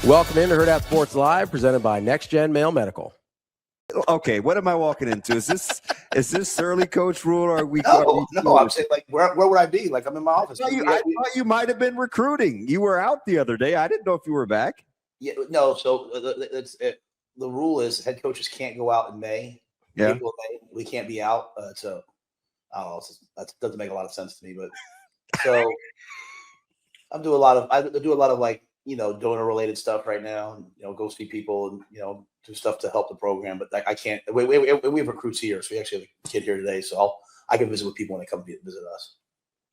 Welcome into Hurrdat Sports Live, presented by Next Gen Male Medical. Okay, what am I walking into? Is this Surly Coach Rhule, or are we? No. I'm saying, like, where would I be? Like, I'm in my office. I thought you might have been recruiting. You were out the other day. I didn't know if you were back. Yeah, no. So the rule is head coaches can't go out in May. Yeah, April, May, we can't be out. So I don't know. That doesn't make a lot of sense to me. But so I do a lot of like, donor related stuff right now, and go see people and do stuff to help the program. But I can't. We have recruits here, so we actually have a kid here today. So I can visit with people when they come visit us.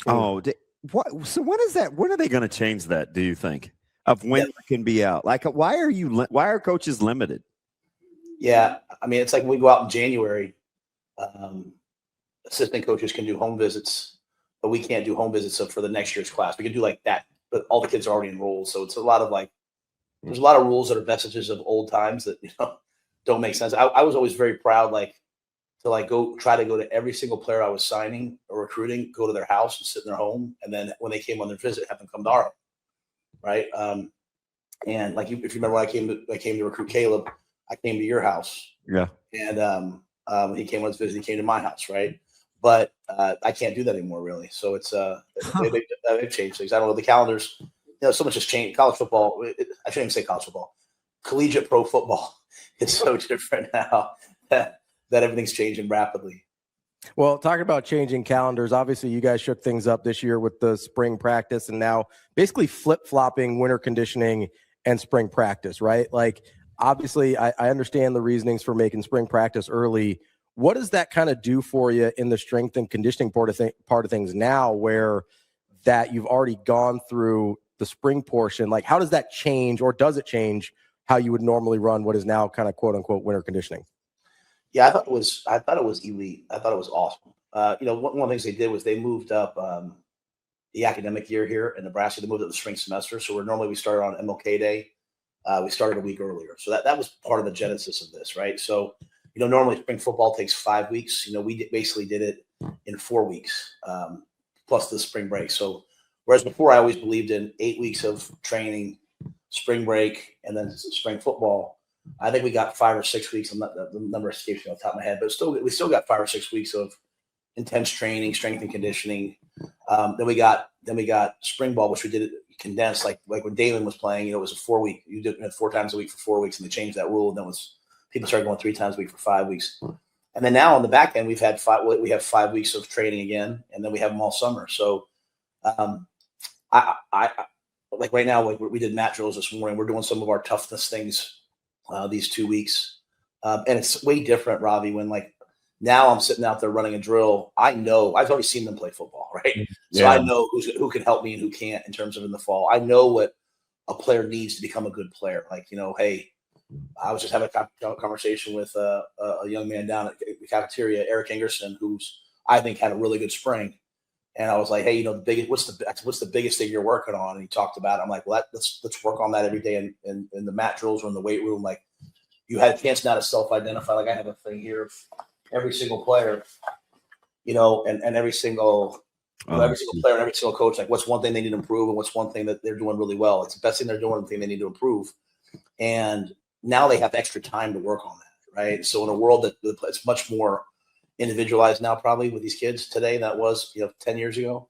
Oh, what? So when is that? When are they going to change that? Do you think of when it can be out? Like, why are coaches limited? Yeah, I mean, it's like when we go out in January, assistant coaches can do home visits, but we can't do home visits for the next year's class. We can do like that, but all the kids are already enrolled. So it's a lot of there's a lot of rules that are vestiges of old times that don't make sense. I was always very proud, to try to go to every single player I was signing or recruiting, go to their house and sit in their home, and then when they came on their visit, have them come to our home, right? And if you remember, when I came to recruit Caleb, I came to your house. Yeah. And he came on his visit. He came to my house, right? But I can't do that anymore, really. So it's they've changed things. I don't know. The calendars, so much has changed. College football. I shouldn't even say college football. Collegiate pro football. It's so different now that everything's changing rapidly. Well, talking about changing calendars, obviously you guys shook things up this year with the spring practice and now basically flip-flopping winter conditioning and spring practice, right? Like, obviously I understand the reasonings for making spring practice early. What does that kind of do for you in the strength and conditioning part of things now, where that you've already gone through the spring portion? Like, how does that change, or does it change how you would normally run what is now kind of quote unquote winter conditioning? Yeah, I thought it was elite. I thought it was awesome. One of the things they did was they moved up the academic year here in Nebraska. They moved up the spring semester. So we started on MLK Day. We started a week earlier. So that was part of the genesis of this, right? So, normally spring football takes 5 weeks. We basically did it in 4 weeks, plus the spring break. So whereas before I always believed in 8 weeks of training, spring break, and then spring football, I think we got 5 or 6 weeks. The number escapes me off the top of my head, but we still got 5 or 6 weeks of intense training, strength and conditioning. Then we got spring ball, which we did it condensed, like when Damon was playing. It was a 4 week. You did it 4 times a week for 4 weeks, and they changed that rule. And then people started going 3 times a week for 5 weeks. And then now on the back end, we have 5 weeks of training again, and then we have them all summer. So, I like right now, like we did mat drills this morning. We're doing some of our toughness things these 2 weeks, and it's way different, Ravi. When now I'm sitting out there running a drill, I know I've already seen them play football, right? Yeah. So I know who can help me and who can't in terms of in the fall. I know what a player needs to become a good player. Hey, I was just having a conversation with a young man down at the cafeteria, Eric Ingerson, who's I think had a really good spring. And I was like, hey, what's the biggest thing you're working on? And he talked about it. I'm like, well, let's work on that every day in the mat drills or in the weight room. Like, you had a chance now to self-identify. Like, I have a thing here of every single player, and every single every single player and every single coach. Like, what's one thing they need to improve, and what's one thing that they're doing really well? It's the best thing they're doing, the thing they need to improve. And now they have extra time to work on that, right? So in a world that it's much more individualized now, probably with these kids today than it was 10 years ago,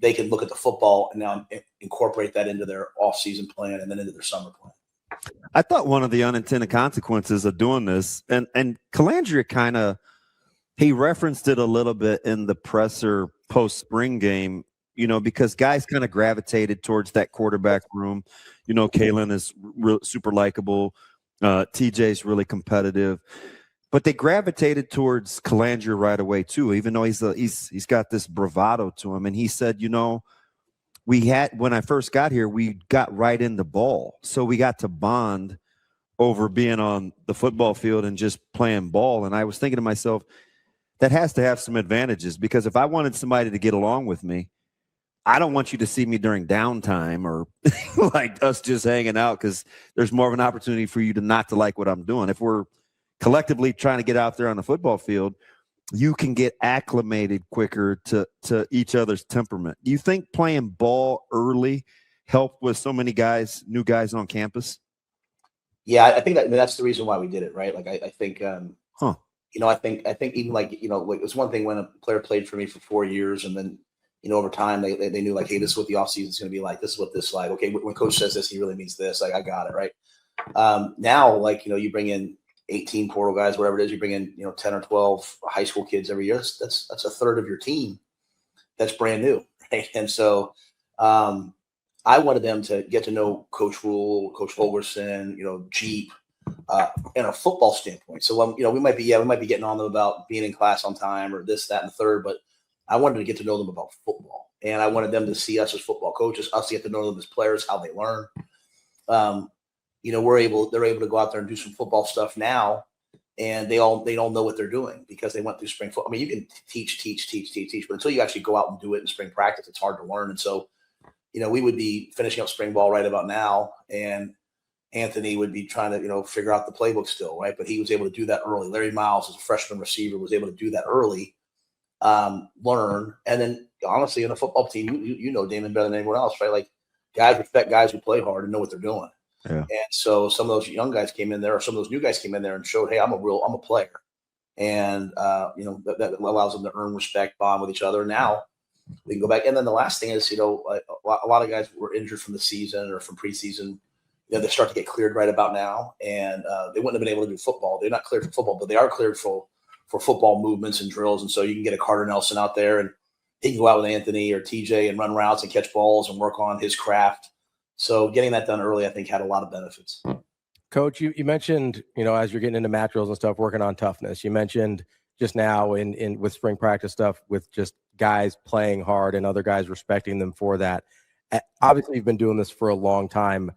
they can look at the football and now incorporate that into their off-season plan and then into their summer plan. I thought one of the unintended consequences of doing this, and Calandria he referenced it a little bit in the presser post-spring game, because guys kind of gravitated towards that quarterback room. Kalen is super likable. TJ's really competitive. But they gravitated towards Calandria right away too, even though he's got this bravado to him. And he said, when I first got here, we got right in the ball, so we got to bond over being on the football field and just playing ball. And I was thinking to myself, that has to have some advantages, because if I wanted somebody to get along with me, I don't want you to see me during downtime or like us just hanging out, because there's more of an opportunity for you to not to like what I'm doing. If we're collectively trying to get out there on the football field, you can get acclimated quicker to each other's temperament. Do you think playing ball early help with so many new guys on campus? Yeah, I think that's the reason why we did it, right? Like I think I think even like like it's one thing when a player played for me for 4 years and then over time they knew like, hey, this is what the offseason is going to be like. This is what this like. Okay, when coach says this, he really means this. Like I got it, right? Now, like you bring in 18 portal guys, whatever it is, you bring in 10 or 12 high school kids every year. That's a third of your team that's brand new, right? And so I wanted them to get to know Coach Rhule, Coach Holgerson, Jeep, in a football standpoint. So we might be getting on them about being in class on time or this, that, and the third, but I wanted to get to know them about football, and I wanted them to see us as football coaches, us to get to know them as players, how they learn. They're able to go out there and do some football stuff now, and they all know what they're doing because they went through spring football. I mean, you can teach, but until you actually go out and do it in spring practice, it's hard to learn. And so, we would be finishing up spring ball right about now, and Anthony would be trying to, figure out the playbook still, right? But he was able to do that early. Larry Miles, as a freshman receiver, was able to do that early, learn. And then, honestly, in a football team, you know Damon better than anyone else, right? Like, guys respect guys who play hard and know what they're doing. Yeah. And so some of those young guys came in there, or some of those new guys came in there and showed, hey, I'm a player. And, that allows them to earn respect, bond with each other. Now we can go back. And then the last thing is, a lot of guys were injured from the season or from preseason. They start to get cleared right about now, and they wouldn't have been able to do football. They're not cleared for football, but they are cleared for football movements and drills. And so you can get a Carter Nelson out there, and he can go out with Anthony or TJ and run routes and catch balls and work on his craft. So getting that done early, I think, had a lot of benefits. Coach, you mentioned, as you're getting into mat drills and stuff, working on toughness. You mentioned just now in with spring practice stuff with just guys playing hard and other guys respecting them for that. Obviously, you've been doing this for a long time.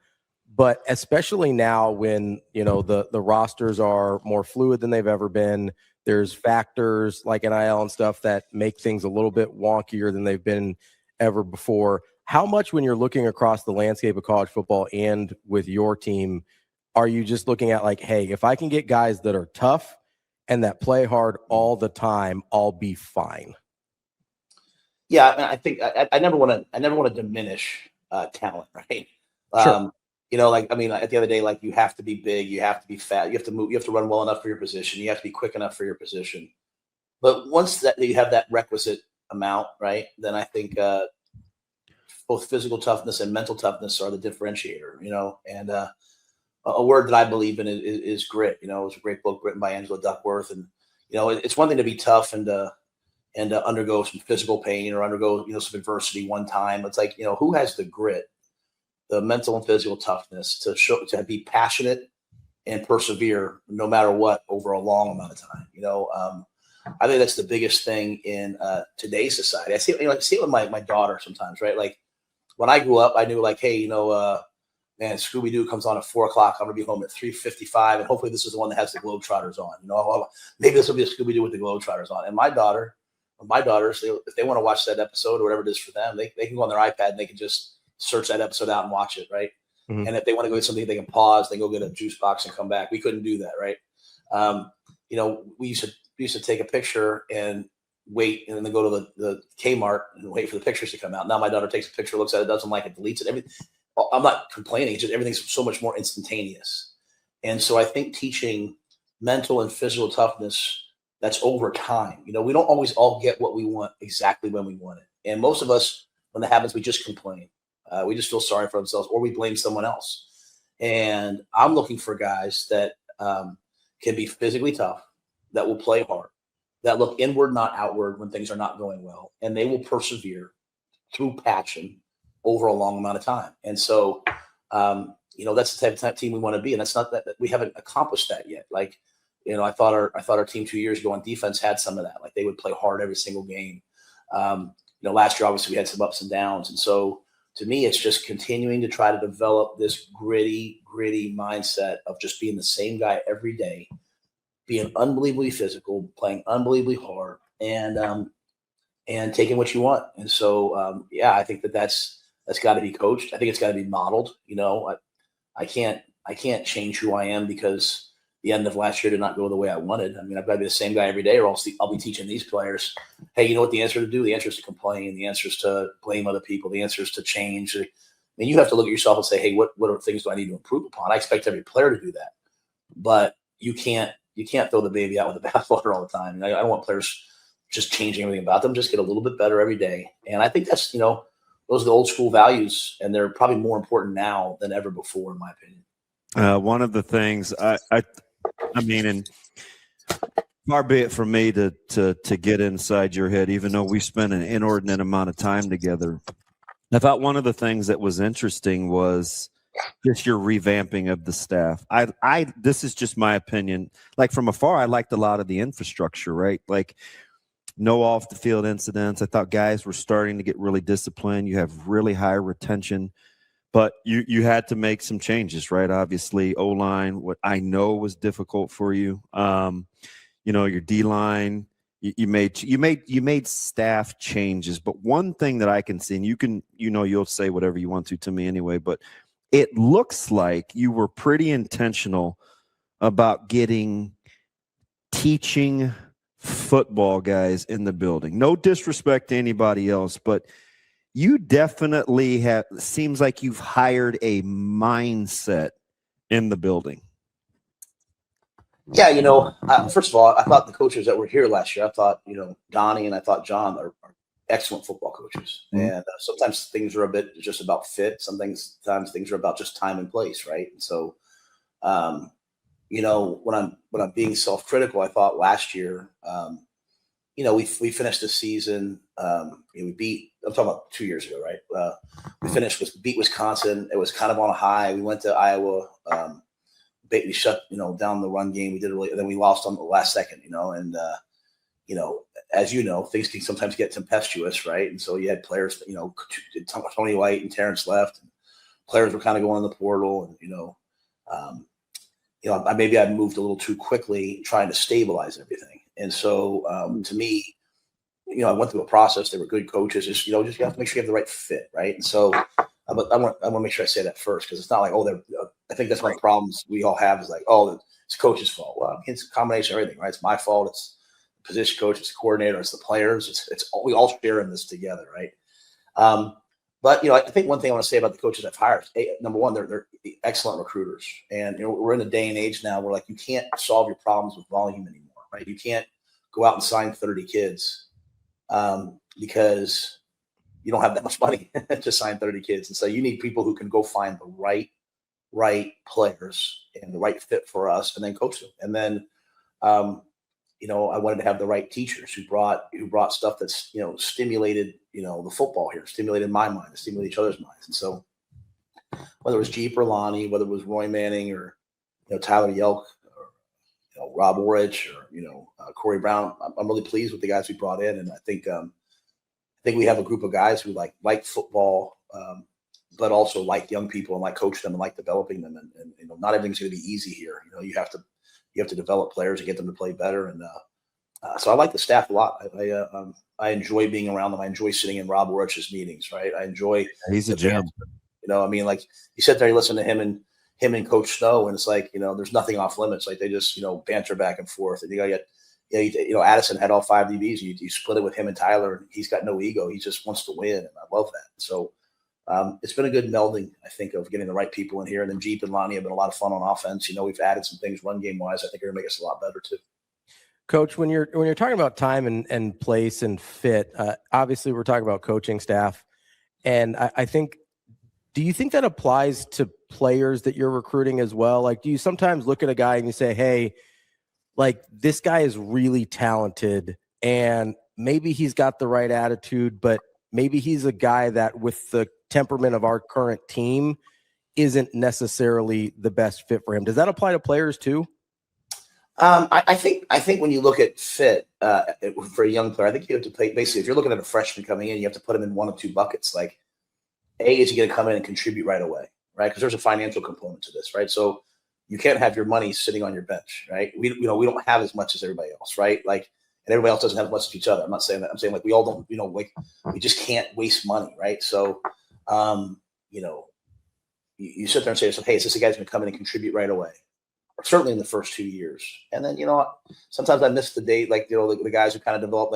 But especially now when, the rosters are more fluid than they've ever been, there's factors like NIL and stuff that make things a little bit wonkier than they've been ever before. How much, when you're looking across the landscape of college football and with your team, are you just looking at like, hey, if I can get guys that are tough and that play hard all the time, I'll be fine? Yeah, I think I never want to diminish talent, right? Sure. At the end of the day, like, you have to be big, you have to be fat, you have to move, you have to run well enough for your position, you have to be quick enough for your position. But once that you have that requisite amount, right, then I think both physical toughness and mental toughness are the differentiator, and a word that I believe in is grit. It was a great book written by Angela Duckworth. And, it's one thing to be tough and to undergo some physical pain or undergo, some adversity one time. It's like, who has the grit, the mental and physical toughness to be passionate and persevere no matter what over a long amount of time. I think that's the biggest thing in today's society. I see it with my daughter sometimes, right? Like, when I grew up, I knew, like, hey, man, Scooby-Doo comes on at 4:00. I'm gonna be home at 3:55, and hopefully this is the one that has the Globetrotters on. Maybe this will be a Scooby-Doo with the Globetrotters on. And my daughters, if they want to watch that episode or whatever it is for them, they can go on their iPad and they can just search that episode out and watch it, right? Mm-hmm. And if they want to go get something, they can pause, they go get a juice box and come back. We couldn't do that, right? We used to take a picture and wait, and then go to the Kmart and wait for the pictures to come out. Now my daughter takes a picture, looks at it, doesn't like it, deletes it. I'm not complaining. It's just everything's so much more instantaneous. And so I think teaching mental and physical toughness, that's over time. We don't always all get what we want exactly when we want it. And most of us, when that happens, we just complain. We just feel sorry for themselves, or we blame someone else. And I'm looking for guys that can be physically tough, that will play hard, that look inward, not outward when things are not going well. And they will persevere through passion over a long amount of time. And so, that's the type of team we want to be. And that's not that we haven't accomplished that yet. Like, I thought our team 2 years ago on defense had some of that. Like, they would play hard every single game. Last year, obviously we had some ups and downs. And so to me, it's just continuing to try to develop this gritty mindset of just being the same guy every day, being unbelievably physical, playing unbelievably hard, and taking what you want. And so, I think that's got to be coached. I think it's got to be modeled. I can't change who I am because the end of last year did not go the way I wanted. I mean, I've got to be the same guy every day, or else I'll be teaching these players, hey, you know what the answer to do? The answer is to complain. The answer is to blame other people. The answer is to change. mean, you have to look at yourself and say, hey, what are things do I need to improve upon? I expect every player to do that, but you can't throw the baby out with the bathwater all the time. And I don't want players just changing everything about them. Just get a little bit better every day. And I think that's, those are the old school values, and they're probably more important now than ever before, in my opinion. One of the things I mean, and far be it from me to get inside your head, even though we spent an inordinate amount of time together. I thought one of the things that was interesting was just your revamping of the staff. This is just my opinion. Like from afar, I liked a lot of the infrastructure, right? Like no off the field incidents. I thought guys were starting to get really disciplined. You have really high retention, but you had to make some changes, right? Obviously, O-line, what I know was difficult for you. Your D-line, you made staff changes. But one thing that I can see, and you'll say whatever you want to me anyway, but it looks like you were pretty intentional about getting teaching football guys in the building. No disrespect to anybody else, but you definitely seems like you've hired a mindset in the building. Yeah, first of all, I thought the coaches that were here last year, I thought, Donnie and I thought John are excellent football coaches. Mm-hmm. And sometimes things are a bit just about fit. Sometimes things are about just time and place, right? And so, when I'm being self-critical, I thought last year, we finished the season. I'm talking about 2 years ago, right? We beat Wisconsin. It was kind of on a high. We went to Iowa. We shut, down the run game. We did really, and then we lost on the last second, and as things can sometimes get tempestuous, right? And so you had players, Tony White and Terrence left. And players were kind of going in the portal, and maybe I moved a little too quickly trying to stabilize everything. And so to me, I went through a process. They were good coaches. Just you have to make sure you have the right fit, right? And so, but I want to make sure I say that first, because it's not like, I think that's one of the problems we all have is like, it's coach's fault. Well, it's a combination of everything, right? It's my fault. It's the position coach. It's the coordinator. It's the players. We all share in this together, right? But I think one thing I want to say about the coaches I've hired, number one, they're excellent recruiters, and we're in a day and age now where you can't solve your problems with volume anymore, right? You can't go out and sign 30 kids because you don't have that much money to sign 30 kids, and so you need people who can go find the right players and the right fit for us, and then coach them. And then I wanted to have the right teachers who brought stuff that's stimulated the football here, stimulated my mind, stimulated each other's minds. And so whether it was Jeep or Lonnie, whether it was Roy Manning or Tyler Yelk or Rob Orich or Corey Brown, I'm really pleased with the guys we brought in, and I think we have a group of guys who like football, but also like young people and like coach them and like developing them. And not everything's going to be easy here. You have to develop players and get them to play better. And so I like the staff a lot. I enjoy being around them. I enjoy sitting in Rob Orich's meetings, right? I enjoy. He's a gem. Like you sit there, you listen to him and Coach Snow, and it's like, there's nothing off limits. Like they just, banter back and forth. And Addison had all 5 DBs. You split it with him and Tyler, and he's got no ego. He just wants to win, and I love that. So it's been a good melding, I think, of getting the right people in here. And then Jeep and Lonnie have been a lot of fun on offense. We've added some things run game wise. I think they're going to make us a lot better too. Coach, when you're talking about time and place and fit, obviously we're talking about coaching staff, and I think, do you think that applies to players that you're recruiting as well? Like, do you sometimes look at a guy and you say, hey, this guy is really talented and maybe he's got the right attitude, but maybe he's a guy that with the temperament of our current team isn't necessarily the best fit for him? Does that apply to players too? I think when you look at fit for a young player, I think you have to play. Basically, if you're looking at a freshman coming in, you have to put him in one of 2 buckets. Like, A, is he going to come in and contribute right away, right? Because there's a financial component to this, right? So you can't have your money sitting on your bench, right? We don't have as much as everybody else, right? Like, and everybody else doesn't have as much as each other. I'm not saying that. I'm saying we all don't. We just can't waste money, right? So, you sit there and say, hey, is this a guy who's going to come in and contribute right away? Or certainly in the first 2 years. And then, sometimes I miss the date, the guys who kind of develop,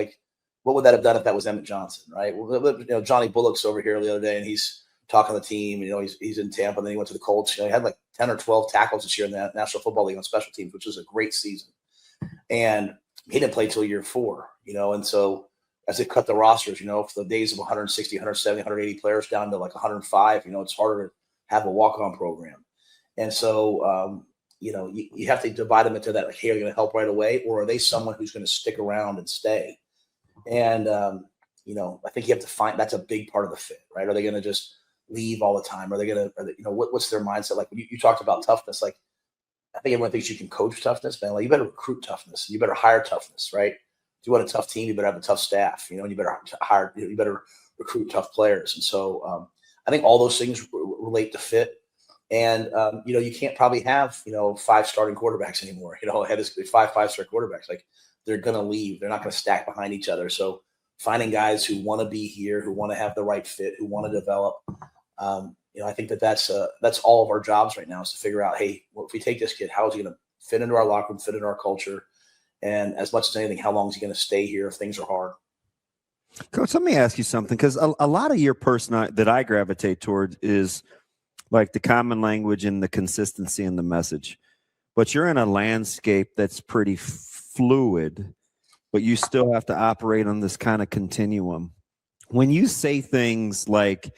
what would that have done if that was Emmett Johnson, right? Well, Johnny Bullock's over here the other day, and he's talking to the team. He's in Tampa, and then he went to the Colts. He had like 10 or 12 tackles this year in the National Football League on special teams, which was a great season. And he didn't play till year 4, and so as they cut the rosters, for the days of 160, 170, 180 players down to like 105, it's harder to have a walk-on program. And so, you have to divide them into that, like, hey, are you going to help right away? Or are they someone who's going to stick around and stay? And, I think you have to find, that's a big part of the fit, right? Are they going to just leave all the time? Are they going to, what's their mindset? Like you talked about toughness. Like, I think everyone thinks you can coach toughness, man. Like, you better recruit toughness. You better hire toughness, right? If you want a tough team, you better have a tough staff, and you better hire, you better recruit tough players. And so I think all those things relate to fit. And, you can't probably have, 5 starting quarterbacks anymore, ahead of 5-star quarterbacks. Like, they're going to leave. They're not going to stack behind each other. So finding guys who want to be here, who want to have the right fit, who want to develop, I think that's all of our jobs right now, is to figure out, hey, well, if we take this kid, how is he going to fit into our locker room, fit into our culture? And as much as anything, how long is he going to stay here if things are hard? Coach, let me ask you something, because a lot of your person that I gravitate towards is like the common language and the consistency in the message. But you're in a landscape that's pretty fluid, but you still have to operate on this kind of continuum. When you say things like,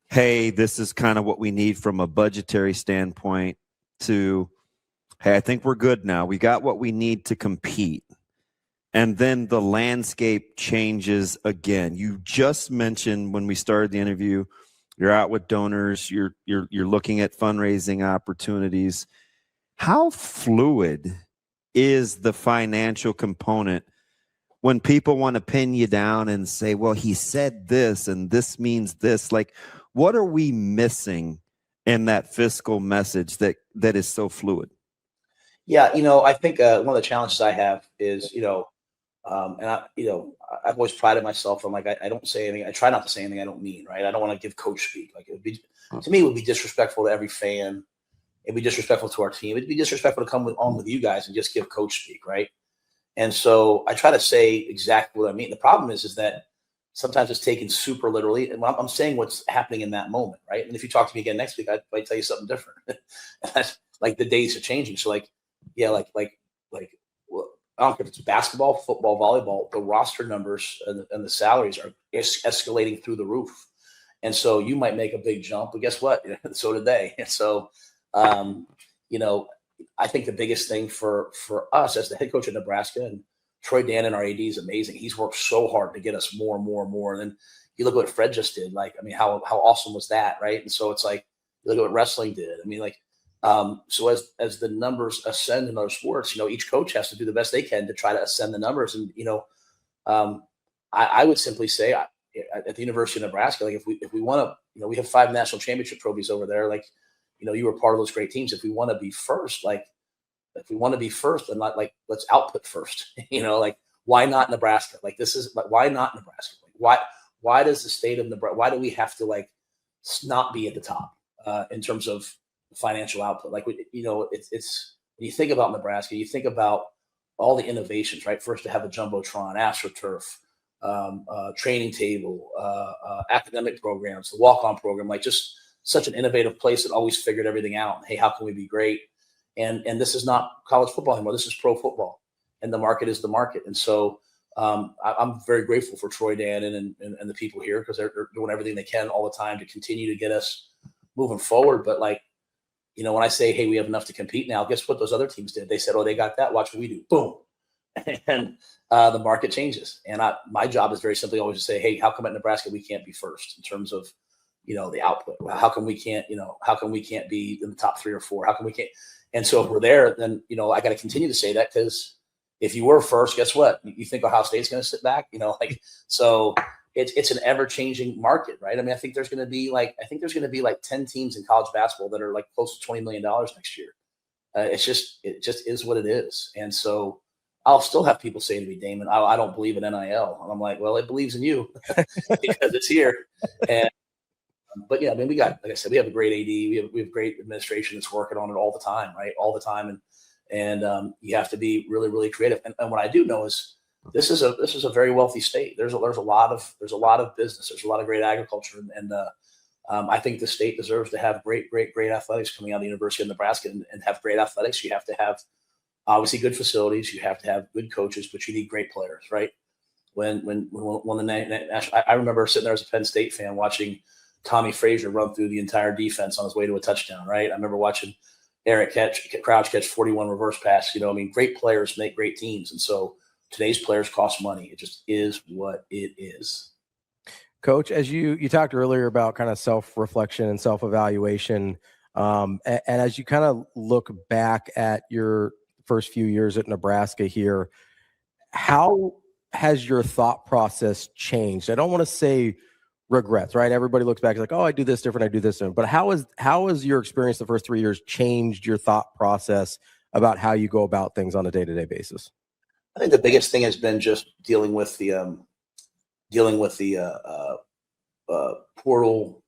hey, this is kind of what we need from a budgetary standpoint, to, hey, I think we're good now. We got what we need to compete. And then the landscape changes again. You just mentioned when we started the interview, you're out with donors, you're looking at fundraising opportunities. How fluid is the financial component when people want to pin you down and say, well, he said this and this means this? Like, what are we missing in that fiscal message that is so fluid? Yeah, I think one of the challenges I have is, I've always prided myself on, like, I don't say anything. I try not to say anything I don't mean, right? I don't want to give coach speak. Like, to me, it would be disrespectful to every fan. It'd be disrespectful to our team. It'd be disrespectful to come on with you guys and just give coach speak, right? And so I try to say exactly what I mean. The problem is that sometimes it's taken super literally, and I'm saying what's happening in that moment, right? And if you talk to me again next week, I might tell you something different. That's like, the days are changing. So like, yeah, like, well, I don't care if it's basketball, football, volleyball, the roster numbers and the salaries are escalating through the roof. And so you might make a big jump, but guess what? So did they. And so, I think the biggest thing for us as the head coach of Nebraska, and Troy Dannon, our AD, is amazing. He's worked so hard to get us more and more and more. And then you look at what Fred just did. Like, I mean, how awesome was that, right? And so it's like, you look at what wrestling did. I mean, like, so as the numbers ascend in other sports, each coach has to do the best they can to try to ascend the numbers. And, I would simply say, at the University of Nebraska, like, if we want to, we have 5 national championship trophies over there. Like, you were part of those great teams. If we want to be first, then like, let's output first, like, why not Nebraska? Like, why not Nebraska? Like, why does the state of Nebraska, why do we have to, like, not be at the top in terms of financial output? Like, it's when you think about Nebraska, you think about all the innovations, right? First, to have a Jumbotron, AstroTurf, training table, academic programs, the walk-on program, like, just such an innovative place that always figured everything out. Hey, how can we be great? And this is not college football anymore. This is pro football, and the market is the market. And so I'm very grateful for Troy Dannon and the people here, because they're doing everything they can all the time to continue to get us moving forward. But, like, when I say, hey, we have enough to compete now, guess what those other teams did? They said, oh, they got that. Watch what we do. Boom. And the market changes. And my job is very simply always to say, hey, how come at Nebraska we can't be first in terms of, the output? How come we can't be in the top 3 or 4? How come we can't? And so if we're there, then, I got to continue to say that, because if you were first, guess what? You think Ohio State's going to sit back? So it's an ever-changing market, right? I mean, I think there's going to be like 10 teams in college basketball that are like close to $20 million next year. It just is what it is. And so I'll still have people say to me, Damon, I don't believe in NIL. And I'm like, well, it believes in you because it's here. And but yeah, I mean, like I said, we have a great AD. We have great administration that's working on it all the time, right? All the time. And you have to be really, really creative. And what I do know is this is a very wealthy state. There's a lot of business. There's a lot of great agriculture. And I think the state deserves to have great athletics coming out of the University of Nebraska, and have great athletics. You have to have obviously good facilities. You have to have good coaches, but you need great players, right? I remember sitting there as a Penn State fan watching Tommy Frazier run through the entire defense on his way to a touchdown, right? I remember watching Eric Crouch catch 41 reverse pass. Great players make great teams. And so today's players cost money. It just is what it is. Coach, as you talked earlier about kind of self-reflection and self-evaluation, and as you kind of look back at your first few years at Nebraska here, how has your thought process changed? I don't want to say regrets, right? Everybody looks back and like, oh, I do this different, I do this different. But how has your experience the first 3 years changed your thought process about how you go about things on a day-to-day basis? I think the biggest thing has been just dealing with the portal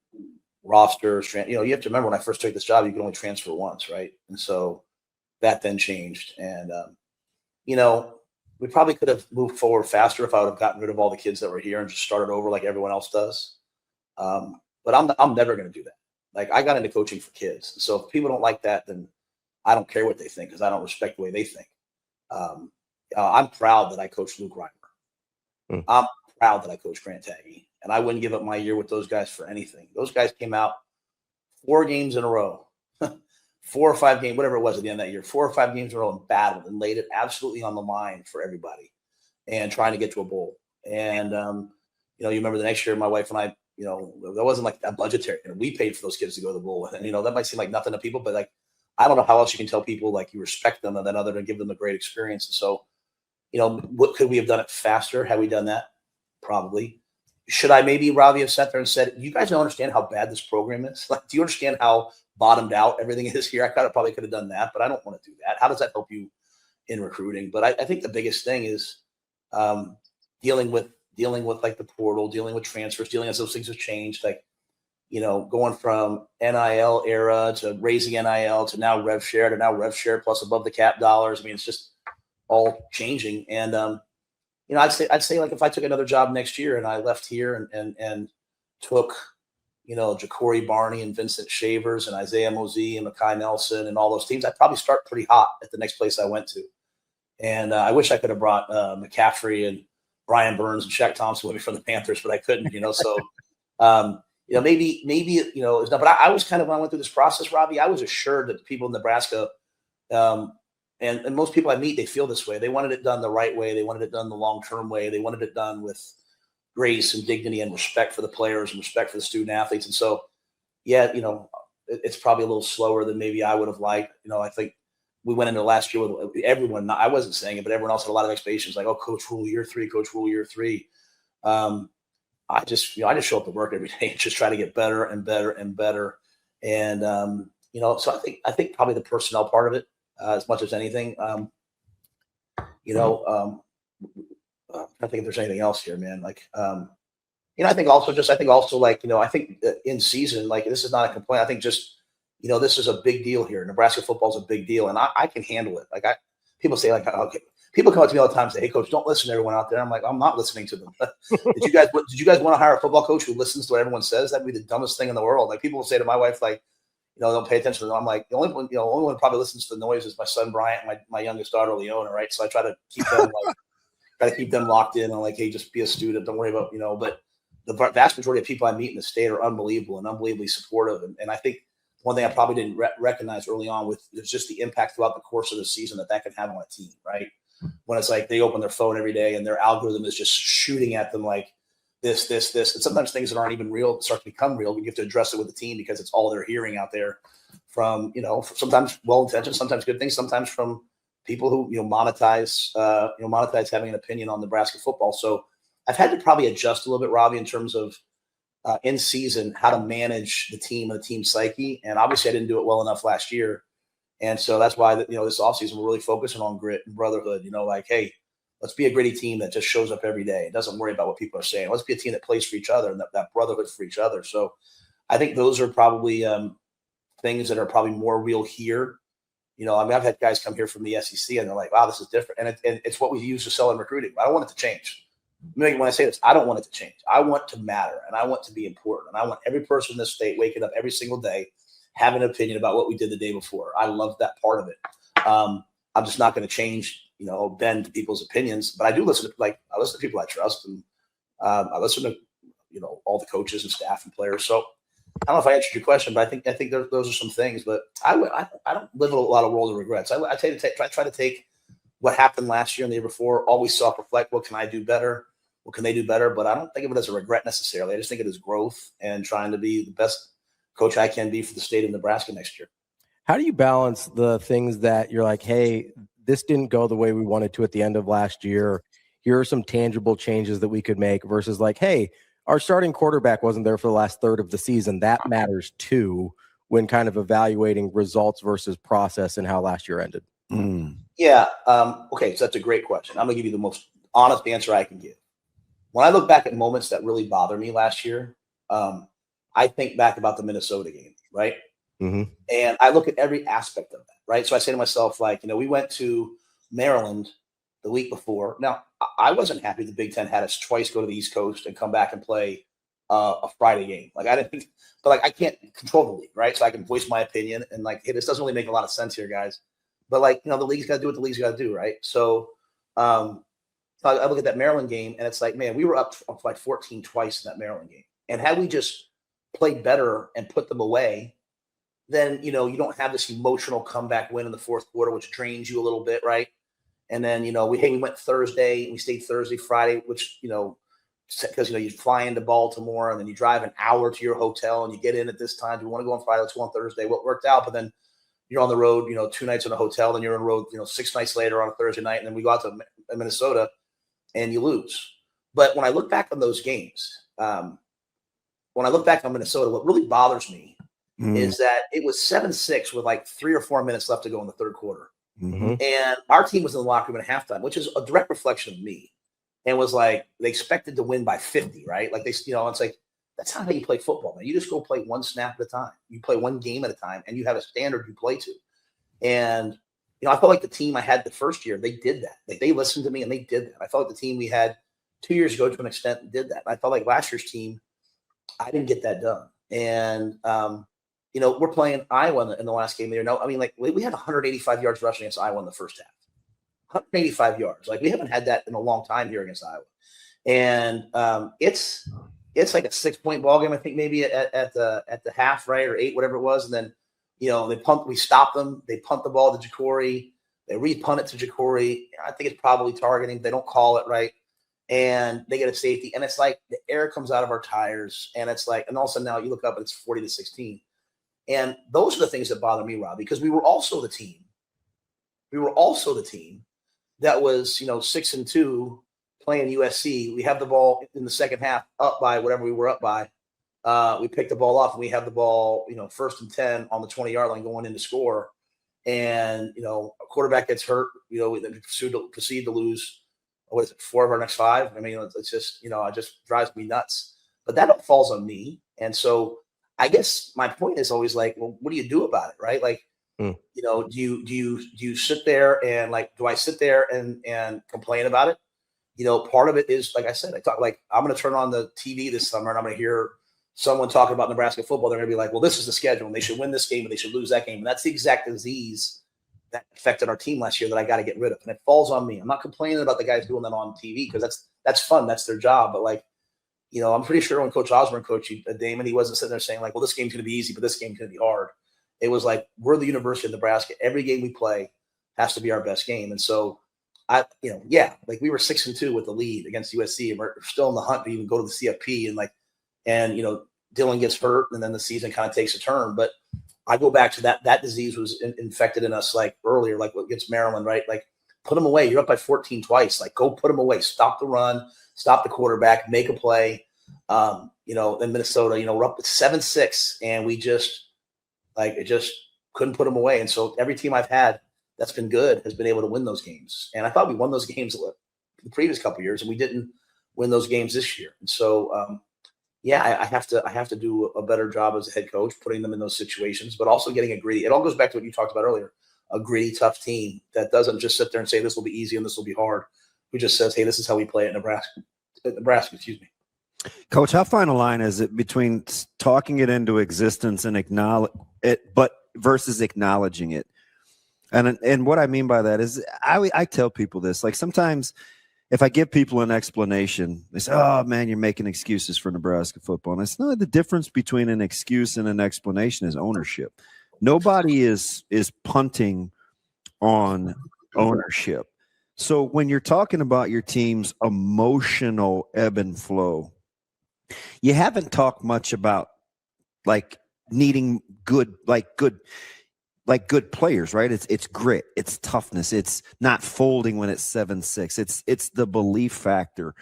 rosters. You have to remember, when I first took this job, you could only transfer once, right? And so that then changed. And we probably could have moved forward faster if I would have gotten rid of all the kids that were here and just started over like everyone else does. But I'm never going to do that. Like, I got into coaching for kids. So if people don't like that, then I don't care what they think, because I don't respect the way they think. I'm proud that I coached Luke Reimer. I'm proud that I coached Grant Taggy, and I wouldn't give up my year with those guys for anything. Those guys came out 4 games in a row, 4 or 5 games, whatever it was at the end of that year, 4 or 5 games in a row, and battled and laid it absolutely on the line for everybody and trying to get to a bowl. And, you remember the next year, my wife and I, that wasn't like a budgetary. We paid for those kids to go to the bowl. And, that might seem like nothing to people, but like, I don't know how else you can tell people like you respect them and then other than give them a great experience. And so, what could we have done it faster? Had we done that? Probably. Should I maybe, Ravi, have sat there and said, you guys don't understand how bad this program is? Like, do you understand how bottomed out everything is here? I probably could have done that, but I don't want to do that. How does that help you in recruiting? But I think the biggest thing is dealing with like the portal, dealing with transfers, dealing as those things have changed. Like, going from NIL era to raising NIL to now rev share plus above the cap dollars. I mean, it's just all changing. And, I'd say like if I took another job next year and I left here and took, Ja'Cory Barney and Vincent Shavers and Isaiah Mosey and Mekhi Nelson and all those teams, I'd probably start pretty hot at the next place I went to. And I wish I could have brought McCaffrey and Brian Burns and Shaq Thompson with me from the Panthers, but I couldn't, so, maybe, but I was kind of, when I went through this process, Ravi, I was assured that the people in Nebraska, and most people I meet, they feel this way. They wanted it done the right way. They wanted it done the long-term way. They wanted it done with grace and dignity and respect for the players and respect for the student athletes. And so, yeah, it's probably a little slower than maybe I would have liked. I think we went into last year with everyone. I wasn't saying it, but everyone else had a lot of expectations. Like, oh, Coach Rhule year 3, Coach Rhule year 3. I just show up to work every day and just try to get better and better and better. And so I think probably the personnel part of it, as much as anything, I think if there's anything else here, man. Like, I think in season, like, this is not a complaint. I think just, this is a big deal here. Nebraska football is a big deal, and I can handle it. Like, people say, like, okay, people come up to me all the time and say, hey, coach, don't listen to everyone out there. I'm like, I'm not listening to them. Did you guys want to hire a football coach who listens to what everyone says? That'd be the dumbest thing in the world. Like, people will say to my wife, like, don't pay attention to them. I'm like, the only one who probably listens to the noise is my son Bryant, and my youngest daughter Leona, right? So I try to keep them locked in on, like, hey, just be a student. Don't worry about, but the vast majority of people I meet in the state are unbelievable and unbelievably supportive. And I think one thing I probably didn't recognize early on is just the impact throughout the course of the season that can have on a team, right? When it's like they open their phone every day and their algorithm is just shooting at them like this. And sometimes things that aren't even real start to become real. You have to address it with the team because it's all they're hearing out there from, sometimes well-intentioned, sometimes good things, sometimes from people who, monetize having an opinion on Nebraska football. So I've had to probably adjust a little bit, Ravi, in terms of in season, how to manage the team and the team psyche. And obviously I didn't do it well enough last year. And so that's why, this offseason, we're really focusing on grit and brotherhood, like, hey, let's be a gritty team that just shows up every day. It doesn't worry about what people are saying. Let's be a team that plays for each other and that brotherhood for each other. So I think those are probably things that are probably more real here. I've had guys come here from the SEC and they're like, wow, this is different. And it's what we use to sell in recruiting. I don't want it to change. when I say this, I don't want it to change. I want to matter, and I want to be important, and I want every person in this state waking up every single day having an opinion about what we did the day before. I love that part of it. I'm just not going to change, bend to people's opinions, but I do listen to I listen to people I trust, and I listen to all the coaches and staff and players. So I don't know if I answered your question, but I think those are some things. But I don't live a lot of world of regrets. I try to take what happened last year and the year before, always self-reflect. What can I do better? What can they do better? But I don't think of it as a regret necessarily. I just think it is growth and trying to be the best coach I can be for the state of Nebraska next year. How do you balance the things that you're like, hey, this didn't go the way we wanted to at the end of last year. Here are some tangible changes that we could make versus like, hey, our starting quarterback wasn't there for the last third of the season. That matters too when kind of evaluating results versus process and how last year ended. Yeah. Okay. So that's a great question. I'm going to give you the most honest answer I can give. When I look back at moments that really bothered me last year, I think back about the Minnesota game, right? Mm-hmm. And I look at every aspect of that, right? So I say to myself, we went to Maryland the week before. Now, I wasn't happy the Big Ten had us twice go to the East Coast and come back and play a Friday game. I didn't think, but I can't control the league, right? So I can voice my opinion and hey, this doesn't really make a lot of sense here, guys. But the league's got to do what the league's got to do, right? So I look at that Maryland game and it's man, we were up 14 twice in that Maryland game. And had we just played better and put them away, then, you don't have this emotional comeback win in the fourth quarter, which drains you a little bit, right? And then, we went Thursday, we stayed Thursday, Friday, which, because, you fly into Baltimore and then you drive an hour to your hotel and you get in at this time. Do you want to go on Friday? Let's go on Thursday. Well, it worked out, but then you're on the road, 2 nights in a hotel, then you're on the road, 6 nights later on a Thursday night. And then we go out to Minnesota and you lose. But when I look back on those games, when I look back on Minnesota, what really bothers me is that it was 7-6 with 3 or 4 minutes left to go in the third quarter. Mm-hmm. And our team was in the locker room at halftime, which is a direct reflection of me. And was they expected to win by 50, right? it's that's not how you play football, man. You just go play one snap at a time. You play one game at a time, and you have a standard you play to. And, I felt like the team I had the first year, they did that. They listened to me, and they did that. I felt like the team we had 2 years ago to an extent did that. I felt like last year's team, I didn't get that done. And, we're playing Iowa in the last game there. No, we had 185 yards rushing against Iowa in the first half. 185 yards. We haven't had that in a long time here against Iowa. And it's like a 6-point ball game, I think maybe at the half, right, or 8, whatever it was. And then, we stopped them. They punt the ball to Jacory. They re-punt it to Jacory. I think it's probably targeting. They don't call it right. And they get a safety. And it's the air comes out of our tires. And it's and all of a sudden now you look up and it's 40-16. And those are the things that bother me, Rob, because we were also the team. That was, 6-2 playing USC. We have the ball in the second half up by whatever we were up by. We picked the ball up and we have the ball, 1st and 10 on the 20-yard line going in to score. And, a quarterback gets hurt, we then proceed to lose, 4 of our next 5. It's just, it just drives me nuts. But that all falls on me. And so I guess my point is always well, what do you do about it, right? Do you sit there and do I sit there and complain about it? Part of it is, like I said, I'm going to turn on the TV this summer and I'm going to hear someone talking about Nebraska football. They're going to be well, this is the schedule and they should win this game and they should lose that game. And that's the exact disease that affected our team last year that I got to get rid of. And it falls on me. I'm not complaining about the guys doing that on TV because that's fun. That's their job. But I'm pretty sure when Coach Osborne coached Damon, he wasn't sitting there saying well, this game's going to be easy, but this game's going to be hard. It was we're the University of Nebraska. Every game we play has to be our best game. And so we were 6-2 with the lead against USC, and we're still in the hunt to even go to the CFP. And Dylan gets hurt, and then the season kind of takes a turn. But I go back to that disease was infected in us earlier, against Maryland, right? Put them away. You're up by 14 twice. Go put them away. Stop the run. Stop the quarterback. Make a play. In Minnesota, we're up at 7-6, and we just it just couldn't put them away. And so every team I've had that's been good has been able to win those games. And I thought we won those games the previous couple of years, and we didn't win those games this year. And so, I have to do a better job as a head coach, putting them in those situations, but also getting a gritty. It all goes back to what you talked about earlier, a gritty, tough team that doesn't just sit there and say this will be easy and this will be hard. Who just says, hey, this is how we play at Nebraska. Nebraska, excuse me. Coach, how fine a line is it between talking it into existence and acknowledge it, but versus acknowledging it? And what I mean by that is I tell people this, like sometimes if I give people an explanation, they say, oh man, you're making excuses for Nebraska football. And it's not the difference between an excuse and an explanation is ownership. Nobody is punting on ownership. So when you're talking about your team's emotional ebb and flow, you haven't talked much about like needing good players, right? It's grit, it's toughness, it's not folding when it's 7-6. It's the belief factor.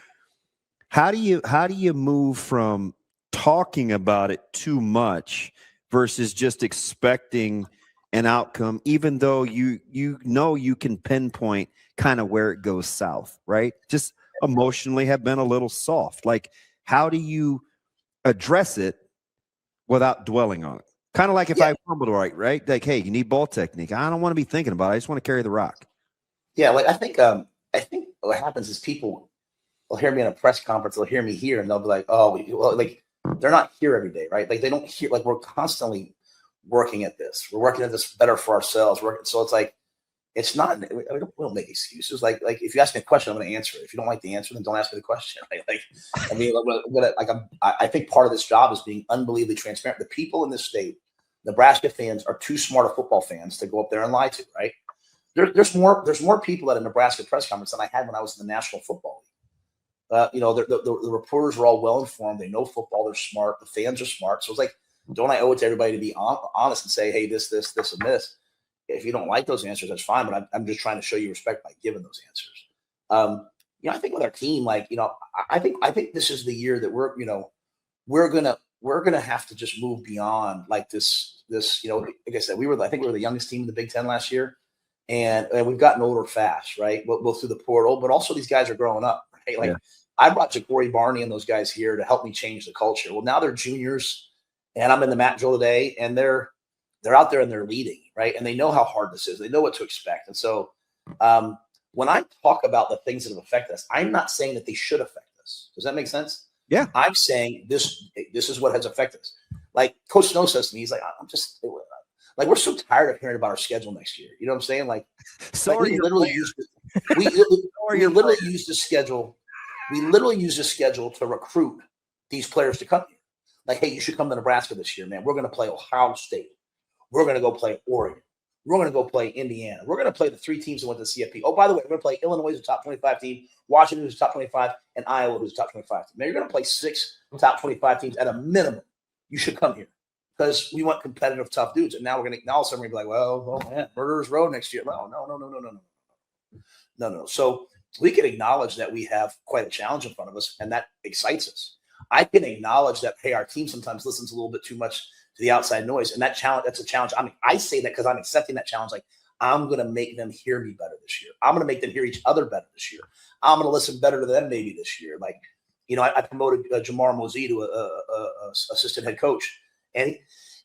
How do you move from talking about it too much versus just expecting an outcome, even though you know you can pinpoint kind of where it goes south, right? Just emotionally have been a little soft. Like, how do you address it without dwelling on it? Kind of like if I fumbled right? Like, hey, you need ball technique. I don't want to be thinking about it. I just want to carry the rock. Yeah, like I think what happens is people will hear me in a press conference, they'll hear me here, and they'll be like, oh, well, like they're not here every day, right? Like they don't hear, like we're constantly working at this. We're working at this better for ourselves. So it's like, it's not, we don't make excuses. Like if you ask me a question, I'm going to answer it. If you don't like the answer, then don't ask me the question. Right? Like, I mean, I think part of this job is being unbelievably transparent. The people in this state, Nebraska fans, are too smart of football fans to go up there and lie to, right? There's more people at a Nebraska press conference than I had when I was in the National Football League. The reporters are all well informed. They know football. They're smart. The fans are smart. So it's like, don't I owe it to everybody to be honest and say, hey, this, and this? If you don't like those answers, that's fine. But I'm just trying to show you respect by giving those answers. I think with our team, like, I think this is the year that we're gonna have to just move beyond like this. Like I said, I think we were the youngest team in the Big Ten last year, and we've gotten older fast, right? Both through the portal, but also these guys are growing up, right? Like I brought Ja'Cory Barney and those guys here to help me change the culture. Well, now they're juniors, and I'm in the Matt Rhule today, and they're out there and they're leading, right? And they know how hard this is. They know what to expect. And so when I talk about the things that have affected us, I'm not saying that they should affect us. Does that make sense? Yeah. I'm saying this is what has affected us. Like Coach Snow says to me, he's like, I'm just like, we're so tired of hearing about our schedule next year. You know what I'm saying? Like, we literally use the schedule. We literally use the schedule to recruit these players to come here. Like, hey, you should come to Nebraska this year, man. We're going to play Ohio State. We're going to go play Oregon. We're going to go play Indiana. We're going to play the 3 teams that went to the CFP. Oh, by the way, we're going to play Illinois, who's a top 25 team, Washington, who's a top 25, and Iowa, who's a top 25 team. Now, you're going to play 6 top 25 teams at a minimum. You should come here because we want competitive, tough dudes. And now all of a sudden we're going to be like, well, man, Murderers Row next year. No. So we can acknowledge that we have quite a challenge in front of us, and that excites us. I can acknowledge that, hey, our team sometimes listens a little bit too much to the outside noise. And that's a challenge. I mean, I say that because I'm accepting that challenge. Like, I'm going to make them hear me better this year. I'm going to make them hear each other better this year. I'm going to listen better to them maybe this year. Like, I promoted Jamar Mosey to a assistant head coach, and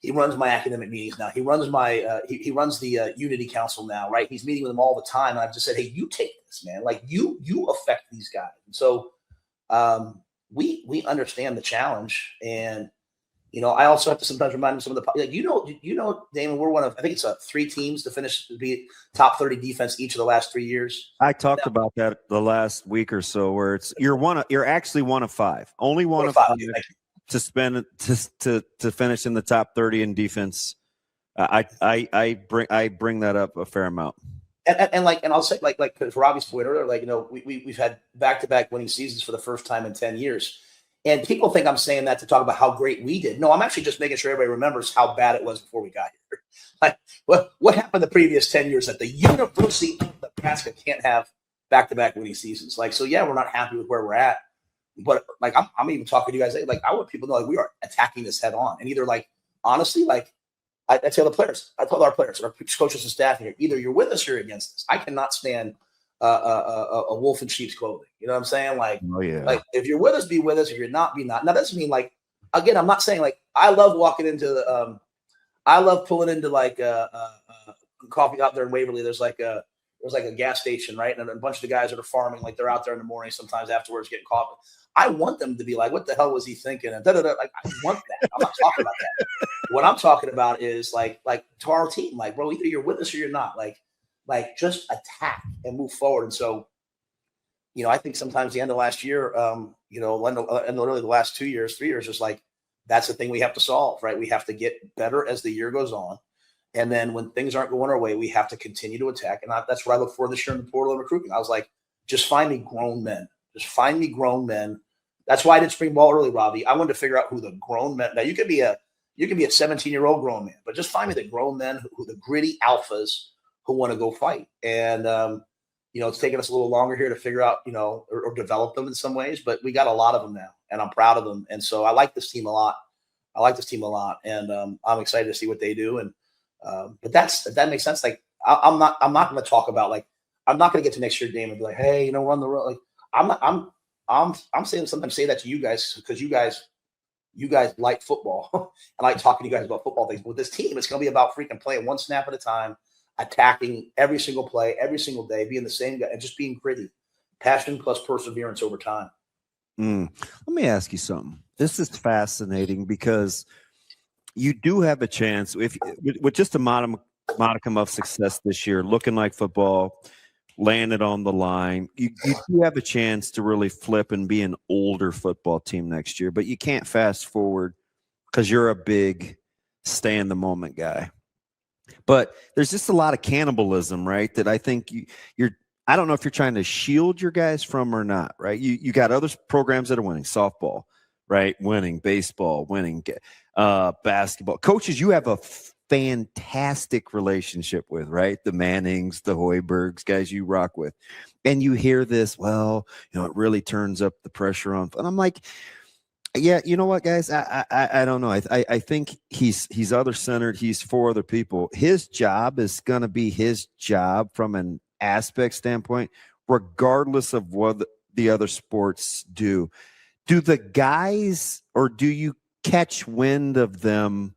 he runs my academic meetings now. He runs my he runs the Unity Council now, right? He's meeting with them all the time. And I've just said, hey, you take this, man. Like, you affect these guys. And so we understand the challenge. And I also have to sometimes remind them some of the, Damon, we're one of, I think it's 3 teams to be top 30 defense each of the last 3 years. I talked about that the last week or so, where you're actually one of 5, only one of 5 to spend to finish in the top 30 in defense. I bring that up a fair amount. And I'll say like to Ravi's point earlier, like, we've had back-to-back winning seasons for the first time in 10 years. And people think I'm saying that to talk about how great we did. No, I'm actually just making sure everybody remembers how bad it was before we got here. Like, what happened the previous 10 years that the University of Nebraska can't have back-to-back winning seasons? Like, so yeah, we're not happy with where we're at. But like, I'm even talking to you guys. Like, I want people to know, like, we are attacking this head on. And either, like, honestly, like, I tell the players, our coaches and staff here, either you're with us or you're against us. I cannot stand a wolf in sheep's clothing. You know what I'm saying? Like, like, if you're with us, be with us. If you're not, be not. Now, that doesn't mean, like, again, I'm not saying, like, I love walking into the, I love pulling into, like, coffee out there in Waverly. There's was like a gas station, right? And a bunch of the guys that are farming, like they're out there in the morning, sometimes afterwards getting coffee. I want them to be like, what the hell was he thinking? And like, I want that. I'm not talking about that. What I'm talking about is like to our team, like, bro, either you're with us or you're not. Like just attack and move forward. And so, I think sometimes the end of last year, and literally the last 2 years, 3 years, is like, that's the thing we have to solve, right? We have to get better as the year goes on. And then when things aren't going our way, we have to continue to attack. And that's what I look for this year in the portal and recruiting. I was like, just find me grown men. Just find me grown men. That's why I did spring ball early, Ravi. I wanted to figure out who the grown men. Now you could be a 17-year-old grown man, but just find me the grown men who the gritty alphas who want to go fight. And it's taken us a little longer here to figure out, or develop them in some ways, but we got a lot of them now, and I'm proud of them. And so I like this team a lot. And I'm excited to see what they do. And but if that makes sense. Like I'm not going to talk about, like, I'm not going to get to next year, Damon, and be like, hey, run the road. Like I'm saying, sometimes say that to you guys, because you guys like football. I like talking to you guys about football things. But with this team, it's going to be about freaking playing one snap at a time, attacking every single play, every single day, being the same guy, and just being gritty. Passion plus perseverance over time. Let me ask you something. This is fascinating because you do have a chance with just a modicum of success this year, looking like football, landed on the line. You do have a chance to really flip and be an older football team next year, but you can't fast forward because you're a big stay in the moment guy. But there's just a lot of cannibalism, right? That I think you're. I don't know if you're trying to shield your guys from or not, right? You got other programs that are winning, softball, right? Winning, baseball, winning, basketball. Coaches, you have a fantastic relationship with, right? The Mannings, the Hoibergs, guys you rock with. And you hear this, well, it really turns up the pressure on. And I'm like, yeah, you know what, guys? I don't know. I think he's other-centered. He's for other people. His job is going to be his job from an aspect standpoint, regardless of what the other sports do. Do the guys, or do you catch wind of them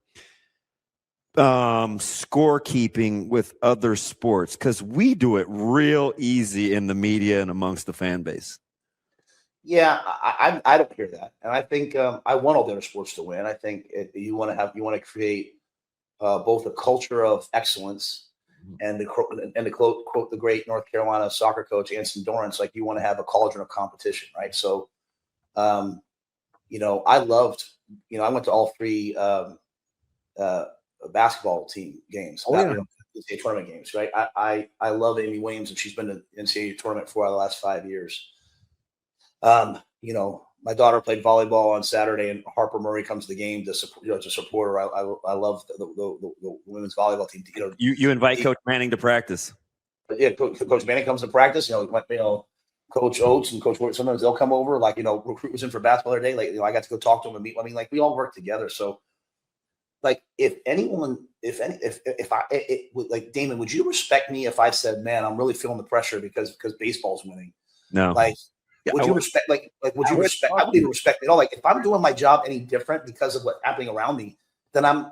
scorekeeping with other sports? Because we do it real easy in the media and amongst the fan base. Yeah, I don't hear that, and I think I want all the other sports to win. I think you want to create both a culture of excellence, and to quote the great North Carolina soccer coach Anson Dorrance, like, you want to have a cauldron of competition, right? So, I loved, I went to all three basketball team games, NCAA tournament games, right? I love Amy Williams, and she's been to the NCAA tournament for the last 5 years. My daughter played volleyball on Saturday, and Harper Murray comes to the game to support her. I love the women's volleyball team. You invite Coach Manning to practice. Yeah, Coach Manning comes to practice. Coach Oates and Coach Ward, sometimes they'll come over. Like, recruit was in for basketball the other day. Like, I got to go talk to him and meet. I mean, like, we all work together. So, like, like, Damon, would you respect me if I said, man, I'm really feeling the pressure because baseball's winning? No. Like, would you respect? Would you respect? I wouldn't even respect it at all. Like, if I'm doing my job any different because of what's happening around me, then I'm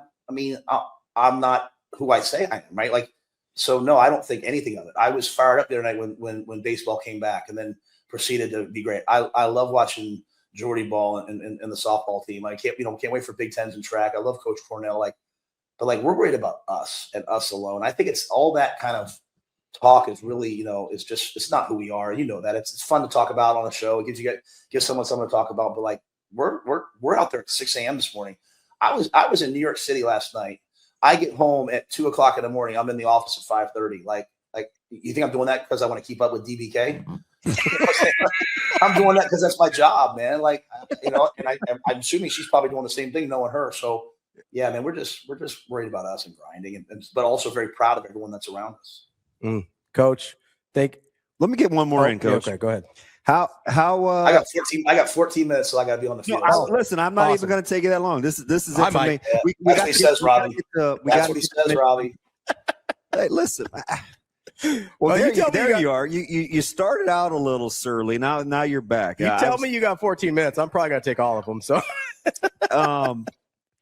not who I say I am, right? Like, so no, I don't think anything of it. I was fired up the other night when baseball came back, and then proceeded to be great. I love watching Jordy Ball and the softball team. I can't wait for Big Tens and track. I love Coach Cornell. But we're worried about us and us alone. I think it's all that kind of talk is really, it's not who we are. That it's fun to talk about on a show. It gives someone something to talk about. But like, we're out there at 6 a.m. this morning. I was in New York City last night. I get home at 2 o'clock in the morning. I'm in the office at 5:30. Like, you think I'm doing that because I want to keep up with DBK? I'm doing that because that's my job, man. Like, and I'm assuming she's probably doing the same thing, knowing her. So yeah, man, we're just worried about us and grinding, but also very proud of everyone that's around us. Coach, let me get one more in, Coach. Okay, go ahead. How I got 14 minutes, so I got to be on the field. Listen, I'm not even going to take it that long. This is it for me. That's what he says, Ravi. That's what he says, Ravi. Hey, listen. Well, there you are. You started out a little surly. Now you're back. You tell me you got 14 minutes. I'm probably going to take all of them. So,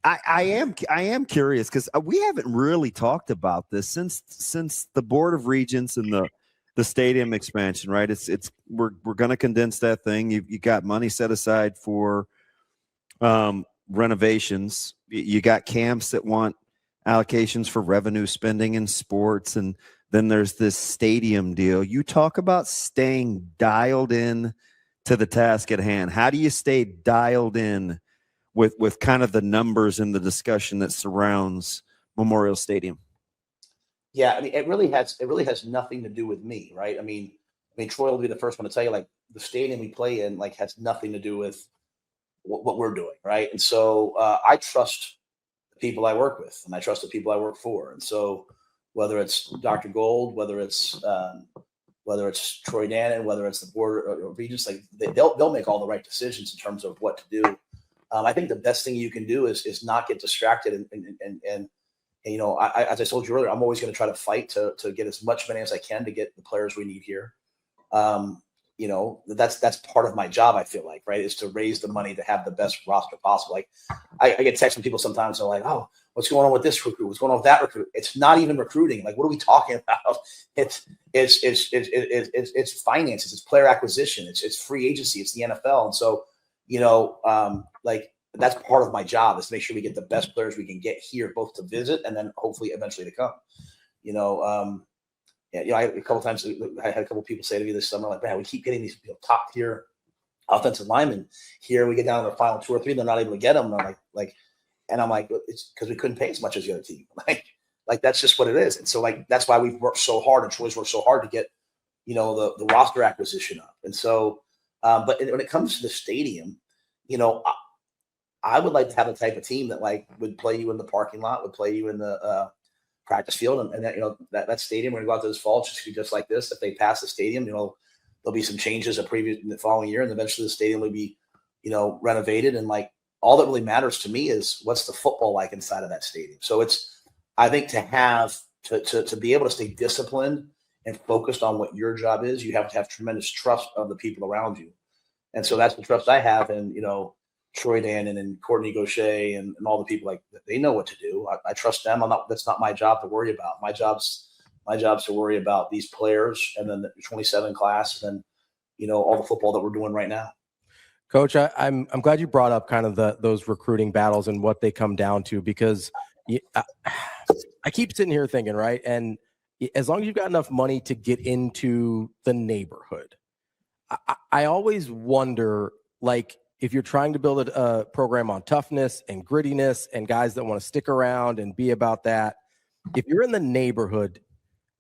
I am curious because we haven't really talked about this since the Board of Regents and the stadium expansion, right? We're going to condense that thing. You got money set aside for renovations. You got camps that want allocations for revenue spending in sports, and then there's this stadium deal. You talk about staying dialed in to the task at hand. How do you stay dialed in with kind of the numbers and the discussion that surrounds Memorial Stadium? Yeah, I mean, it really has nothing to do with me, right? I mean, Troy will be the first one to tell you, like, the stadium we play in, like, has nothing to do with what we're doing, right? And so I trust the people I work with, and I trust the people I work for. And so whether it's Dr. Gold, whether it's Troy Dannon, whether it's the board or Regents, like they'll make all the right decisions in terms of what to do. I think the best thing you can do is not get distracted and you know, as I told you earlier, I'm always going to try to fight to get as much money as I can to get the players we need here. You know, that's part of my job. I feel like, right, is to raise the money to have the best roster possible. Like I get texts from people sometimes. They're like, "Oh, what's going on with this recruit? What's going on with that recruit?" It's not even recruiting. Like, what are we talking about? It's finances. It's player acquisition. It's free agency. It's the NFL. And so, you know, like, that's part of my job, is to make sure we get the best players we can get here, both to visit and then hopefully eventually to come. You know, yeah, you know, a couple times I had a couple people say to me this summer, like, "Man, we keep getting these top tier offensive linemen here. We get down to the final 2 or 3, they're not able to get them." And I'm like, it's because we couldn't pay as much as the other team. Like that's just what it is. And so, like, that's why we've worked so hard, and Troy's worked so hard to get, you know, the roster acquisition up. And so, but when it comes to the stadium, you know, I would like to have the type of team that, like, would play you in the parking lot, would play you in the practice field, and that, you know, that stadium, we're going to go out to this fall, just like this. If they pass the stadium, you know, there'll be some changes in the following year, and eventually the stadium will be, you know, renovated. And, like, all that really matters to me is what's the football like inside of that stadium. So I think to be able to stay disciplined and focused on what your job is, you have to have tremendous trust of the people around you. And so that's the trust I have. And, you know, Troy Dannon and Courtney Gaucher and all the people, like, they know what to do. I trust them. That's not my job to worry about. My job's to worry about these players, and then the 27 class, and then, you know, all the football that we're doing right now. Coach, I'm glad you brought up kind of those recruiting battles and what they come down to, because I keep sitting here thinking, right, and as long as you've got enough money to get into the neighborhood, I always wonder, like, if you're trying to build a program on toughness and grittiness and guys that want to stick around and be about that, if you're in the neighborhood,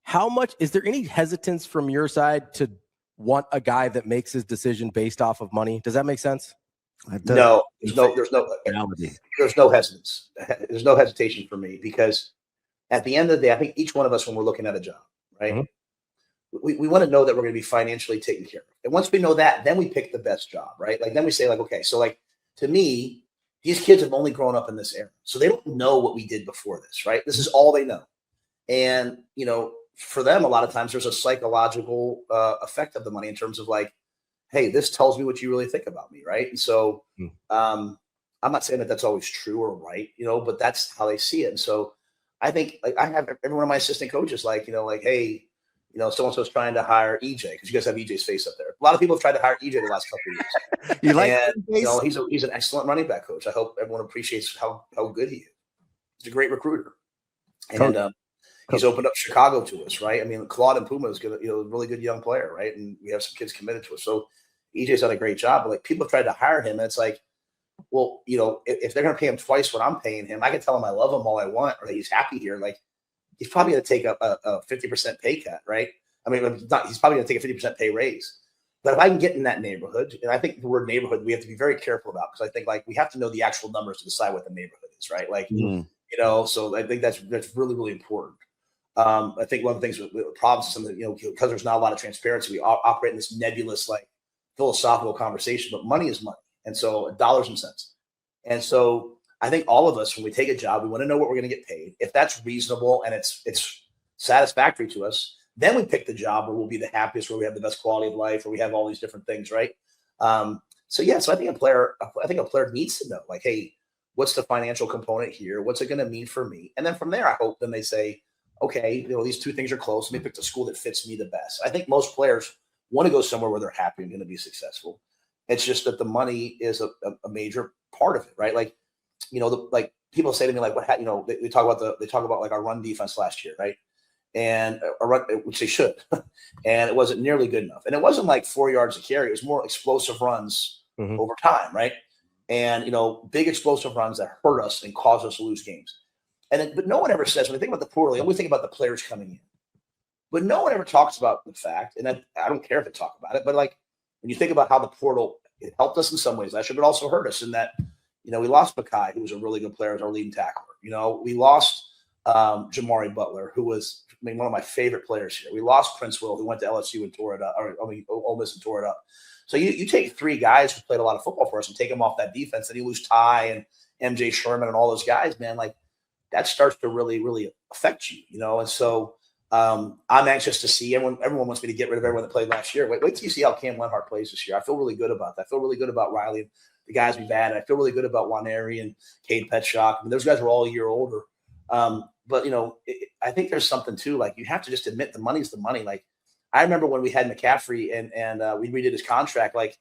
how much is there any hesitance from your side to want a guy that makes his decision based off of money? Does that make sense? No, there's no hesitance. There's no hesitation for me, because at the end of the day, I think each one of us, when we're looking at a job, right, mm-hmm, we want to know that we're going to be financially taken care of. And once we know that, then we pick the best job, right? Like, then we say, like, okay, so, like, to me, these kids have only grown up in this era, so they don't know what we did before this, right? This is all they know. And, you know, for them, a lot of times there's a psychological effect of the money in terms of, like, hey, this tells me what you really think about me, right? And so I'm not saying that that's always true or right, you know, but that's how they see it. And so I think, like, I have every one of my assistant coaches, like, you know, like, hey, you know, so-and-so's trying to hire EJ, because you guys have EJ's face up there. A lot of people have tried to hire EJ the last couple of years. You like, and, you know, he's an excellent running back coach. I hope everyone appreciates how good he is. He's a great recruiter. And he's opened up Chicago to us, right? I mean, Claude and Puma is good, you know, a really good young player, right? And we have some kids committed to us. So EJ's done a great job. But, like, people have tried to hire him, and it's like, well, you know, if they're going to pay him twice what I'm paying him, I can tell him I love him all I want, or that he's happy here. Like, he's probably going to take a 50% pay cut, right? I mean, he's probably going to take a 50% pay raise. But if I can get in that neighborhood, and I think the word neighborhood we have to be very careful about, because I think, like, we have to know the actual numbers to decide what the neighborhood is, right? Like, you know, so I think that's really, really important. I think one of the things with problems, you know, because there's not a lot of transparency, we operate in this nebulous, like, philosophical conversation, but money is money. And so dollars and cents. And so I think all of us, when we take a job, we want to know what we're going to get paid. If that's reasonable and it's satisfactory to us, then we pick the job where we'll be the happiest, where we have the best quality of life, where we have all these different things, right? So I think a player needs to know, like, hey, what's the financial component here? What's it going to mean for me? And then from there, I hope then they say, okay, these two things are close. Let me pick the school that fits me the best. I think most players want to go somewhere where they're happy and going to be successful. It's just that the money is a major part of it, right? Like, like people say to me, like, what, they talk about like our run defense last year, right? And which they should, and it wasn't nearly good enough. And it wasn't like 4 yards a carry. It was more explosive runs over time, right? And big explosive runs that hurt us and cause us to lose games. But no one ever says, when they think about the poorly, we think about the players coming in. But no one ever talks about the fact, and I don't care if they talk about it, but like when you think about how the portal, it helped us in some ways last year, but also hurt us in that, we lost Mackay, who was a really good player as our leading tackler. We lost Jamari Butler, who was one of my favorite players here. We lost Prince Will, who went to LSU and tore it up, Ole Miss and tore it up. So you take three guys who played a lot of football for us and take them off that defense, and you lose Ty and MJ Sherman and all those guys, man, like that starts to really, really affect you, And so I'm anxious to see everyone wants me to get rid of everyone that played last year. Wait till you see how Cam Lenhart plays this year. I feel really good about that. I feel really good about Riley and the guys we've added. I feel really good about Waneri and Cade Petschok. I mean, those guys were all a year older. But I think there's something too, like you have to just admit the money's the money. Like I remember when we had McCaffrey and we redid his contract, like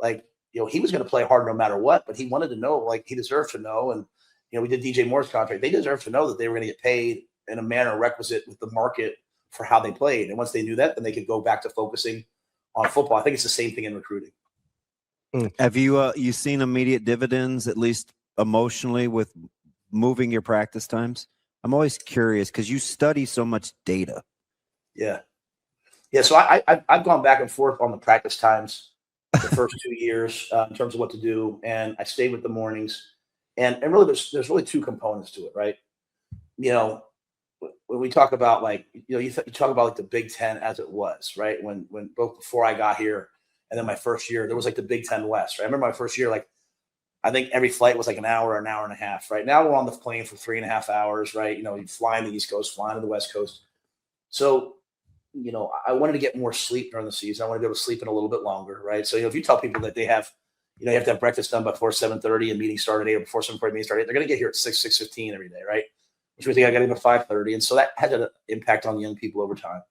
he was going to play hard no matter what, but he wanted to know, like he deserved to know. And, we did DJ Moore's contract. They deserved to know that they were going to get paid in a manner requisite with the market for how they played. And once they knew that, then they could go back to focusing on football. I think it's the same thing in recruiting. Have you seen immediate dividends, at least emotionally, with moving your practice times? I'm always curious because you study so much data. Yeah. So I've gone back and forth on the practice times the first 2 years in terms of what to do, and I stayed with the mornings. And really, there's really two components to it, right? When we talk about like you talk about like the Big Ten as it was, right? When both before I got here and then my first year, there was like the Big Ten West, right? I remember my first year, like I think every flight was like an hour and a half. Right now we're on the plane for 3.5 hours, right? You fly in the East Coast, fly to the West Coast. So, I wanted to get more sleep during the season. I wanted to be able to sleep in a little bit longer, right? So, if you tell people that they have, you have to have breakfast done before 7:30 and meetings start at 8 or before 7:30 meetings start at 8, they're going to get here at 6:15 every day, right? Which means I got to go 5:30. And so that had an impact on young people over time.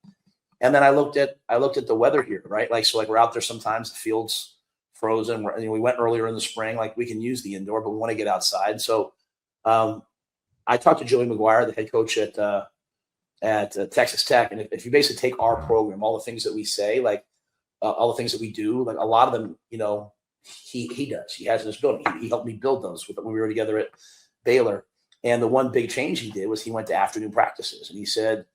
And then I looked at the weather here, right? Like we're out there sometimes, the field's frozen. We went earlier in the spring, like we can use the indoor, but we want to get outside. So I talked to Joey McGuire, the head coach at Texas Tech. And if you basically take our program, all the things that we say, like all the things that we do, like a lot of them, he does. He has in his building. He helped me build those when we were together at Baylor. And the one big change he did was he went to afternoon practices. And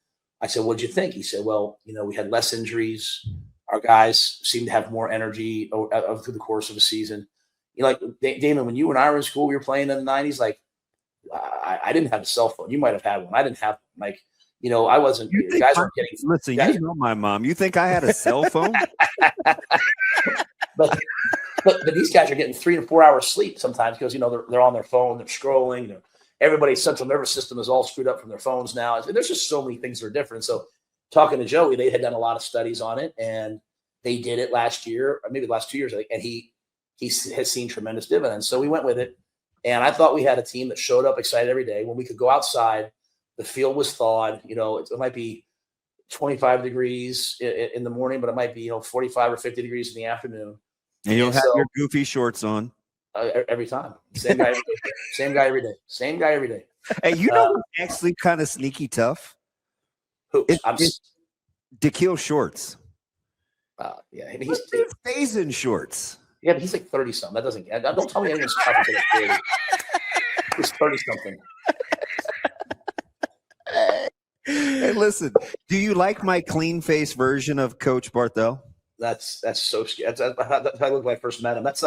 I said, what'd you think? He said, well, we had less injuries. Our guys seemed to have more energy through the course of a season. Like Damon, when you and I were in school, we were playing in the 90s. Like I didn't have a cell phone. You might have had one. I didn't have one. Like, I wasn't. Guys weren't getting. Listen, you know my mom. You think I had a cell phone? but these guys are getting 3 to 4 hours sleep sometimes because they're on their phone, they're scrolling. Everybody's central nervous system is all screwed up from their phones now. There's just so many things that are different. So talking to Joey, they had done a lot of studies on it, and they did it last year, or maybe the last 2 years, and he has seen tremendous dividends. So we went with it, and I thought we had a team that showed up excited every day. When we could go outside, the field was thawed. It might be 25 degrees in the morning, but it might be 45 or 50 degrees in the afternoon. And you'll have your goofy shorts on. Every time. Same guy every day. Same guy every day. Same guy every day. Hey, who's actually kind of sneaky tough? Who? It's Dikil Shorts. Yeah. He stays in shorts. Yeah, but he's like 30-something. That doesn't – don't tell me anyone's tough until they're 30. He's 30-something. Hey, listen. Do you like my clean-face version of Coach Barthel? That's so scary. That's how I looked when I first met him. That's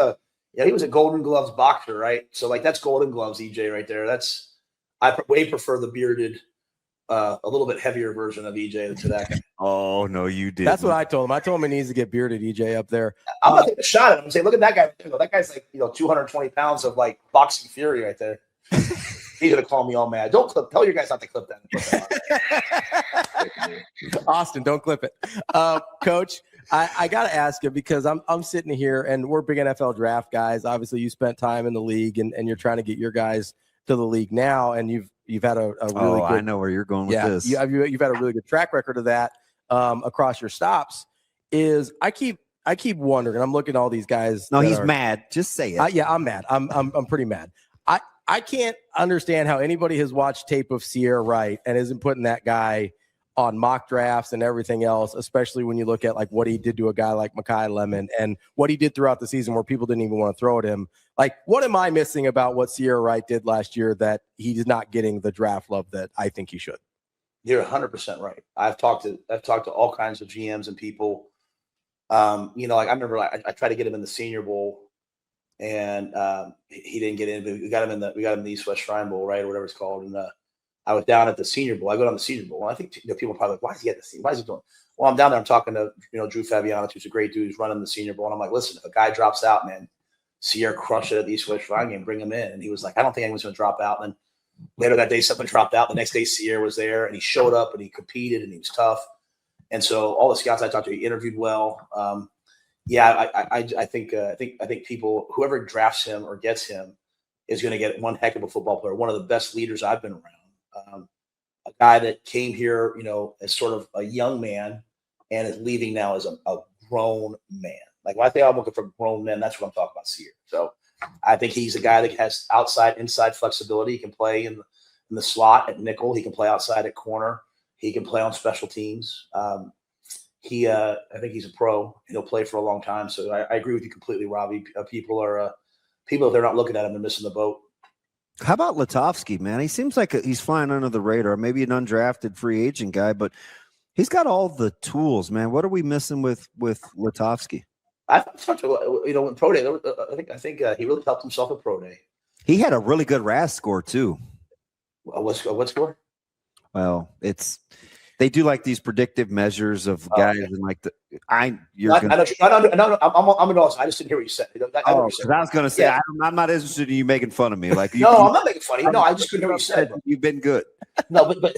he was a Golden Gloves boxer, right? So that's Golden Gloves, EJ, right there. I way prefer the bearded, a little bit heavier version of EJ to that guy. Oh no, you did. That's what I told him. I told him he needs to get bearded EJ up there. I'm gonna take a shot at him and say, look at that guy. That guy's like 220 pounds of like boxing fury right there. He's gonna call me all mad. Don't clip. Tell your guys not to clip that. Austin, don't clip it. Coach, I got to ask you because I'm sitting here and we're big NFL draft guys. Obviously, you spent time in the league and you're trying to get your guys to the league now, and you've You've had a really good. I know where you're going with this. You've had a really good track record of that across your stops. I keep wondering, and I'm looking at all these guys. No, he's mad. Just say it. Yeah, I'm mad. I'm pretty mad. I can't understand how anybody has watched tape of Sierra Wright and isn't putting that guy on mock drafts and everything else, especially when you look at like what he did to a guy like Mekhi Lemon and what he did throughout the season where people didn't even want to throw at him. Like, what am I missing about what Sierra Wright did last year that he's not getting the draft love that I think he should? You're 100% right. I've talked to all kinds of GMs and people. Like I remember, I tried to get him in the Senior Bowl, and he didn't get in. But we got him in the East West Shrine Bowl, right, or whatever it's called. And I was down at the Senior Bowl. I go down the Senior Bowl, and I think people are probably like, "Why is he at the Senior? Why is he doing?" Well, I'm down there. I'm talking to Drew Fabianich, who's a great dude who's running the Senior Bowl, and I'm like, "Listen, if a guy drops out, man, Sierra crushed it at the East West Shrine game. Bring him in." And he was like, "I don't think anyone's going to drop out." And later that day, something dropped out. The next day, Sierra was there, and he showed up, and he competed, and he was tough. And so all the scouts I talked to, he interviewed well. I think people, whoever drafts him or gets him, is going to get one heck of a football player, one of the best leaders I've been around. A guy that came here, as sort of a young man and is leaving now as a grown man. Like when I think I'm looking for grown men, that's what I'm talking about here. So I think he's a guy that has outside, inside flexibility. He can play in the slot at nickel. He can play outside at corner. He can play on special teams. I think he's a pro, and he'll play for a long time. So I agree with you completely, Ravi. People, if they're not looking at him, they're missing the boat. How about Lutovsky, man? He seems like he's flying under the radar, maybe an undrafted free agent guy, but he's got all the tools, man. What are we missing with Lutovsky? I talked to, in pro day, I think he really helped himself at pro day. He had a really good RAS score too. What score? Well, they do like these predictive measures of guys, and like I'm an awesome. I just didn't hear what you said. I was going to say, yeah. I'm not interested in you making fun of me. Like, I'm not making fun of you. No, I just couldn't hear what you said. Bro. You've been good. But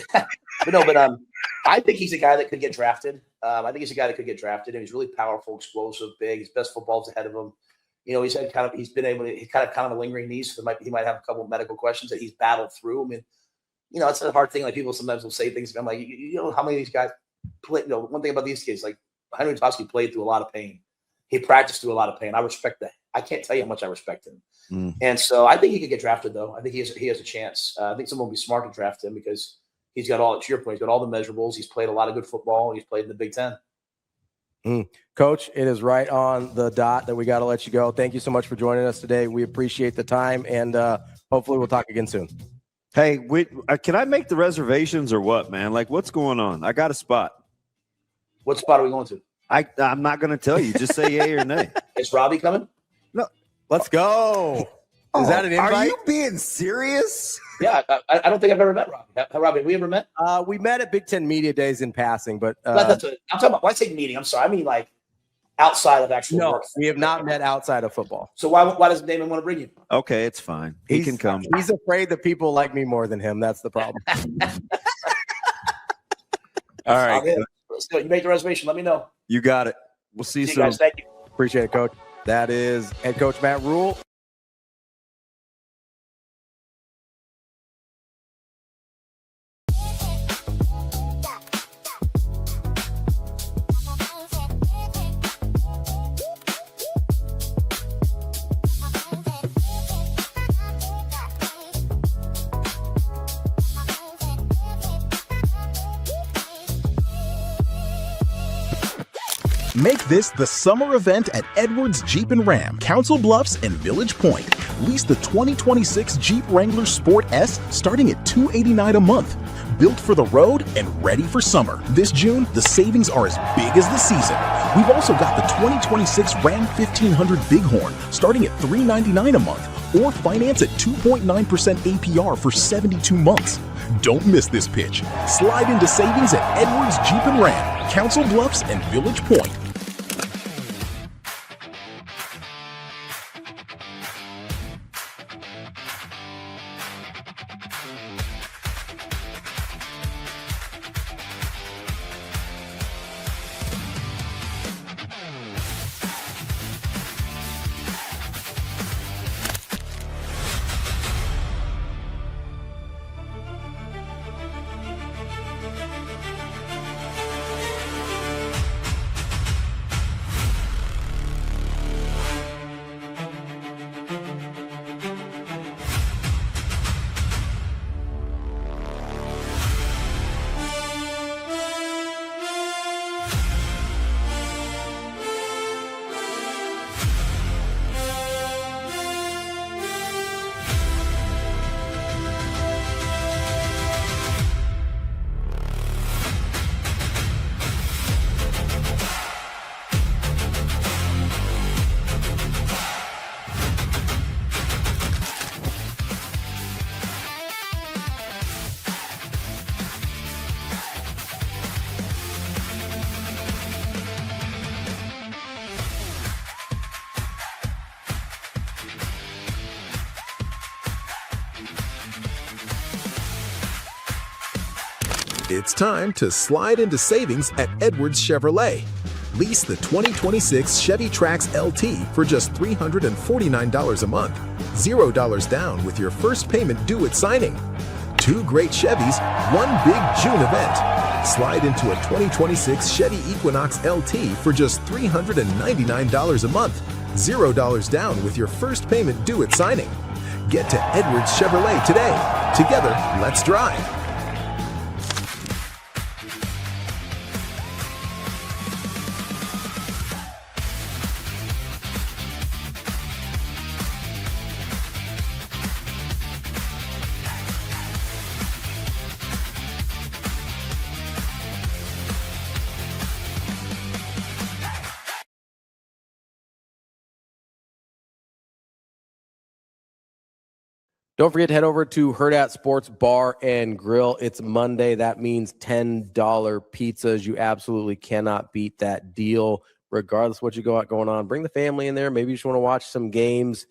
I think he's a guy that could get drafted. And he's really powerful, explosive, big. His best football's ahead of him. He's kind of a lingering knee, so he might have a couple of medical questions that he's battled through. I mean, it's a hard thing. Like people sometimes will say things. I'm like, how many of these guys play? One thing about these kids, like Henry Lutovsky played through a lot of pain. He practiced through a lot of pain. I respect that. I can't tell you how much I respect him. And so I think he could get drafted, though. I think he has a chance. I think someone will be smart to draft him because he's got all, to your point, he's got all the measurables. He's played a lot of good football. He's played in the Big Ten. Coach, it is right on the dot that we got to let you go. Thank you so much for joining us today. We appreciate the time, and hopefully we'll talk again soon. Hey, can I make the reservations or what, man? Like, what's going on? I got a spot. What spot are we going to? I'm not going to tell you. Just say yay or nay. Is Ravi coming? No. Let's go. Is that an invite? Are you being serious? Yeah, I don't think I've ever met Ravi. Ravi, have we ever met? We met at Big Ten Media Days in passing, but I'm talking about. When I say meeting, I'm sorry. I mean like outside of actual work. We have not met outside of football. So why does Damon want to bring you? Okay, it's fine. He can come. He's afraid that people like me more than him. That's the problem. All right. You make the reservation. Let me know. You got it. We'll see you soon. Guys. Thank you. Appreciate it, Coach. That is head coach Matt Rhule. Make this the summer event at Edwards Jeep and Ram, Council Bluffs and Village Point. Lease the 2026 Jeep Wrangler Sport S starting at $289 a month. Built for the road and ready for summer. This June, the savings are as big as the season. We've also got the 2026 Ram 1500 Bighorn starting at $399 a month or finance at 2.9% APR for 72 months. Don't miss this pitch. Slide into savings at Edwards Jeep and Ram, Council Bluffs and Village Point. It's time to slide into savings at Edwards Chevrolet. Lease the 2026 Chevy Trax LT for just $349 a month. $0 down with your first payment due at signing. 2 great Chevys, one big June event. Slide into a 2026 Chevy Equinox LT for just $399 a month. $0 down with your first payment due at signing. Get to Edwards Chevrolet today. Together, let's drive. Don't forget to head over to Hurrdat Sports Bar and Grill. It's Monday. That means $10 pizzas. You absolutely cannot beat that deal, regardless of what you got going on. Bring the family in there. Maybe you just want to watch some games.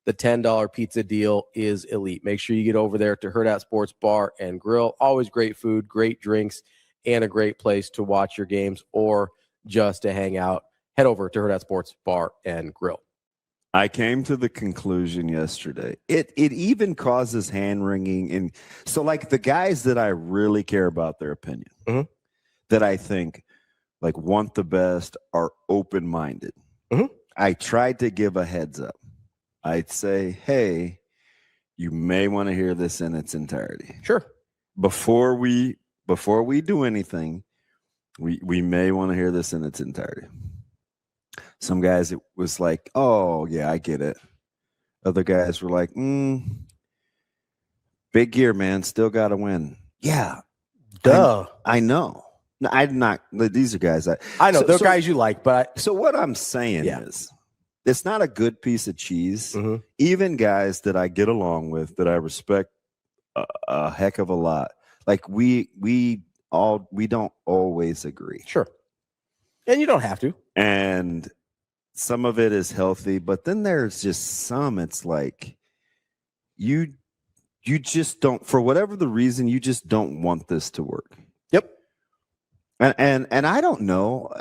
The $10 pizza deal is elite. Make sure you get over there to Hurrdat Sports Bar and Grill. Always great food, great drinks, and a great place to watch your games or just to hang out. Head over to Hurrdat Sports Bar and Grill. I came to the conclusion yesterday. It even causes hand wringing, and so like the guys that I really care about their opinion, that I think like want the best, are open minded. I tried to give a heads up. I'd say, hey, you may want to hear this in its entirety. Sure. Before we do anything, we may want to hear this in its entirety. Some guys, it was like, oh, yeah, I get it. Other guys were like, big year, man. Still got to win. Yeah. Duh. I know. No, I'm not. These are guys. I know. They're guys you like, but. So what I'm saying is, it's not a good piece of cheese. Even guys that I get along with, that I respect a heck of a lot. Like we don't always agree. Sure. And you don't have to. And some of it is healthy, but then there's just some, it's like you just don't, for whatever the reason, you just don't want this to work. Yep. And I don't know.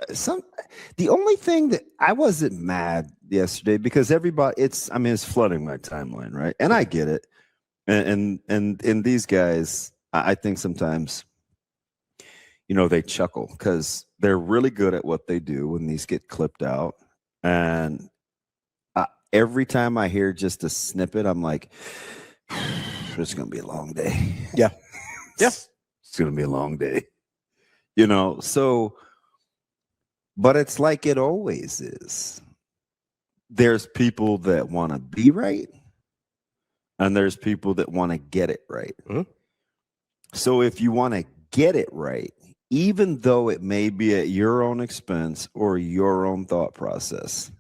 The only thing that I wasn't mad yesterday, because everybody, it's flooding my timeline, right? And I get it. And these guys, I think sometimes, they chuckle because they're really good at what they do when these get clipped out. And every time I hear just a snippet, I'm like, it's going to be a long day. Yeah. Yeah. It's going to be a long day. So, but it's like it always is. There's people that want to be right, and there's people that want to get it right. So if you want to get it right, even though it may be at your own expense or your own thought process,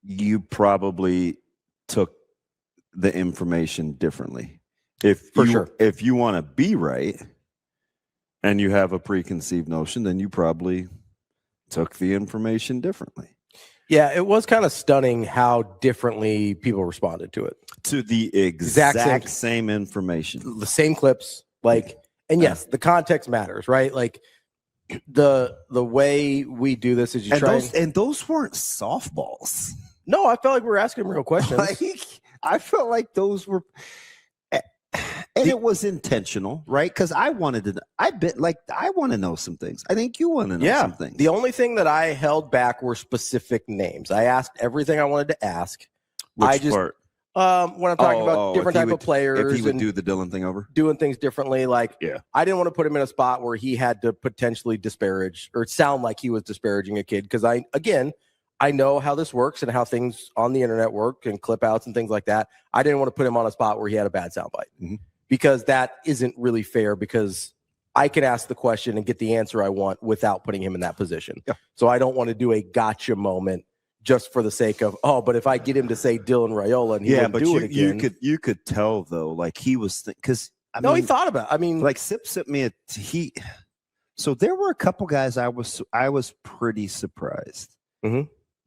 you probably took the information differently. If you want to be right and you have a preconceived notion, then you probably took the information differently. Yeah, it was kind of stunning how differently people responded to it. To the exact same information. The same clips, and yes, the context matters, right? Like the way we do this is and those weren't softballs. No, I felt like we were asking real questions. I felt like those were, and it was intentional, right? Because I want to know some things. I think you want to know some things. The only thing that I held back were specific names. I asked everything I wanted to ask. Which part? When I'm talking about different type of players, if he would do the Dylan thing over, doing things differently, I didn't want to put him in a spot where he had to potentially disparage or sound like he was disparaging a kid. Because I know how this works and how things on the internet work and clip outs and things like that. I didn't want to put him on a spot where he had a bad soundbite because that isn't really fair, because I can ask the question and get the answer I want without putting him in that position. Yeah. So I don't want to do a gotcha moment just for the sake of, but if I get him to say Dylan Raiola and he wouldn't do it again. You could tell though, like he was, because he thought about it. Like Sip sent me so there were a couple guys I was pretty surprised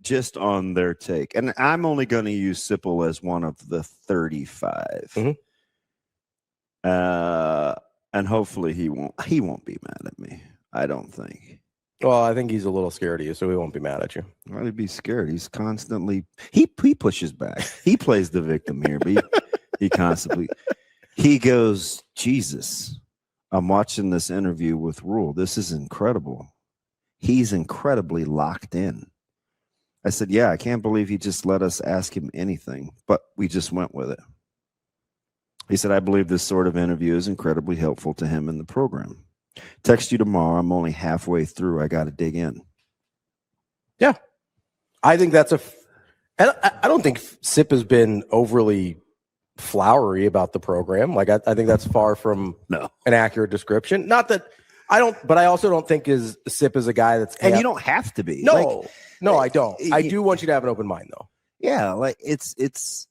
just on their take. And I'm only going to use Sipple as one of the 35. And hopefully he won't be mad at me. I don't think. Well, I think he's a little scared of you, so he won't be mad at you. Why would he be scared? He's constantly he pushes back. He plays the victim here, but he constantly he goes, Jesus, I'm watching this interview with Rhule. This is incredible. He's incredibly locked in. I said, yeah, I can't believe he just let us ask him anything, but we just went with it. He said, I believe this sort of interview is incredibly helpful to him in the program. Text you tomorrow. I'm only halfway through. I got to dig in. Yeah. I think that's and I don't think Sip has been overly flowery about the program. Like, I think that's far from an accurate description. Not that but I also don't think Sip is a guy that's. And you don't have to be. No, I don't. I do want you to have an open mind, though. Yeah. Like, it's,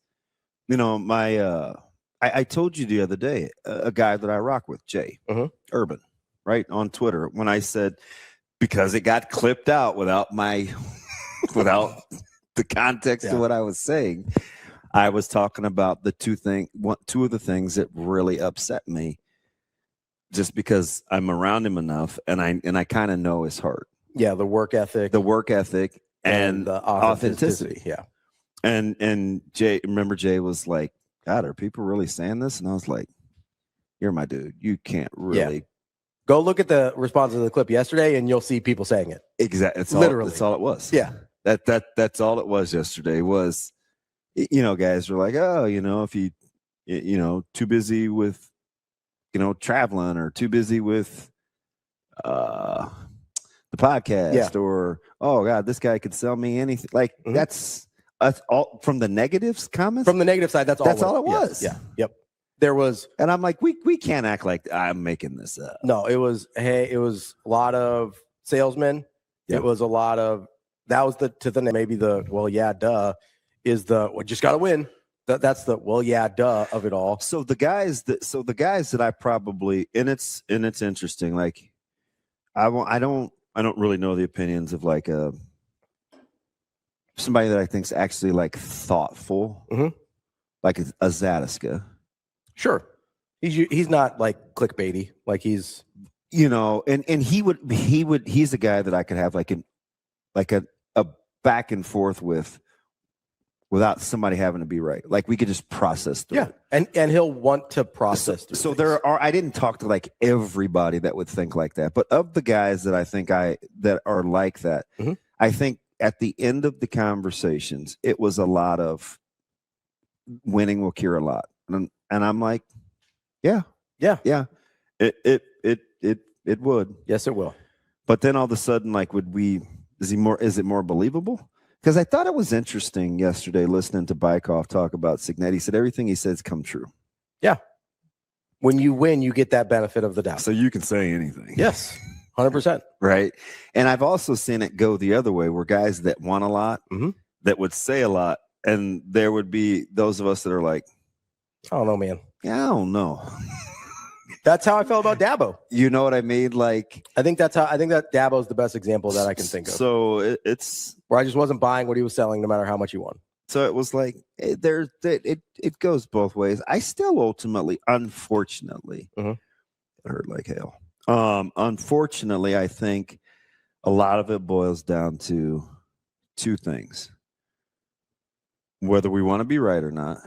my, I told you the other day, a guy that I rock with, Jay Urban, right, on Twitter, when I said, because it got clipped out without the context of what I was saying, I was talking about the two of the things that really upset me, just because I'm around him enough and I kind of know his heart. Yeah, the work ethic and the authenticity. Yeah. And Jay was like, God, are people really saying this? And I was like, you're my dude. You can't really. Yeah. Go look at the response to the clip yesterday and you'll see people saying it. Exactly. That's all it was. Yeah. That's all it was yesterday was, guys were like, oh, if you too busy with, traveling or too busy with the podcast or, oh God, this guy could sell me anything. Like that's all from the negatives comments. From the negative side, that's all it was. Yeah. Yep. There was, and I'm like, we can't act like I'm making this up. No, it was a lot of salesmen. Yep. It was a lot of, that was maybe the, well, yeah, duh, is the, we just got to win. That's the, well, yeah, duh of it all. So the guys that I probably, and it's interesting. Like I don't really know the opinions of like somebody that I think is actually like thoughtful, like a Zadiska. Sure. He's not like clickbaity. Like he's, and he's a guy that I could have like a back and forth with without somebody having to be right. Like we could just process through it. And he'll want to process through so things. I didn't talk to like everybody that would think like that, but of the guys that I think that are like that, I think at the end of the conversations, it was a lot of winning will cure a lot. And I'm like, yeah. It would. Yes, it will. But then all of a sudden, like, is it more believable? Because I thought it was interesting yesterday listening to Bykoff talk about Signet. He said everything he says come true. Yeah. When you win, you get that benefit of the doubt. So you can say anything. Yes. 100%. Right. And I've also seen it go the other way where guys that won a lot, that would say a lot, and there would be those of us that are like, I don't know, man. Yeah, I don't know. That's how I felt about Dabo. You know what I mean? Like, I think that Dabo's the best example that I can think of. So it's where I just wasn't buying what he was selling, no matter how much he won. So it was like it goes both ways. I still ultimately, unfortunately, it hurt like hell. Unfortunately, I think a lot of it boils down to two things: whether we want to be right or not.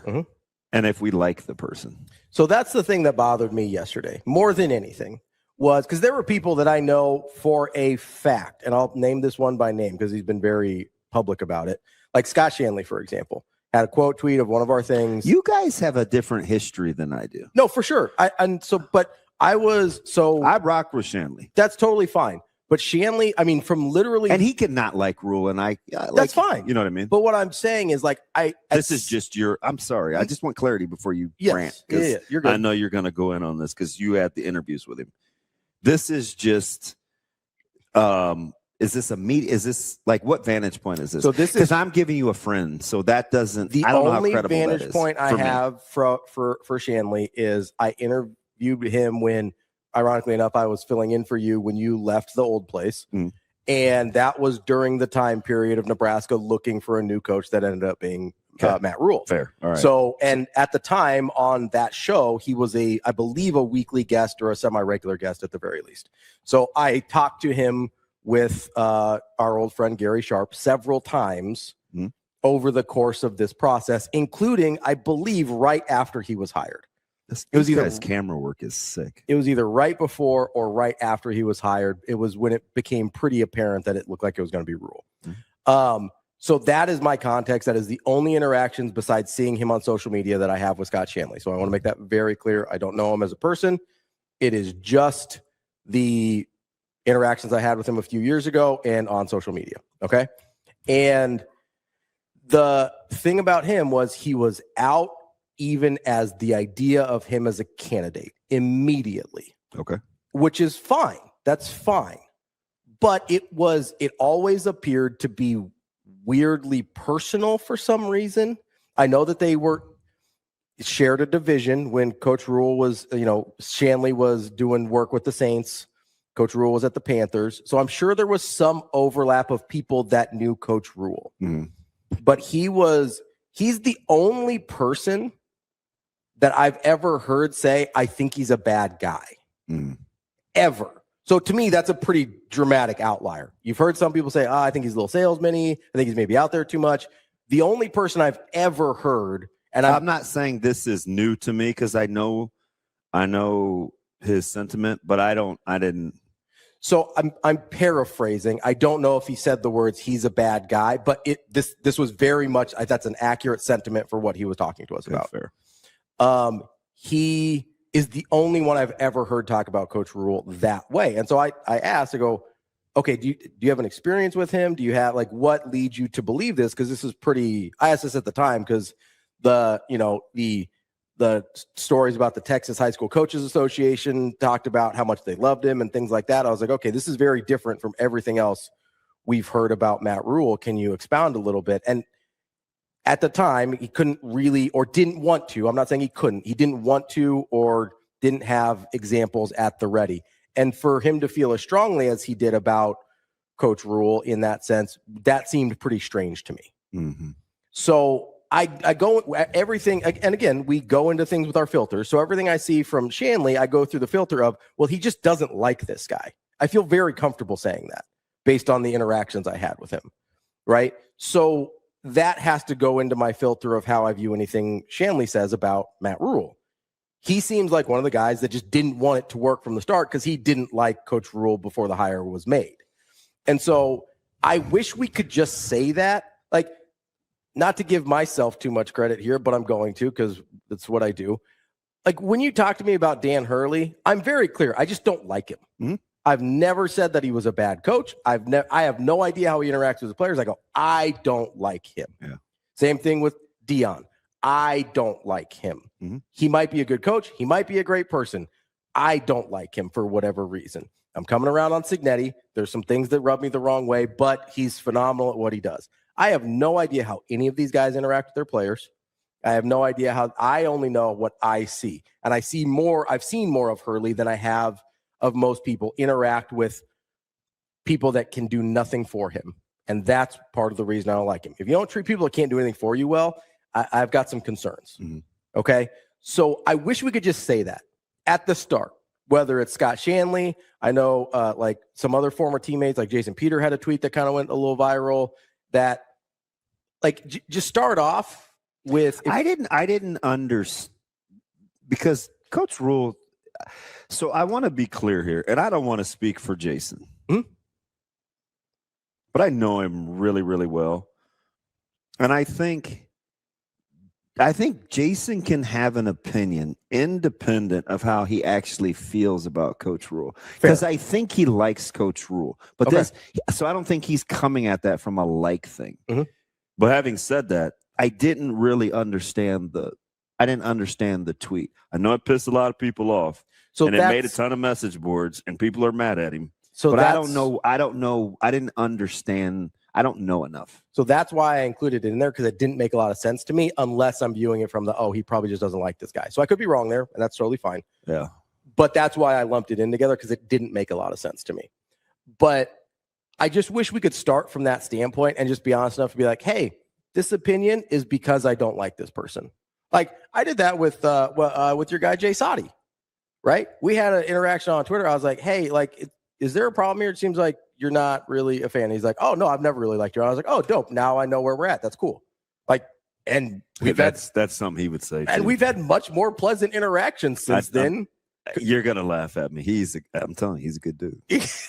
And if we like the person. So that's the thing that bothered me yesterday more than anything was because there were people that I know for a fact, and I'll name this one by name because he's been very public about it. Like Scott Shanley, for example, had a quote tweet of one of our things. You guys have a different history than I do. No, for sure. I rock with Shanley. That's totally fine. But Shanley, I mean, from literally, and he cannot like Rhule, and that's fine. You know what I mean? But what I'm saying is, like, this is just I'm sorry. I just want clarity before you rant. Yeah, you're good. I know you're going to go in on this because you had the interviews with him. This is just, is this like what vantage point is this? So this is because I'm giving you a friend, so that doesn't. The I don't know how only credible vantage that is point I have for Shanley is I interviewed him when. Ironically enough, I was filling in for you when you left the old place. And that was during the time period of Nebraska looking for a new coach that ended up being Matt Rhule. Fair. All right. So, and at the time on that show, he was I believe, a weekly guest or a semi-regular guest at the very least. So I talked to him with our old friend Gary Sharp several times over the course of this process, including, I believe, right after he was hired. It was either his camera work is sick. It was either right before or right after he was hired. It was when it became pretty apparent that it looked like it was going to be Rhule. So that is my context. That is the only interactions besides seeing him on social media that I have with Scott Shanley. So I want to make that very clear. I don't know him as a person. It is just the interactions I had with him a few years ago and on social media. Okay. And the thing about him was he was out even as the idea of him as a candidate immediately. Okay. Which is fine. That's fine. But it always appeared to be weirdly personal for some reason. I know that they shared a division when Coach Rhule was, Shanley was doing work with the Saints. Coach Rhule was at the Panthers. So I'm sure there was some overlap of people that knew Coach Rhule. But he's the only person that I've ever heard say, I think he's a bad guy. Ever. So to me, that's a pretty dramatic outlier. You've heard some people say, I think he's a little salesman-y. I think he's maybe out there too much. The only person I've ever heard, and I'm not saying this is new to me because I know his sentiment, but I didn't. So I'm paraphrasing. I don't know if he said the words "he's a bad guy," but this was very much that's an accurate sentiment for what he was talking to us about. Fair. He is the only one I've ever heard talk about Coach Rhule that way. And so I asked, I go, okay, do you have an experience with him? Do you have what leads you to believe this? Because this is I asked this at the time because the stories about the Texas High School Coaches Association talked about how much they loved him and things like that. I was like, okay, this is very different from everything else we've heard about Matt Rhule. Can you expound a little bit? And at the time, he couldn't really or didn't want to. I'm not saying he couldn't. He didn't want to or didn't have examples at the ready. And for him to feel as strongly as he did about Coach Rhule in that sense, that seemed pretty strange to me. So I go everything, and again, we go into things with our filters. So everything I see from Shanley, I go through the filter of, well, he just doesn't like this guy. I feel very comfortable saying that based on the interactions I had with him, right? So that has to go into my filter of how I view anything Shanley says about Matt Rhule. He seems like one of the guys that just didn't want it to work from the start because he didn't like Coach Rhule before the hire was made. And so I wish we could just say that, not to give myself too much credit here, but I'm going to because that's what I do. When you talk to me about Dan Hurley, I'm very clear. I just don't like him. I've never said that he was a bad coach. I have no idea how he interacts with the players. I go, I don't like him. Yeah. Same thing with Dion. I don't like him. He might be a good coach. He might be a great person. I don't like him for whatever reason. I'm coming around on Cignetti. There's some things that rub me the wrong way, but he's phenomenal at what he does. I have no idea how any of these guys interact with their players. I have no idea how. I only know what I see. And I've seen more of Hurley than I have of most people interact with people that can do nothing for him. And that's part of the reason I don't like him. If you don't treat people that can't do anything for you well, I've got some concerns. Okay. So I wish we could just say that at the start, whether it's Scott Shanley. I know some other former teammates like Jason Peter had a tweet that kind of went a little viral that just start off with. I didn't understand because Coach Rhule. So I want to be clear here, and I don't want to speak for Jason, but I know him really, really well. And I think Jason can have an opinion independent of how he actually feels about Coach Rhule. Because I think he likes Coach Rhule. But so I don't think he's coming at that from a like thing. But having said that, I didn't really understand the tweet. I know it pissed a lot of people off. So and it made a ton of message boards and people are mad at him. But I don't know. I didn't understand. I don't know enough. So that's why I included it in there because it didn't make a lot of sense to me unless I'm viewing it from he probably just doesn't like this guy. So I could be wrong there, and that's totally fine. Yeah. But that's why I lumped it in together because it didn't make a lot of sense to me. But I just wish we could start from that standpoint and just be honest enough to be like, hey, this opinion is because I don't like this person. Like I did that with your guy Jay Sadi, right? We had an interaction on Twitter. I was like, hey, like, is there a problem here? It seems like you're not really a fan. He's like, oh no, I've never really liked you. I was like, oh, dope. Now I know where we're at. That's cool. Like, and that's something he would say. And too. we've had much more pleasant interactions since then. You're gonna laugh at me. I'm telling you, he's a good dude,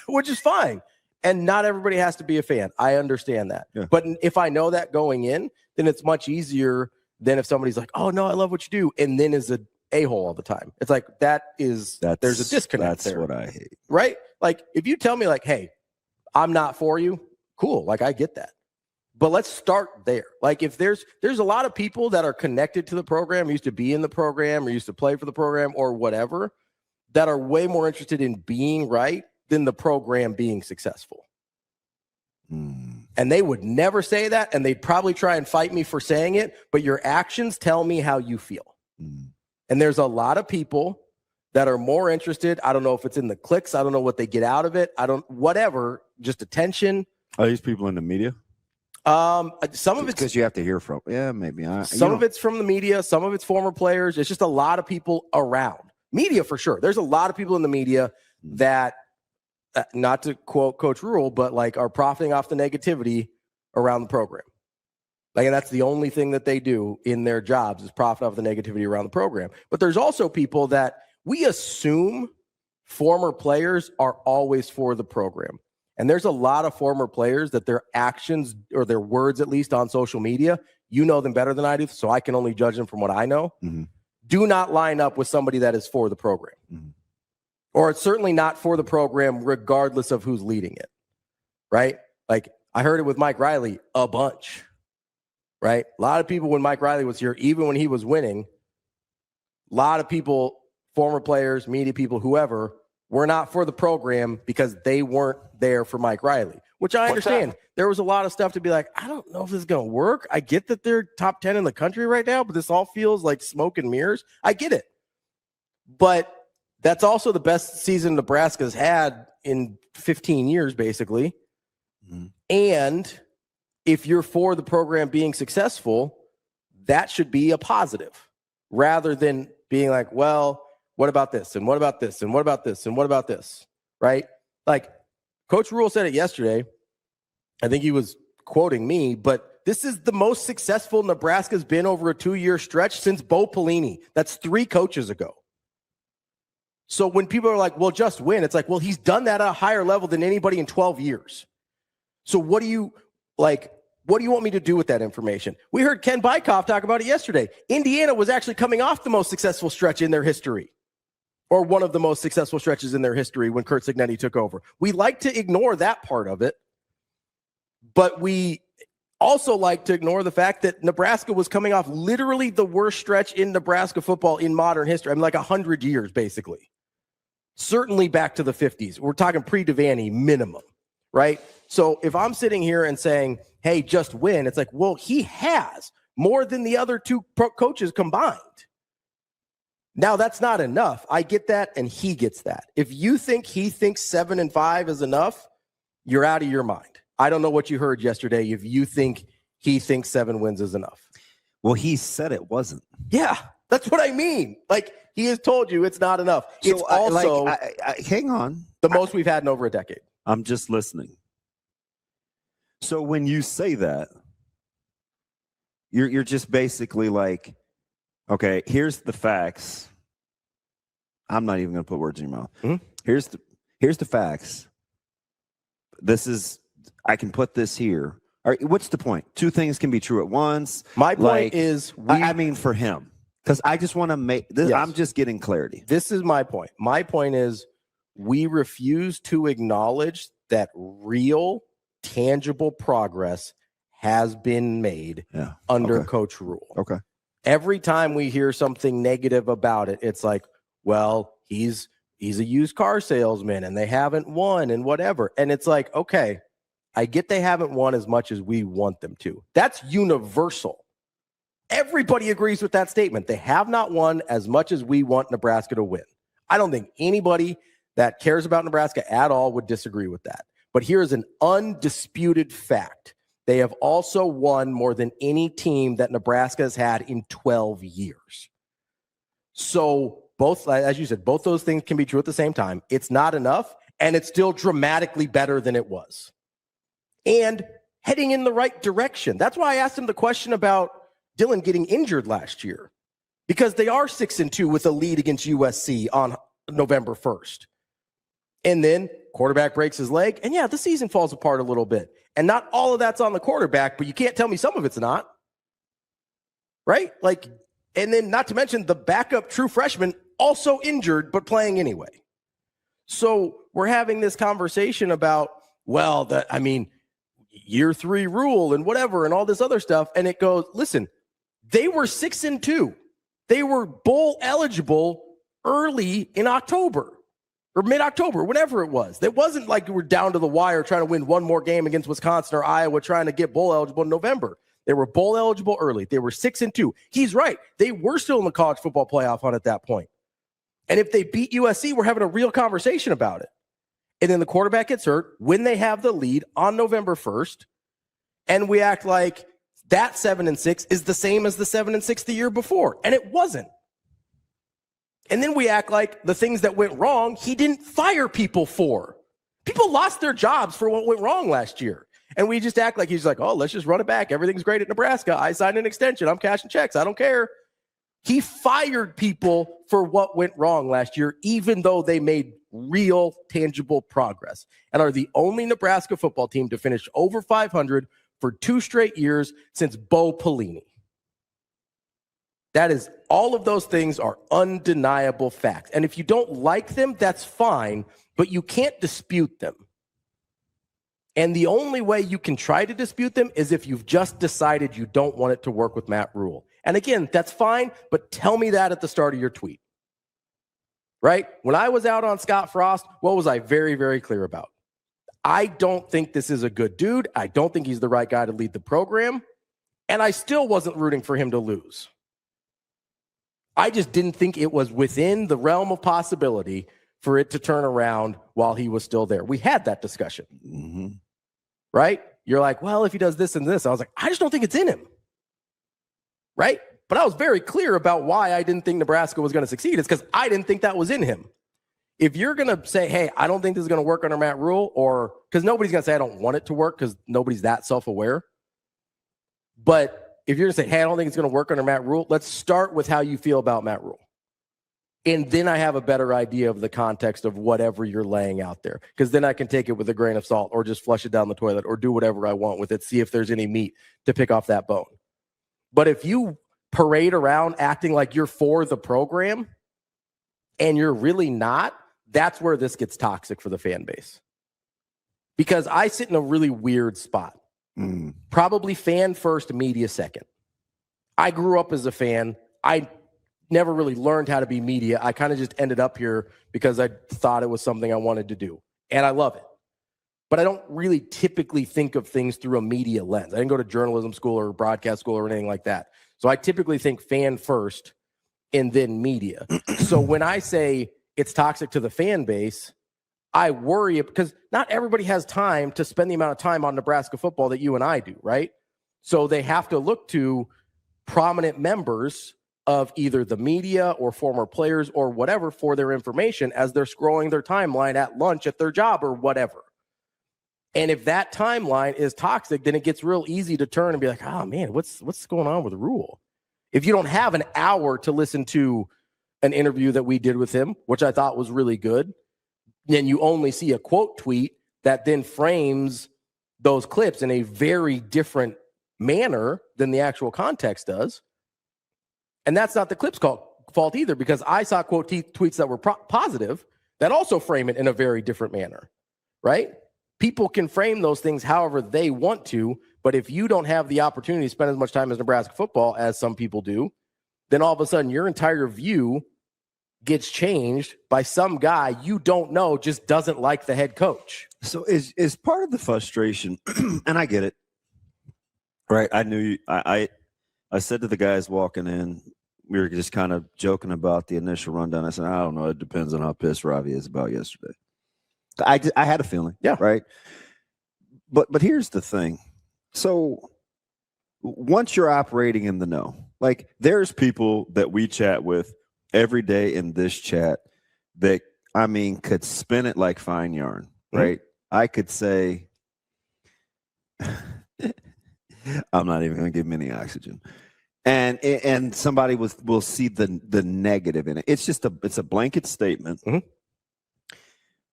which is fine. And not everybody has to be a fan. I understand that. Yeah. But if I know that going in, then it's much easier than if somebody's like, oh no, I love what you do, and then is a hole all the time. It's like there's a disconnect there. That's what I hate. Right? Like if you tell me like, hey, I'm not for you, cool. Like I get that. But let's start there. Like if there's a lot of people that are connected to the program, used to be in the program or used to play for the program or whatever, that are way more interested in being right than the program being successful. And they would never say that, and they'd probably try and fight me for saying it, but your actions tell me how you feel. And there's a lot of people that are more interested. I don't know if it's in the clicks. I don't know what they get out of it. Whatever, just attention. Are these people in the media? Some of it's because you have to hear from. Yeah, maybe. Some of it's from the media. Some of it's former players. It's just a lot of people around. Media for sure. There's a lot of people in the media that, not to quote Coach Rhule, but like are profiting off the negativity around the program. Like, and that's the only thing that they do in their jobs is profit off the negativity around the program. But there's also people that we assume former players are always for the program. And there's a lot of former players that their actions or their words, at least on social media, you know them better than I do, so I can only judge them from what I know, do not line up with somebody that is for the program. Or it's certainly not for the program regardless of who's leading it, right? Like I heard it with Mike Riley a bunch, right? A lot of people when Mike Riley was here, even when he was winning, a lot of people, former players, media people, whoever, were not for the program because they weren't there for Mike Riley, which I understand. There was a lot of stuff to be like, I don't know if this is going to work. I get that they're top 10 in the country right now, but this all feels like smoke and mirrors. I get it. But that's also the best season Nebraska's had in 15 years, basically. And if you're for the program being successful, that should be a positive rather than being like, well, what about this? And what about this? And what about this? And what about this? Right? Like Coach Rhule said it yesterday. I think he was quoting me, but this is the most successful Nebraska's been over a 2-year stretch since Bo Pelini. That's 3 coaches ago. So when people are like, well, just win, it's like, well, he's done that at a higher level than anybody in 12 years. So what do you want me to do with that information? We heard Ken Bykoff talk about it yesterday. Indiana was actually coming off the most successful stretch in their history, or one of the most successful stretches in their history when Curt Cignetti took over. We like to ignore that part of it, but we also like to ignore the fact that Nebraska was coming off literally the worst stretch in Nebraska football in modern history. I mean, like 100 years, basically. Certainly back to the 50s. We're talking pre-Devaney minimum, right? So if I'm sitting here and saying, hey, just win, it's like, well, he has more than the other 2 coaches combined. Now, that's not enough. I get that, and he gets that. If you think he thinks 7-5 is enough, you're out of your mind. I don't know what you heard yesterday if you think he thinks 7 wins is enough. Well, he said it wasn't. Yeah, that's what I mean. Like, he has told you it's not enough. So it's also hang on, the most we've had in over a decade. I'm just listening. So when you say that, you're just basically like, okay, here's the facts. I'm not even going to put words in your mouth. Here's the facts. I can put this here. All right, what's the point? 2 things can be true at once. My point is, I mean, for him, because I just want to make this. Yes. I'm just getting clarity. This is my point. My point is, we refuse to acknowledge that real, tangible progress has been made under Coach Rhule. Okay. Every time we hear something negative about it, it's like, well, he's a used car salesman and they haven't won and whatever. And it's like, okay, I get they haven't won as much as we want them to. That's universal. Everybody agrees with that statement. They have not won as much as we want Nebraska to win. I don't think anybody that cares about Nebraska at all would disagree with that. But here is an undisputed fact. they have also won more than any team that Nebraska has had in 12 years. So both, as you said, both those things can be true at the same time. It's not enough, and it's still dramatically better than it was. And heading in the right direction. That's why I asked him the question about Dylan getting injured last year, because they are 6-2 with a lead against USC on November 1st. And then quarterback breaks his leg, and yeah, the season falls apart a little bit. And not all of that's on the quarterback, but you can't tell me some of it's not. Right? Like, and then not to mention the backup true freshman also injured, but playing anyway. So we're having this conversation about, well, year 3 rule and whatever and all this other stuff. And it goes, listen, they were 6-2. They were bowl eligible early in October or mid-October, whatever it was. It wasn't like we were down to the wire trying to win one more game against Wisconsin or Iowa trying to get bowl eligible in November. They were bowl eligible early. They were 6-2. He's right. They were still in the college football playoff hunt at that point. And if they beat USC, we're having a real conversation about it. And then the quarterback gets hurt when they have the lead on November 1st. And we act like that 7-6 is the same as the 7-6 the year before. And it wasn't. And then we act like the things that went wrong, he didn't fire people for. People lost their jobs for what went wrong last year. And we just act like he's like, oh, let's just run it back. Everything's great at Nebraska. I signed an extension. I'm cashing checks. I don't care. He fired people for what went wrong last year, even though they made real, tangible progress and are the only Nebraska football team to finish over 500 for 2 straight years since Bo Pelini. That is, all of those things are undeniable facts. And if you don't like them, that's fine, but you can't dispute them. And the only way you can try to dispute them is if you've just decided you don't want it to work with Matt Rhule. And again, that's fine, but tell me that at the start of your tweet. Right? When I was out on Scott Frost, what was I very, very clear about? I don't think this is a good dude. I don't think he's the right guy to lead the program. And I still wasn't rooting for him to lose. I just didn't think it was within the realm of possibility for it to turn around while he was still there. We had that discussion. Mm-hmm. Right? You're like, well, if he does this and this, I was like, I just don't think it's in him. Right? But I was very clear about why I didn't think Nebraska was going to succeed. It's because I didn't think that was in him. If you're going to say, hey, I don't think this is going to work under Matt Rhule, or because nobody's going to say I don't want it to work because nobody's that self-aware. But if you're going to say, hey, I don't think it's going to work under Matt Rhule, let's start with how you feel about Matt Rhule. And then I have a better idea of the context of whatever you're laying out there. Because then I can take it with a grain of salt or just flush it down the toilet or do whatever I want with it, see if there's any meat to pick off that bone. But if you parade around acting like you're for the program and you're really not, that's where this gets toxic for the fan base. Because I sit in a really weird spot. Probably fan first, media second. I grew up as a fan. I never really learned how to be media. I kind of just ended up here because I thought it was something I wanted to do. And I love it. But I don't really typically think of things through a media lens. I didn't go to journalism school or broadcast school or anything like that. So I typically think fan first and then media. So when I say it's toxic to the fan base, I worry because not everybody has time to spend the amount of time on Nebraska football that you and I do, right? So they have to look to prominent members of either the media or former players or whatever for their information as they're scrolling their timeline at lunch at their job or whatever. And if that timeline is toxic, then it gets real easy to turn and be like, oh man, what's going on with Rhule? If you don't have an hour to listen to an interview that we did with him, which I thought was really good, then you only see a quote tweet that then frames those clips in a very different manner than the actual context does. And that's not the clip's fault either, because I saw quote tweets that were positive that also frame it in a very different manner, right? People can frame those things however they want to, but if you don't have the opportunity to spend as much time as Nebraska football as some people do, then all of a sudden your entire view gets changed by some guy you don't know just doesn't like the head coach. So is part of the frustration, and I get it, right? I knew I said to the guys walking in, we were just kind of joking about the initial rundown. I said, I don't know. It depends on how pissed Ravi is about yesterday. I had a feeling, yeah, right. But here's the thing. So once you're operating in the know, like there's people that we chat with every day in this chat that, I mean, could spin it like fine yarn, right? I could say, I'm not even going to give him any oxygen. And somebody will see the negative in it. It's just it's a blanket statement,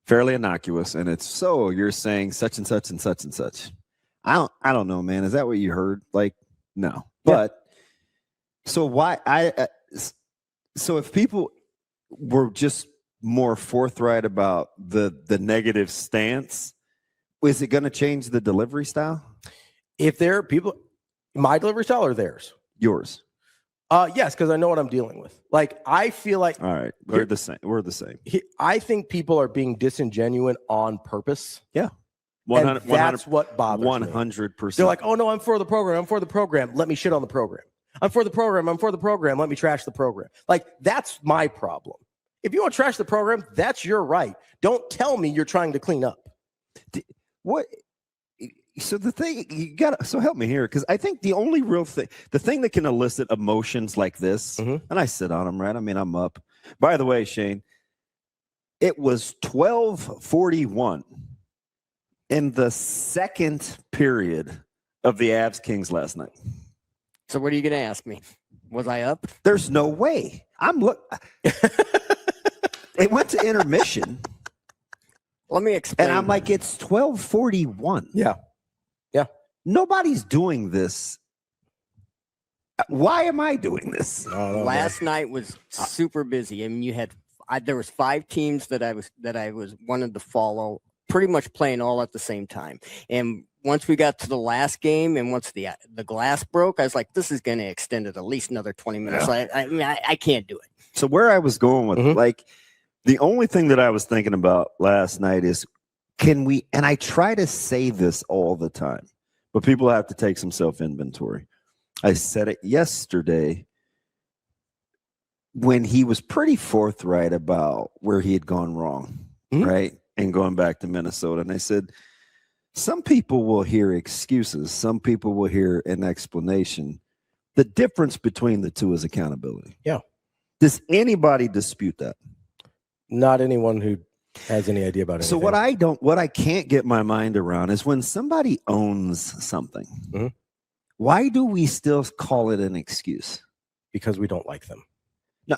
fairly innocuous, and it's so you're saying such and such and such and such. I don't know, man. Is that what you heard? Like, no. But so why so if people were just more forthright about the negative stance, is it going to change the delivery style? If there are people, my delivery style or theirs? Yours. Yes, because I know what I'm dealing with. Like, I feel like all right, we're the same. I think people are being disingenuous on purpose. Yeah. 100, that's what bothers 100%. They're like, oh no, I'm for the program. I'm for the program. Let me shit on the program. I'm for the program. I'm for the program. Let me trash the program. Like, that's my problem. If you want to trash the program, that's your right. Don't tell me you're trying to clean up. What? So the thing you got. So help me here, because I think the only real thing, the thing that can elicit emotions like this, and I sit on them, right? I mean, I'm up. By the way, Shane, it was 12:41 in the second period of the Avs Kings last night. So what are you going to ask me? Was I up? There's no way. It went to intermission. Let me explain. And I'm like, it's 12:41. Yeah. Nobody's doing this. Why am I doing this? Last night was super busy. I mean, there was 5 teams that I was wanted to follow, pretty much playing all at the same time. And once we got to the last game, and once the glass broke, I was like, this is going to extend it at least another 20 minutes. Yeah. I can't do it. So where I was going with like, the only thing that I was thinking about last night is, can we? And I try to say this all the time, but people have to take some self-inventory. I said it yesterday when he was pretty forthright about where he had gone wrong, right? And going back to Minnesota. And I said, some people will hear excuses. Some people will hear an explanation. The difference between the two is accountability. Yeah. Does anybody dispute that? Not anyone who has any idea about it. So what I can't get my mind around is when somebody owns something, why do we still call it an excuse? Because we don't like them. No,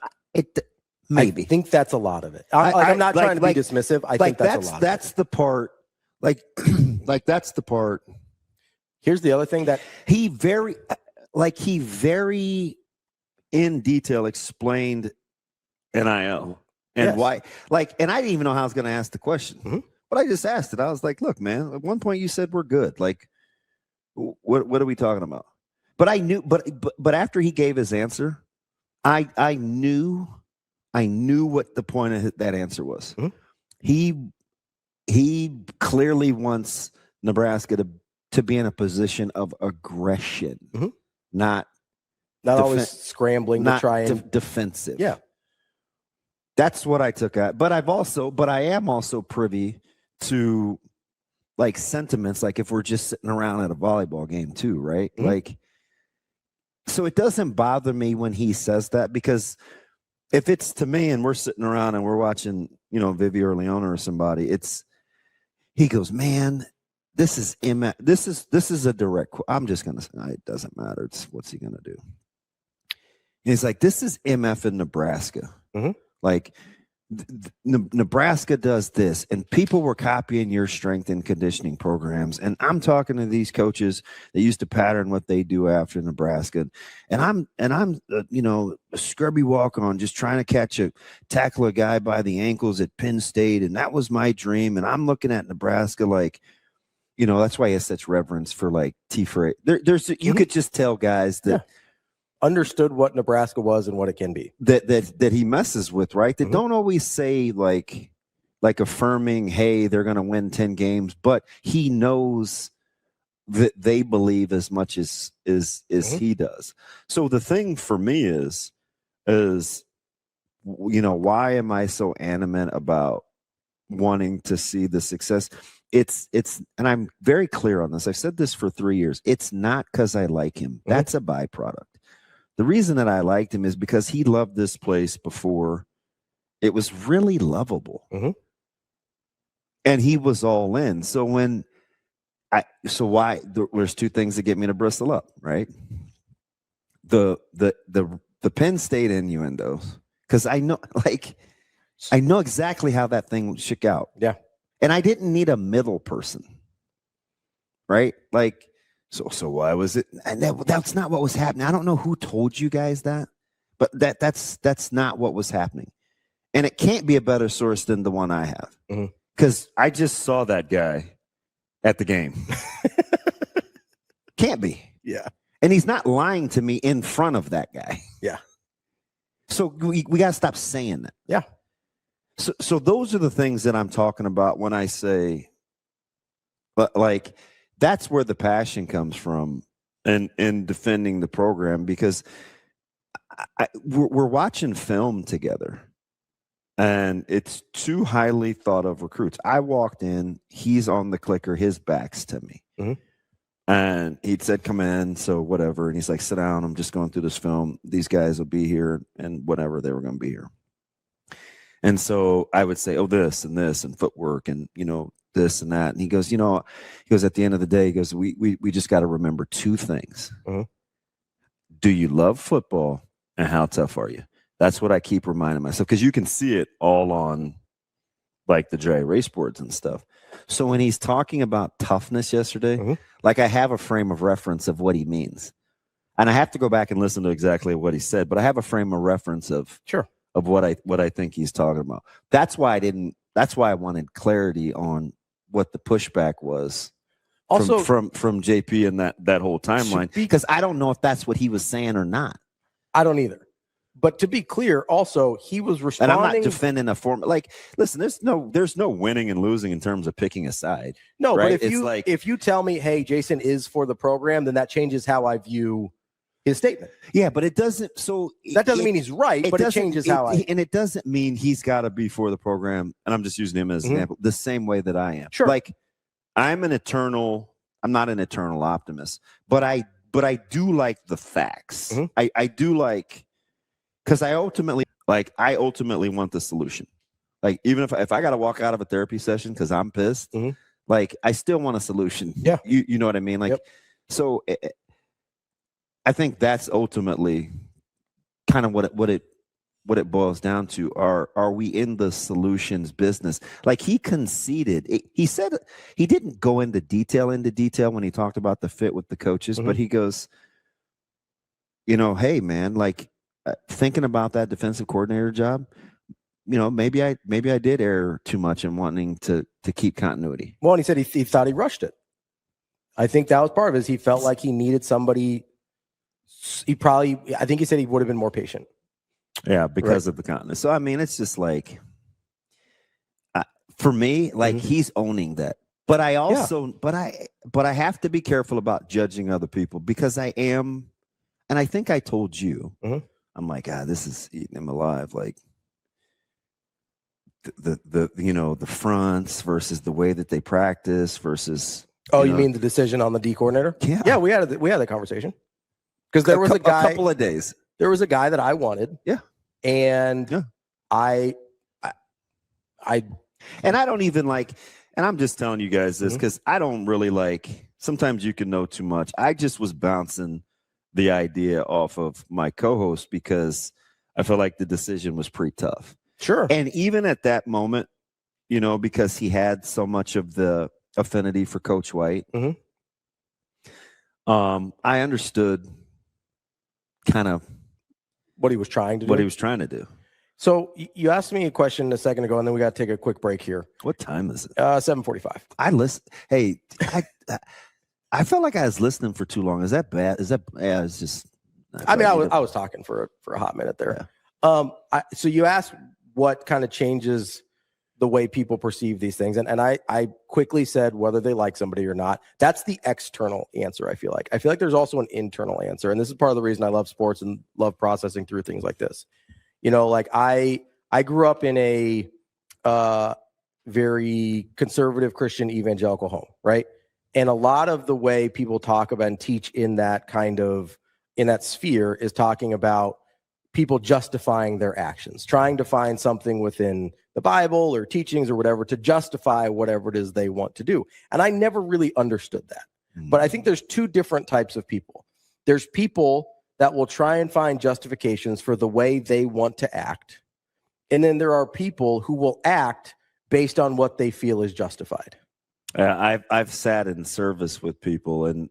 maybe. I think that's a lot of it. I'm not trying to be dismissive. I think that's a lot. That's the part. Like that's the part. Here's the other thing that he very in detail explained NIL. And why, and I didn't even know how I was going to ask the question, but I just asked it. I was like, look, man, at one point you said we're good. Like, what are we talking about? But I knew, but after he gave his answer, I knew what the point of that answer was. He clearly wants Nebraska to be in a position of aggression, not always scrambling to try and defensive. Yeah. That's what I took at. But I am also privy to like sentiments, like if we're just sitting around at a volleyball game too, right? Like, so it doesn't bother me when he says that, because if it's to me and we're sitting around and we're watching, Vivi or Leona or somebody, he goes, man, this is a direct, I'm just going to say, it doesn't matter. What's he going to do? And he's like, this is MF in Nebraska. Like, Nebraska does this, and people were copying your strength and conditioning programs. And I'm talking to these coaches that used to pattern what they do after Nebraska. And I'm a scrubby walk on, just trying to tackle a guy by the ankles at Penn State. And that was my dream. And I'm looking at Nebraska like, that's why he has such reverence for like T4. You could just tell guys that understood what Nebraska was and what it can be. That he messes with, right? That don't always say like affirming, hey, they're going to win 10 games, but he knows that they believe as much as he does. So the thing for me is why am I so animate about wanting to see the success? it's, and I'm very clear on this. I've said this for 3 years. It's not because I like him. That's a byproduct. The reason that I liked him is because he loved this place before it was really lovable. And he was all in. So there's two things that get me to bristle up, right? The Penn State innuendos, because I know exactly how that thing shook out. Yeah. And I didn't need a middle person, right? Like, so why was it? And that's not what was happening. I don't know who told you guys that, but that's not what was happening. And it can't be a better source than the one I have, because I just saw that guy at the game. Can't be. Yeah. And he's not lying to me in front of that guy. Yeah. So we got to stop saying that. Yeah. So those are the things that I'm talking about when I say, but like, that's where the passion comes from in defending the program, because we're watching film together, and it's two highly thought of recruits. I walked in, he's on the clicker, his back's to me. And he'd said, come in, so whatever. And he's like, sit down, I'm just going through this film. These guys will be here, and whatever, they were going to be here. And so I would say, oh, this and footwork and, this and that. And he goes, at the end of the day, he goes, we just got to remember two things. Do you love football, and how tough are you? That's what I keep reminding myself, because you can see it all on like the dry race boards and stuff. So when he's talking about toughness yesterday, like, I have a frame of reference of what he means. And I have to go back and listen to exactly what he said, but I have a frame of reference of what I think he's talking about. That's why I wanted clarity on what the pushback was also from JP and that whole timeline, because I don't know if that's what he was saying or not. I don't either. But to be clear, also, he was responding. And I'm not defending a form. Like, listen, there's no winning and losing in terms of picking a side. No, right? But if you tell me, hey, Jason is for the program, then that changes how I view his statement. Yeah, but it doesn't. So that doesn't mean he's right, but it changes how and it doesn't mean he's got to be for the program. And I'm just using him as an example, the same way that I am. Sure. Like, I'm not an eternal optimist, but I do like the facts. I do like. Because I ultimately want the solution. Like, even if I got to walk out of a therapy session because I'm pissed, like, I still want a solution. Yeah. You know what I mean? Like, so I think that's ultimately kind of what it boils down to. Are we in the solutions business? Like, he conceded. He said he didn't go into detail when he talked about the fit with the coaches, but he goes, hey, man, like, thinking about that defensive coordinator job, maybe I did err too much in wanting to keep continuity. Well, and he said he thought he rushed it. I think that was part of it. He felt like he needed somebody. I think he said he would have been more patient. Yeah, because of the continuity. So, I mean, it's just like, for me, like, he's owning that. But I also, but I have to be careful about judging other people, because I am, and I think I told you, I'm like, this is eating him alive. Like, the fronts versus the way that they practice versus. Oh, you mean the decision on the D coordinator? Yeah. Yeah, we had that conversation, because there was a couple of days. There was a guy that I wanted. Yeah. And I don't even like, and I'm just telling you guys this because I don't really like, sometimes you can know too much. I just was bouncing the idea off of my co-host because I felt like the decision was pretty tough. Sure. And even at that moment, because he had so much of the affinity for Coach White, I understood kind of what he was trying to do. So you asked me a question a second ago, and then we got to take a quick break here. What time is it? 7:45. I listen. Hey, I felt like I was listening for too long. Is that bad? Yeah, it's just. I was talking for a hot minute there. Yeah. So you asked what kind of changes the way people perceive these things, and I quickly said whether they like somebody or not. That's the external answer. I feel like there's also an internal answer, and this is part of the reason I love sports and love processing through things like this. Like I grew up in a very conservative Christian evangelical home, right? And a lot of the way people talk about and teach in that sphere is talking about people justifying their actions, trying to find something within the Bible or teachings or whatever to justify whatever it is they want to do. And I never really understood that. But I think there's two different types of people. There's people that will try and find justifications for the way they want to act. And then there are people who will act based on what they feel is justified. I've sat in service with people, and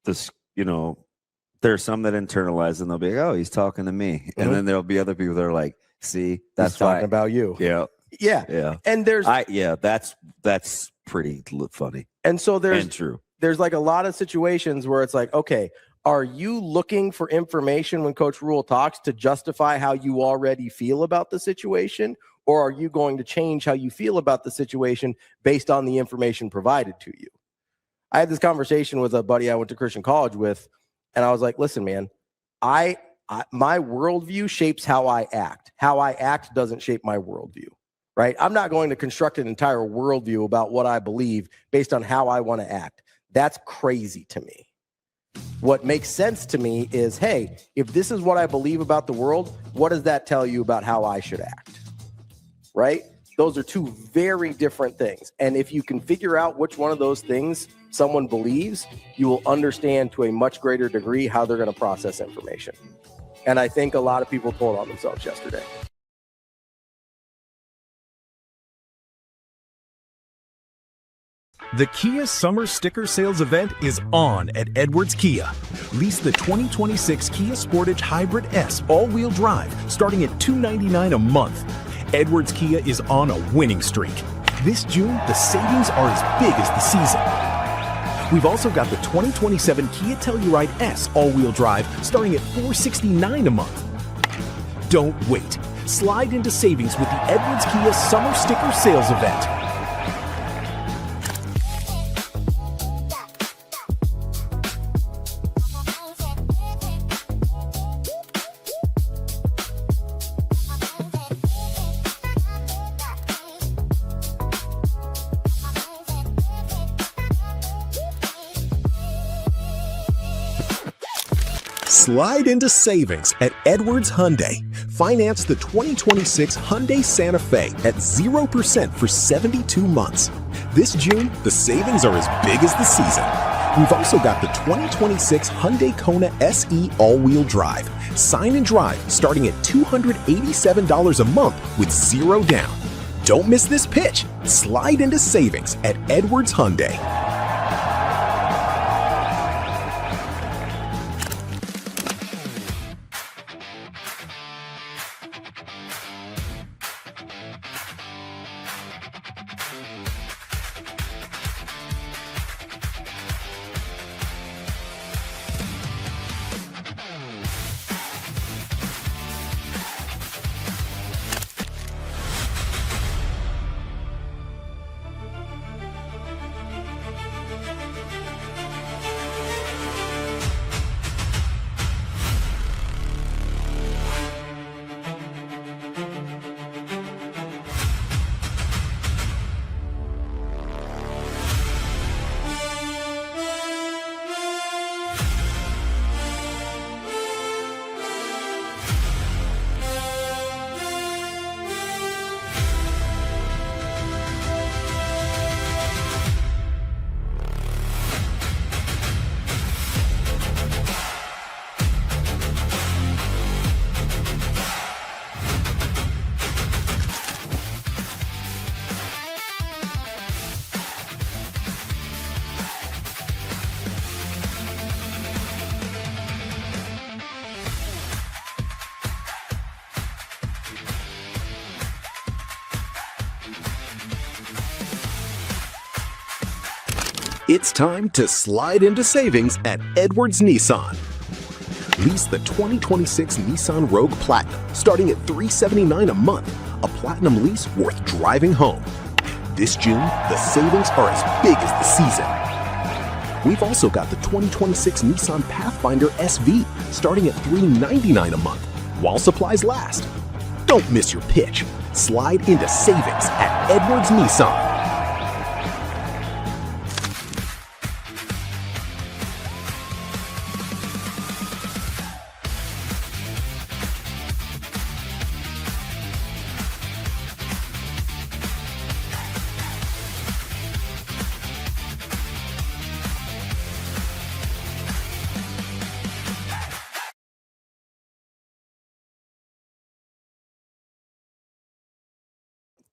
this, there's some that internalize and they'll be like, oh, he's talking to me. And then there'll be other people that are like, see, that's he's talking about you. Yeah. Yeah. And that's pretty funny. And so and true. There's like a lot of situations where it's like, okay, are you looking for information when Coach Rhule talks to justify how you already feel about the situation? Or are you going to change how you feel about the situation based on the information provided to you? I had this conversation with a buddy I went to Christian college with, and I was like, listen, man, my worldview shapes how I act. How I act doesn't shape my worldview, right? I'm not going to construct an entire worldview about what I believe based on how I want to act. That's crazy to me. What makes sense to me is, hey, if this is what I believe about the world, what does that tell you about how I should act? Right? Those are two very different things. And if you can figure out which one of those things someone believes, you will understand to a much greater degree how they're going to process information. And I think a lot of people told on themselves yesterday. The Kia Summer Sticker Sales event is on at Edwards Kia. Lease the 2026 Kia Sportage Hybrid S all-wheel drive starting at $299 a month. Edwards Kia is on a winning streak. This June, the savings are as big as the season. We've also got the 2027 Kia Telluride S all-wheel drive starting at $469 a month. Don't wait. Slide into savings with the Edwards Kia Summer Sticker Sales event. Slide into savings at Edwards Hyundai. Finance the 2026 Hyundai Santa Fe at 0% for 72 months. This June, the savings are as big as the season. We've also got the 2026 Hyundai Kona SE all-wheel drive. Sign and drive starting at $287 a month with zero down. Don't miss this pitch. Slide into savings at Edwards Hyundai. It's time to slide into savings at Edwards Nissan. Lease the 2026 Nissan Rogue Platinum starting at $379 a month, a platinum lease worth driving home. This June, the savings are as big as the season. We've also got the 2026 Nissan Pathfinder SV starting at $399 a month while supplies last. Don't miss your pitch. slide into savings at Edwards Nissan.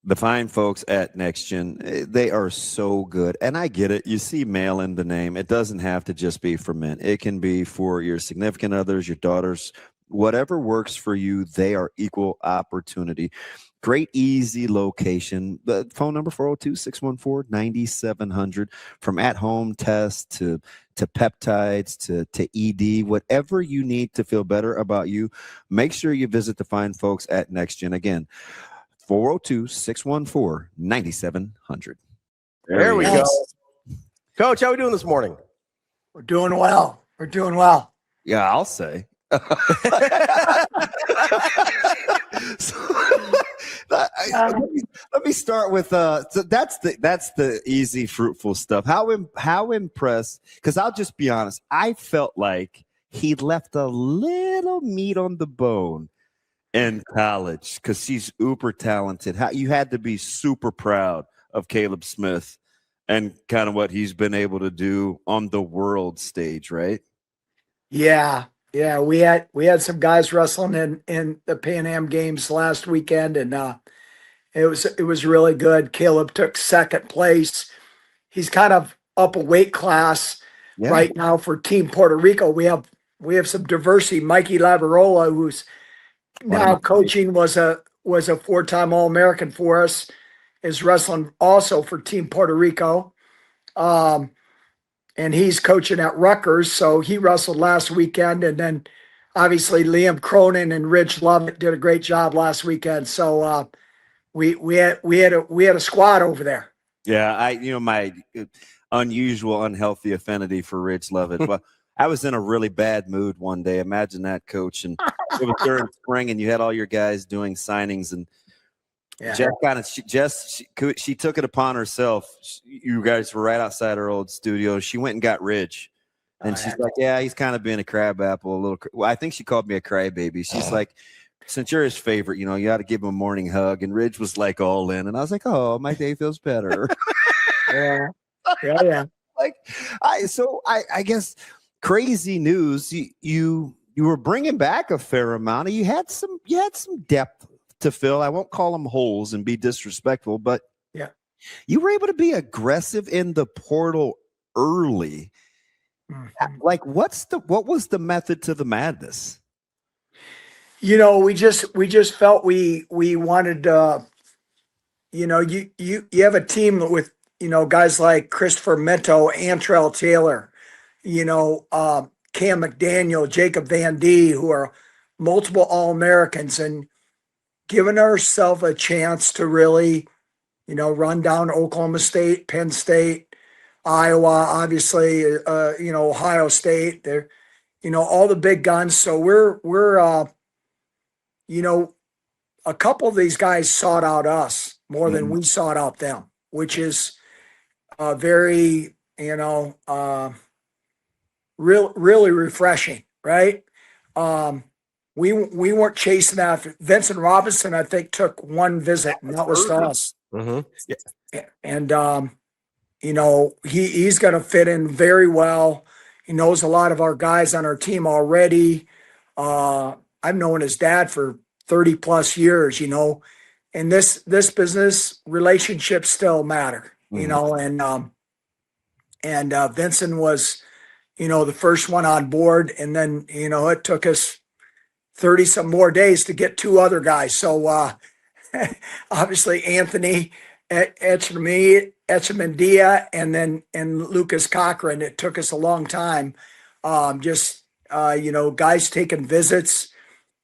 The fine folks at Next Gen, they are so good. And I get it. You see male in the name. It doesn't have to just be for men. It can be for your significant others, your daughters, whatever works for you. They are equal opportunity. Great, easy location. The phone number 402-614-9700. From at-home tests to peptides to ED, whatever you need to feel better about you, make sure you visit the fine folks at Next Gen. Again, 402-614-9700. There we go. Coach, how are we doing this morning? We're doing well. We're doing well. Yeah, I'll say. Let me start with so that's the easy, fruitful stuff. How impressed? Because I'll just be honest, I felt like he left a little meat on the bone in college because she's uber talented. You had to be super proud of Caleb Smith and kind of what he's been able to do on the world stage, right? Yeah. We had some guys wrestling in the Pan Am games last weekend, and it was really good. Caleb took second place. He's kind of up a weight class right now for Team Puerto Rico. We have some diversity. Mikey Lavarola, who's now coaching, was a 4-time All-American for us, is wrestling also for Team Puerto Rico. And he's coaching at Rutgers, so he wrestled last weekend. And then obviously Liam Cronin and Rich Lovett did a great job last weekend. So we had a squad over there. Yeah, my unusual unhealthy affinity for Rich Lovett. Well, I was in a really bad mood one day. Imagine that, Coach. And it was during spring, and you had all your guys doing signings, and she took it upon herself. You guys were right outside her old studio. She went and got Ridge, and she's like, "Yeah, he's kind of being a crab apple, a little." Well, I think she called me a crybaby. She's like, "Since you're his favorite, you got to give him a morning hug." And Ridge was like all in, and I was like, "Oh, my day feels better." Yeah. Like, I guess crazy news. You were bringing back a fair amount. You had some depth to fill. I won't call them holes and be disrespectful, but you were able to be aggressive in the portal early. Mm-hmm. Like, what was the method to the madness? We just felt we wanted you have a team with guys like Christopher Mento, Antrell Taylor, Cam McDaniel, Jacob Van D, who are multiple All-Americans, and giving ourselves a chance to really, run down Oklahoma State, Penn State, Iowa, obviously, Ohio State. They're, all the big guns. So we're a couple of these guys sought out us more than we sought out them, which is very, really refreshing, right? We weren't chasing after Vincent Robinson. I think took one visit, and that was to us. Mm-hmm. Yeah. And he's going to fit in very well. He knows a lot of our guys on our team already. I've known his dad for 30 plus years. And this business, relationships still matter. And Vincent was, the first one on board, and then it took us 30 some more days to get two other guys. So obviously Anthony Echemendia and Lucas Cochran. It took us a long time. Guys taking visits.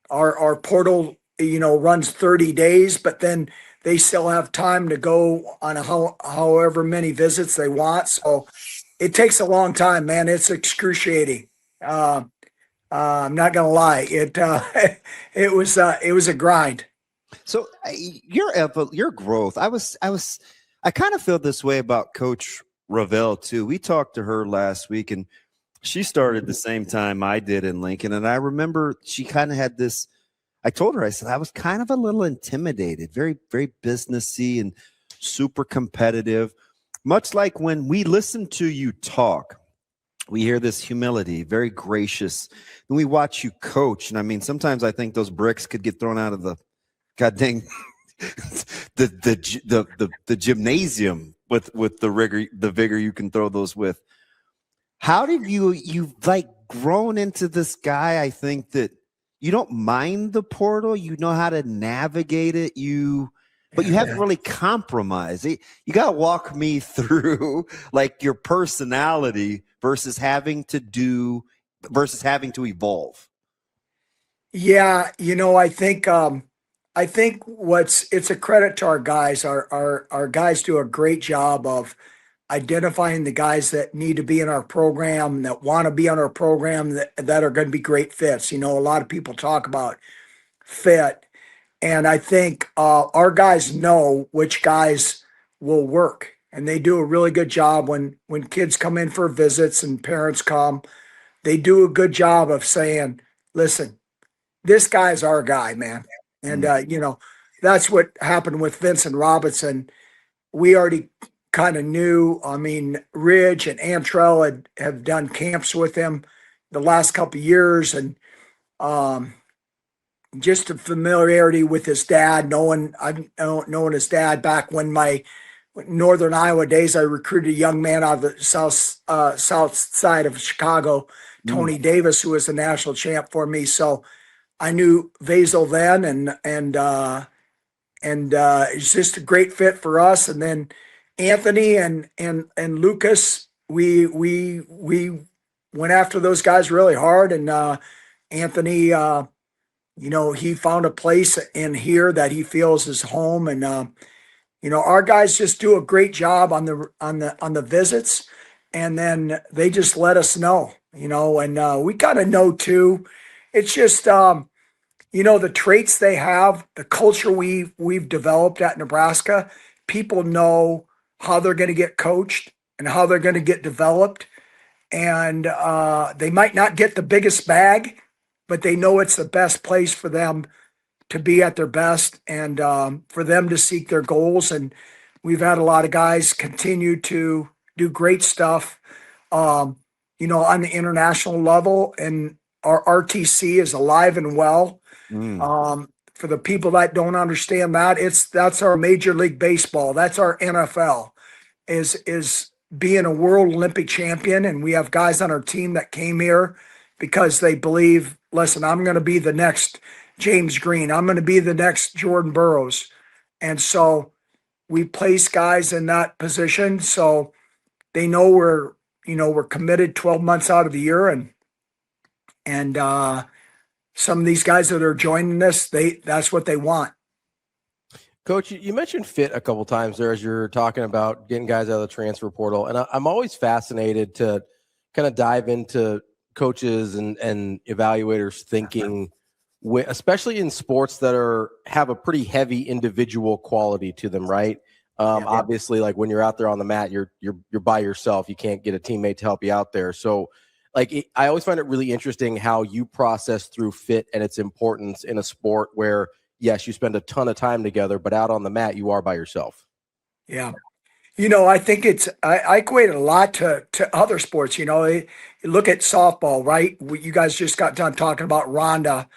Our portal, runs 30 days, but then they still have time to go on however many visits they want. So it takes a long time, man. It's excruciating. I'm not gonna lie. It was a grind. So your growth, I kind of feel this way about Coach Ravel too. We talked to her last week, and she started the same time I did in Lincoln. And I remember she kind of had this. I told her, I said, I was kind of a little intimidated, very, very businessy and super competitive. Much like when we listen to you talk, we hear this humility, very gracious. And we watch you coach. And I mean, sometimes I think those bricks could get thrown out of the god dang the gymnasium with the vigor you can throw those with. How did you've like grown into this guy? I think that you don't mind the portal, you know how to navigate it, but you haven't really compromised. You got to walk me through like your personality versus having to evolve. Yeah, I think it's a credit to our guys. Our guys do a great job of identifying the guys that need to be in our program, that want to be on our program, that are going to be great fits. A lot of people talk about fit, and I think our guys know which guys will work, and they do a really good job when kids come in for visits and parents come. They do a good job of saying, "Listen, this guy's our guy, man." And that's what happened with Vincent Robinson. We already kind of knew. I mean, Ridge and Antrell have done camps with him the last couple of years, and just a familiarity with his dad. Knowing his dad back when my Northern Iowa days, I recruited a young man out of the south side of Chicago, Tony Davis, who was a national champ for me. So I knew Vasil then, and it's just a great fit for us. And then Anthony and Lucas, we went after those guys really hard. And Anthony, he found a place in here that he feels is home. And our guys just do a great job on the visits, and then they just let us know. And we kind of know too. It's just the traits they have, the culture we've developed at Nebraska. People know how they're going to get coached and how they're going to get developed. And they might not get the biggest bag, but they know it's the best place for them to be at their best, and for them to seek their goals. And we've had a lot of guys continue to do great stuff, on the international level. And our RTC is alive and well. For the people that don't understand that, that's our Major League Baseball. That's our NFL, is being a world Olympic champion. And we have guys on our team that came here because they believe, listen, I'm going to be the next James Green. I'm going to be the next Jordan Burroughs. And so we place guys in that position, so they know we're committed 12 months out of the year. And some of these guys that are joining us, that's what they want. Coach, you mentioned fit a couple times there as you're talking about getting guys out of the transfer portal. And I'm always fascinated to kind of dive into coaches and evaluators thinking, especially in sports that have a pretty heavy individual quality to them, right? Obviously, like when you're out there on the mat, you're by yourself. You can't get a teammate to help you out there. So I always find it really interesting how you process through fit and its importance in a sport where, yes, you spend a ton of time together, but out on the mat, you are by yourself. Yeah. I think I equate it a lot to other sports. You look at softball, right? You guys just got done talking about Rhonda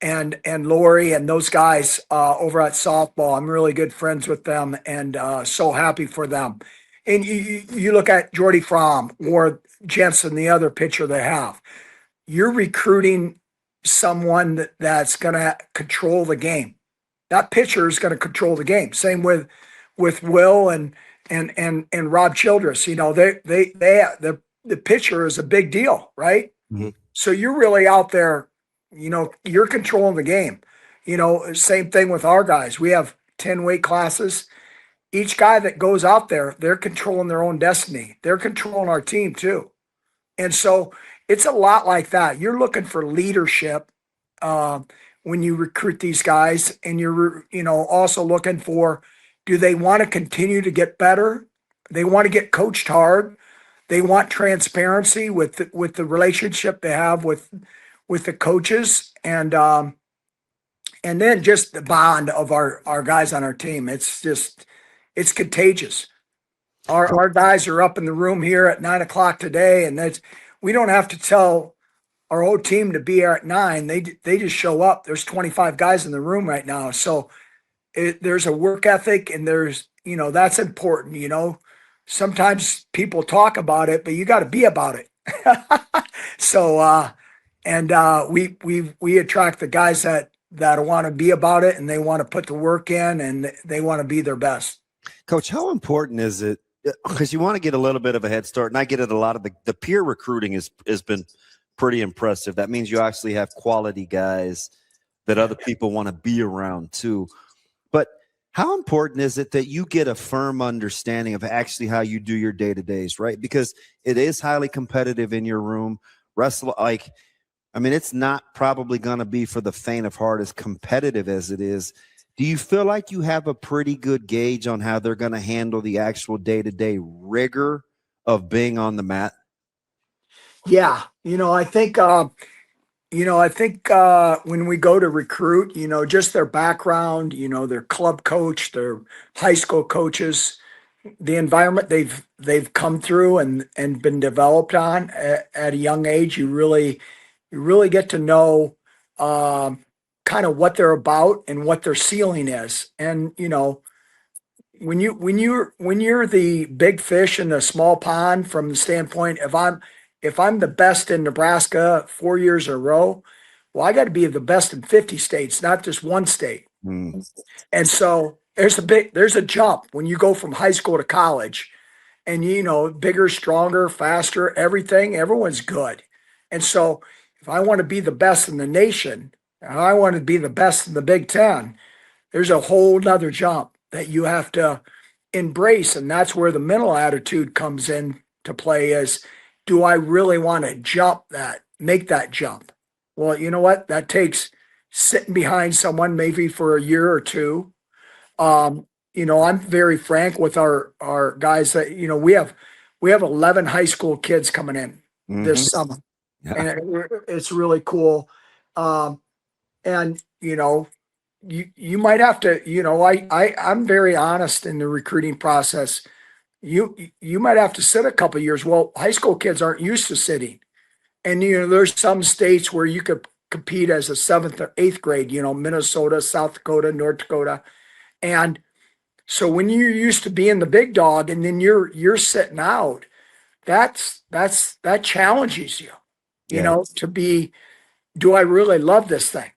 and Lori and those guys over at softball. I'm really good friends with them, and so happy for them. And you look at Jordy Fromm or Jensen, the other pitcher they have. You're recruiting someone that's going to control the game. That pitcher is going to control the game. Same with Will and Rob Childress. The pitcher is a big deal, right? Mm-hmm. So you're really out there. You're controlling the game. Same thing with our guys. We have 10 weight classes. Each guy that goes out there, they're controlling their own destiny. They're controlling our team too. And so it's a lot like that. You're looking for leadership when you recruit these guys, and you're, also looking for, do they want to continue to get better? They want to get coached hard. They want transparency with the relationship they have with the coaches, and then just the bond of our guys on our team. It's contagious. Our guys are up in the room here at 9:00 today, and we don't have to tell our whole team to be here at 9. They just show up. There's 25 guys in the room right now, so there's a work ethic, and there's that's important. Sometimes people talk about it, but you got to be about it. So we attract the guys that want to be about it, and they want to put the work in, and they want to be their best. Coach, how important is it? Because you want to get a little bit of a head start, and I get it. A lot of the peer recruiting has been pretty impressive. That means you actually have quality guys that other people want to be around too. But how important is it that you get a firm understanding of actually how you do your day-to-days, right? Because it is highly competitive in your room. It's not probably going to be for the faint of heart as competitive as it is. Do you feel like you have a pretty good gauge on how they're going to handle the actual day-to-day rigor of being on the mat? Yeah. I think when we go to recruit, just their background, their club coach, their high school coaches, the environment they've come through and been developed on at a young age, you really get to know kind of what they're about and what their ceiling is. And when you're the big fish in the small pond, from the standpoint, if I'm the best in Nebraska 4 years in a row, well, I got to be the best in 50 states, not just one state. Mm. And so there's a jump when you go from high school to college, and bigger, stronger, faster, everyone's good. And so if I want to be the best in the nation, and I want to be the best in the Big Ten, there's a whole nother jump that you have to embrace. And that's where the mental attitude comes in to play is, do I really want to make that jump? Well, you know what? That takes sitting behind someone maybe for a year or two. I'm very frank with our guys that, we have 11 high school kids coming in this summer. Yeah. And it's really cool. And you might have to, I'm very honest in the recruiting process. You might have to sit a couple of years. Well, high school kids aren't used to sitting. And, there's some states where you could compete as a 7th or 8th grade, Minnesota, South Dakota, North Dakota. And so when you're used to being the big dog and then you're sitting out, that challenges you, to be, do I really love this thing?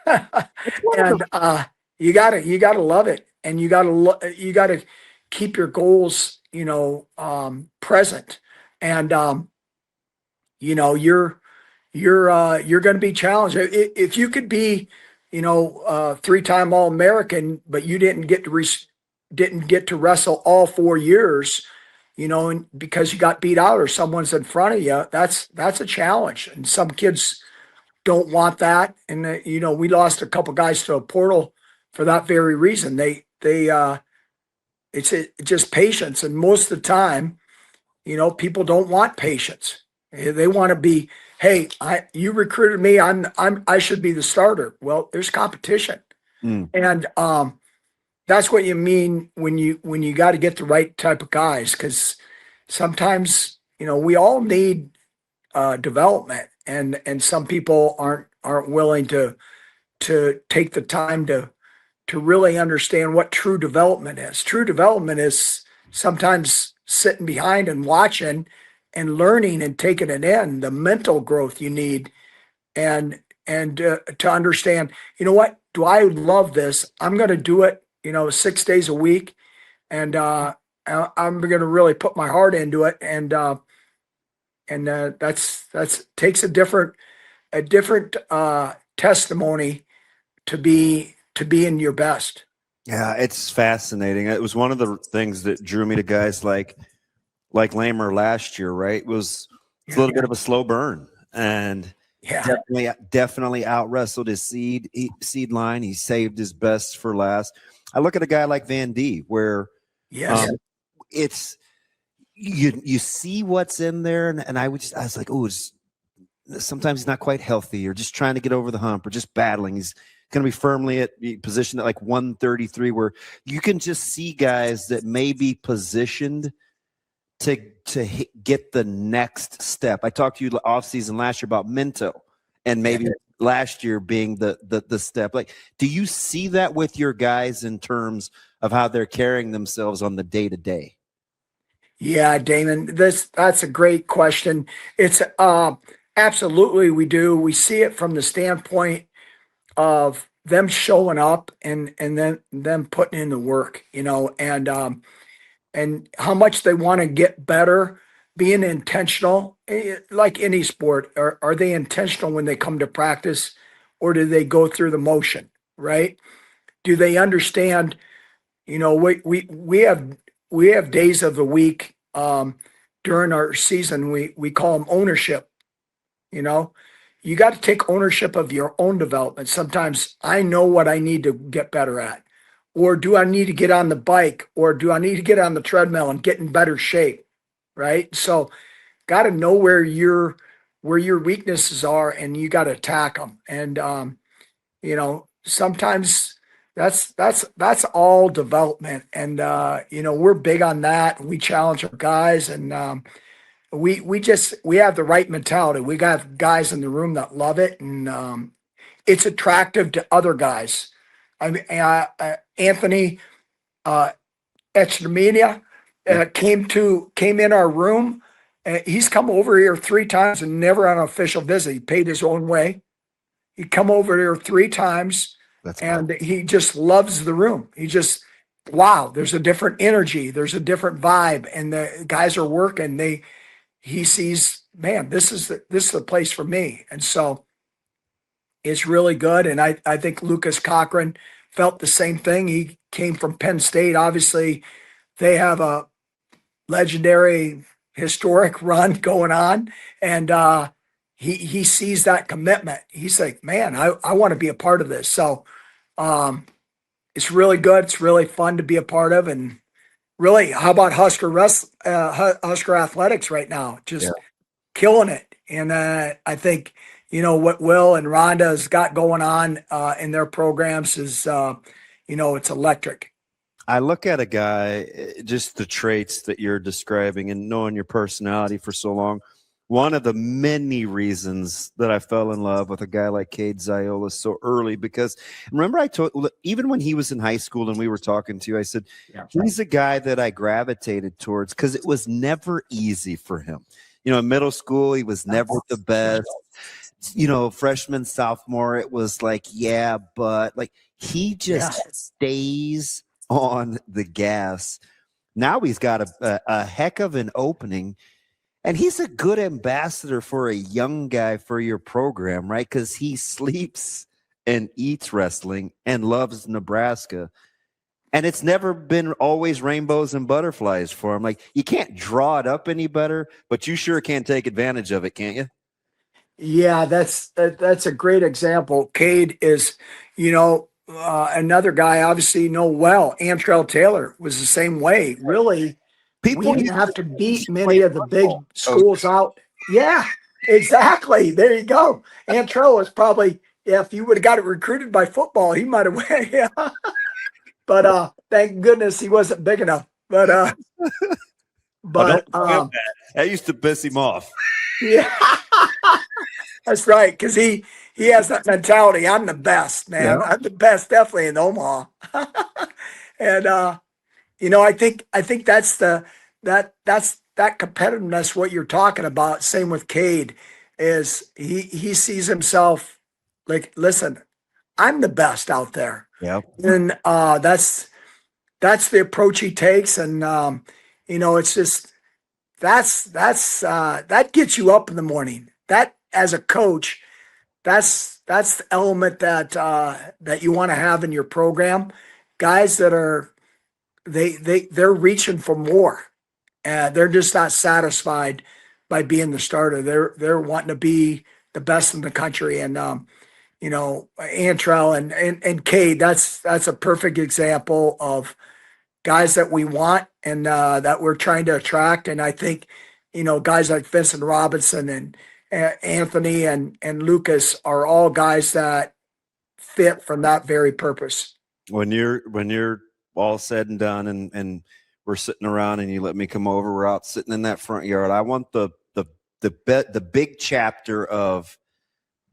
And you gotta love it. And you gotta keep your goals, present. And, you're going to be challenged. If you could be, 3-time All-American, but you didn't get to wrestle all 4 years, and because you got beat out or someone's in front of you, that's a challenge. And some kids don't want that. And we lost a couple guys to a portal for that very reason. It's just patience. And most of the time, people don't want patience. They want to be, hey, you recruited me. I should be the starter. Well, there's competition. And that's what you mean when you got to get the right type of guys. Because sometimes, we all need development, and some people aren't willing to take the time to really understand what true development is. True development is sometimes sitting behind and watching and learning and taking it in, the mental growth you need, and to understand, what, do I love this? I'm going to do it, 6 days a week. And I'm going to really put my heart into it. And that's takes a different testimony to be in your best. Yeah, it's fascinating. It was one of the things that drew me to guys like Lamer last year, right? It's a little bit of a slow burn. And Yeah. Definitely out wrestled his seed line. He saved his best for last. I look at a guy like Van D, where Yes. it's you see what's in there, and I was like, oh, sometimes he's not quite healthy, or just trying to get over the hump, or just battling. He's going to be firmly positioned at like 133, where you can just see guys that may be positioned to get the next step. I talked to you off season last year about Minto, and maybe last year being the step. Like, do you see that with your guys in terms of how they're carrying themselves on the day to day? Yeah, Damon, that's a great question. It's absolutely we do. We see it from the standpoint of them showing up and then them putting in the work, and how much they want to get better, being intentional, like any sport. Are they intentional when they come to practice, or do they go through the motion, right? Do they understand, we have days of the week during our season, we call them ownership. You got to take ownership of your own development. Sometimes I know what I need to get better at. Or do I need to get on the bike, or do I need to get on the treadmill and get in better shape? Right. So got to know where your weaknesses are, and you got to attack them. And, sometimes that's all development. And, we're big on that. We challenge our guys, and we have the right mentality. We got guys in the room that love it. And it's attractive to other guys. I mean, Anthony Echtemania came in our room. He's come over here 3 times and never on an official visit. He paid his own way. He come over here 3 times. And he just loves the room. He just, wow, there's a different energy. There's a different vibe. And the guys are working. He sees, man, this is the place for me. And so it's really good. And I think Lucas Cochran felt the same thing. He came from Penn State. Obviously, they have a legendary, historic run going on. And he sees that commitment. He's like, man, I want to be a part of this. So it's really good. It's really fun to be a part of. And really, how about Husker athletics right now? Just killing it. And I think, what Will and Rhonda has got going on in their programs is, it's electric. I look at a guy, just the traits that you're describing and knowing your personality for so long. One of the many reasons that I fell in love with a guy like Cade Ziola so early, because remember even when he was in high school and we were talking to you, I said, he's a guy that I gravitated towards because it was never easy for him. In middle school, he was never the best. Freshman, sophomore, it was like, but like he just stays on the gas. Now he's got a heck of an opening. And he's a good ambassador for a young guy for your program, right? Because he sleeps and eats wrestling and loves Nebraska. And it's never been always rainbows and butterflies for him. Like, you can't draw it up any better, but you sure can take advantage of it, can't you? Yeah, that's a great example. Cade is, another guy, obviously, well. Antrell Taylor was the same way. Really, we didn't have to beat many of the big schools out. Yeah, exactly. There you go. Antrell was probably, if you would have got it recruited by football, he might have went. Yeah. But thank goodness he wasn't big enough. But that used to piss him off. Yeah, that's right. Because he has that mentality. I'm the best, man. I'm the best, definitely in Omaha. And I think that's that competitiveness. What you're talking about. Same with Cade, is he sees himself like, listen, I'm the best out there. Yeah. And that's the approach he takes. And it's just that gets you up in the morning. That, as a coach, that's the element that you want to have in your program. Guys that are they're reaching for more. They're just not satisfied by being the starter. They're wanting to be the best in the country. And Antrell and Cade, that's a perfect example of guys that we want and that we're trying to attract. And I think, guys like Vincent Robinson and Anthony and Lucas are all guys that fit from that very purpose. When you're all said and done and we're sitting around and you let me come over, we're out sitting in that front yard, I want the big chapter of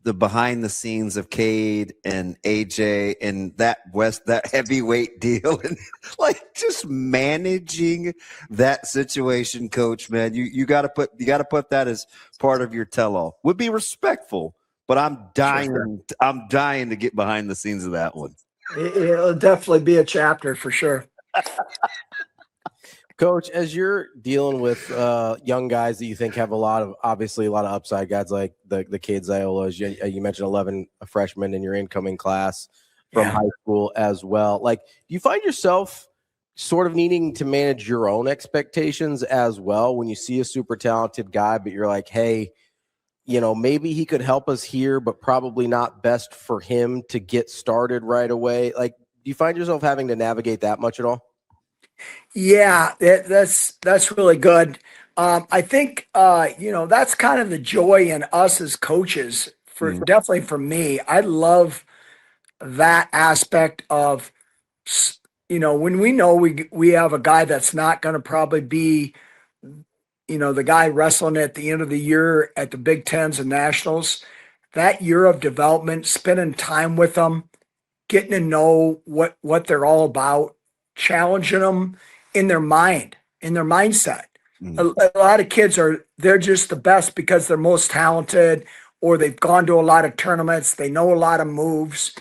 the behind the scenes of Cade and AJ and that heavyweight deal, and like just managing that situation, Coach, man, you got to put that as part of your tell-all. Would be respectful, but I'm dying to get behind the scenes of that one. It'll definitely be a chapter for sure. Coach, as you're dealing with young guys that you think have obviously a lot of upside, guys like the Cade Ziolas, you mentioned 11 freshmen in your incoming class from high school as well. Like, do you find yourself sort of needing to manage your own expectations as well when you see a super talented guy, but you're like, hey, maybe he could help us here, but probably not best for him to get started right away? Like, do you find yourself having to navigate that much at all? Yeah, that's really good. I think that's kind of the joy in us as coaches. Definitely for me, I love that aspect of when we know we have a guy that's not going to probably be the guy wrestling at the end of the year at the Big Tens and Nationals. That year of development, spending time with them, getting to know what they're all about, challenging them in their mindset. A lot of kids they're just the best because they're most talented, or they've gone to a lot of tournaments. They know a lot of moves.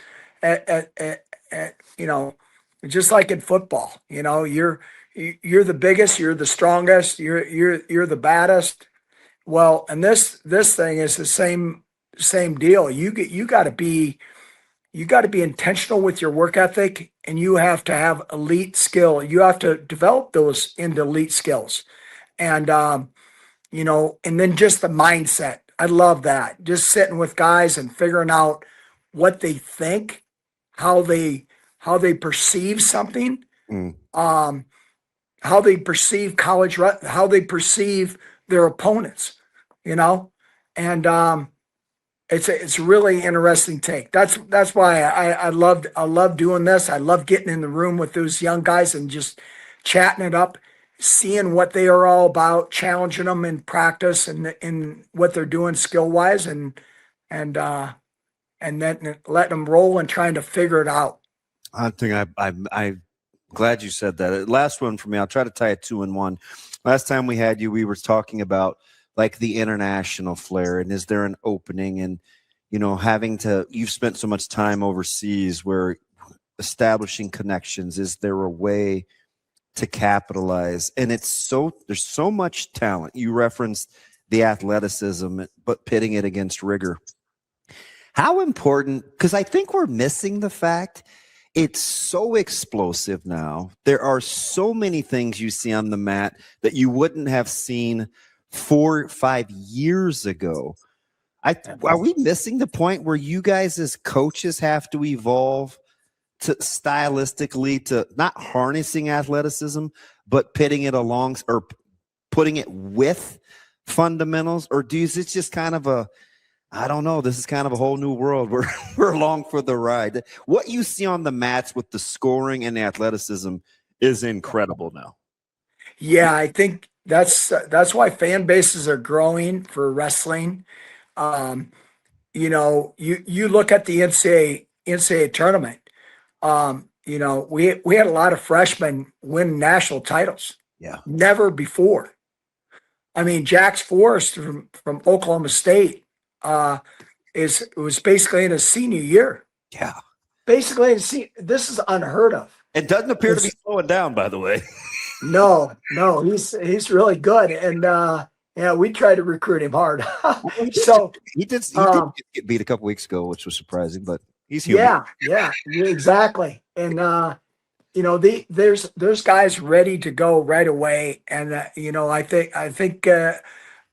Just like in football, you're the biggest, you're the strongest, you're the baddest. Well, and this thing is the same deal. You got to be intentional with your work ethic, and you have to have elite skill. You have to develop those into elite skills. And, and then just the mindset. I love that. Just sitting with guys and figuring out what they think, how they perceive something, how they perceive college, how they perceive their opponents, and, it's a really interesting take. That's why I love doing this. I love getting in the room with those young guys and just chatting it up, seeing what they are all about, challenging them in practice and in what they're doing skill wise, and then letting them roll and trying to figure it out. I think I'm glad you said that. Last one for me. I'll try to tie it 2 in 1. Last time we had you, we were talking about like the international flair, and is there an opening, and you've spent so much time overseas where establishing connections, is there a way to capitalize? And there's so much talent. You referenced the athleticism, but pitting it against rigor. How important, because I think we're missing the fact it's so explosive now. There are so many things you see on the mat that you wouldn't have seen 4 or 5 years ago. Are we missing the point where you guys as coaches have to evolve to stylistically to not harnessing athleticism, but pitting it along or putting it with fundamentals? Or is it just kind of I don't know, this is kind of a whole new world. We're along for the ride. What you see on the mats with the scoring and the athleticism is incredible now. Yeah, I think that's why fan bases are growing for wrestling. You look at the NCAA tournament. We had a lot of freshmen win national titles. Yeah, never before. I mean, Jax Forrest from Oklahoma State was basically in his senior year. Yeah, basically this is unheard of. It doesn't appear to be slowing down, by the way. No, he's really good, and we tried to recruit him hard. So he did get beat a couple weeks ago, which was surprising, but he's human. Yeah, exactly. And there's guys ready to go right away, and I think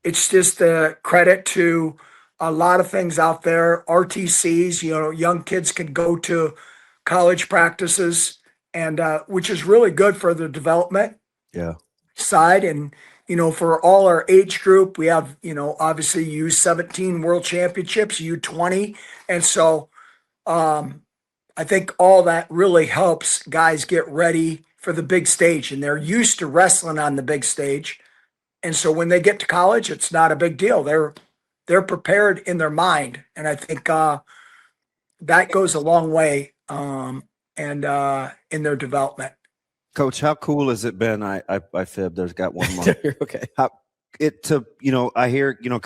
it's just a credit to a lot of things out there. RTCs, young kids can go to college practices, and which is really good for the development Yeah. side. And for all our age group, we have obviously U17 World Championships, U20, and so I think all that really helps guys get ready for the big stage, and they're used to wrestling on the big stage. And so when they get to college, it's not a big deal. They're prepared in their mind, and I think that goes a long way, and in their development. Coach, how cool has it been? I fibbed. There's got one more. Okay. I hear, Troy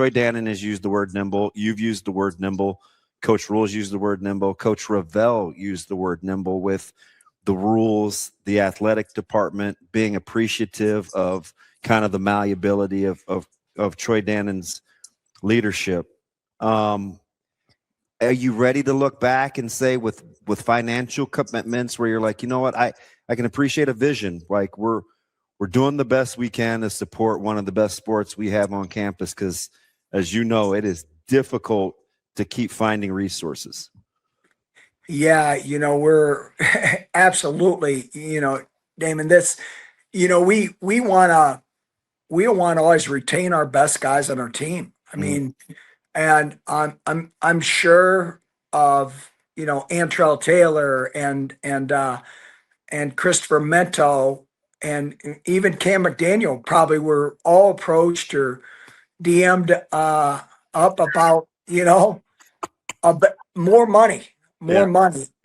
Dannon has used the word nimble. You've used the word nimble. Coach Rhule's used the word nimble. Coach Ravel used the word nimble with the rules, the athletic department being appreciative of kind of the malleability of Troy Dannon's leadership. Are you ready to look back and say with financial commitments where you're like, you know what, I can appreciate a vision. Like we're doing the best we can to support one of the best sports we have on campus, because as you know, it is difficult to keep finding resources. Yeah, we're absolutely, Damon, this, we want to always retain our best guys on our team. I mean, and I'm sure of, Antrell Taylor and Christopher Mento and even Cam McDaniel probably were all approached or DM'd up about, a bit more money.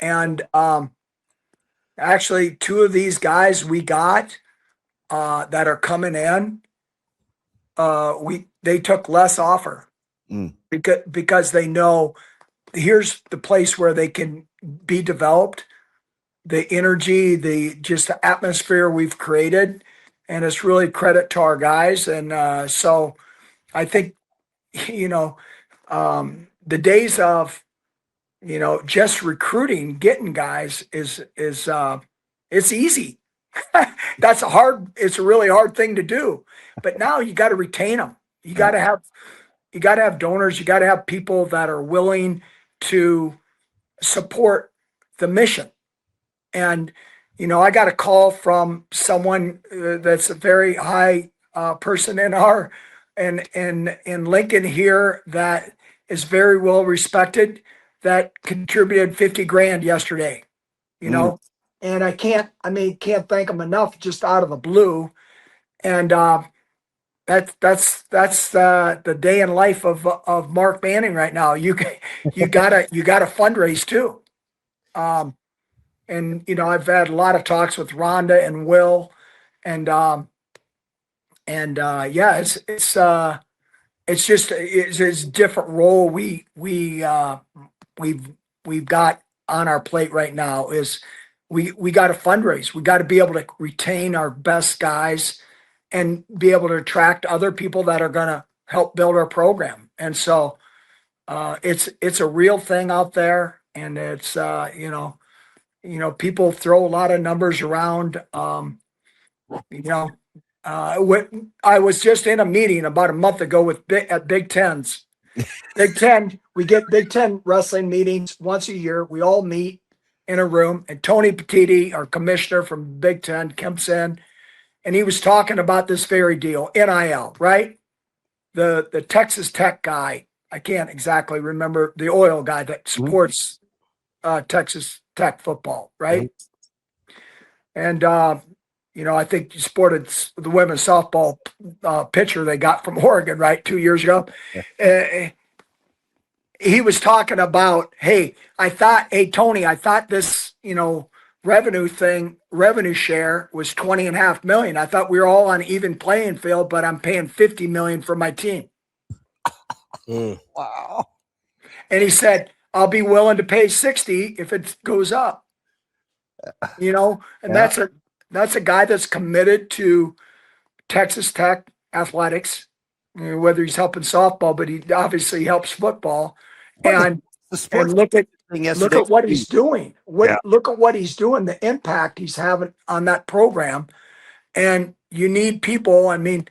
And actually, two of these guys we got that are coming in, they took less offer because they know here's the place where they can be developed, the energy, the atmosphere we've created, and it's really credit to our guys. And so I think the days of just recruiting, getting guys is it's easy. It's a really hard thing to do. But now you got to retain them. You got to have donors. You got to have people that are willing to support the mission. And I got a call from someone that's a very high person in Lincoln here that is very well respected, that contributed $50,000 yesterday, and I can't thank them enough, just out of the blue. And that's the day in life of Mark Manning right now. You gotta fundraise too. And I've had a lot of talks with Rhonda and Will, and yeah, it's just a different role we've got on our plate right now. Is we got to fundraise. We got to be able to retain our best guys and be able to attract other people that are going to help build our program. And so it's a real thing out there, and it's people throw a lot of numbers around. I was just in a meeting about a month ago at Big Ten's. Big Ten, we get Big Ten wrestling meetings once a year. We all meet in a room, and Tony Petiti, our commissioner from Big Ten, comes in, and he was talking about this very deal, NIL, right? The Texas Tech guy, I can't exactly remember, the oil guy that supports Texas Tech football, right? And I think you sported the women's softball pitcher they got from Oregon, right, 2 years ago. Yeah. He was talking about, Tony, I thought this, revenue share was $20.5 million. I thought we were all on even playing field, but I'm paying $50 million for my team. Wow. And he said, I'll be willing to pay 60 if it goes up. And that's a guy that's committed to Texas Tech athletics, whether he's helping softball, but he obviously helps football. And look at what he's doing. Look at what he's doing, the impact he's having on that program. And you need people. I mean,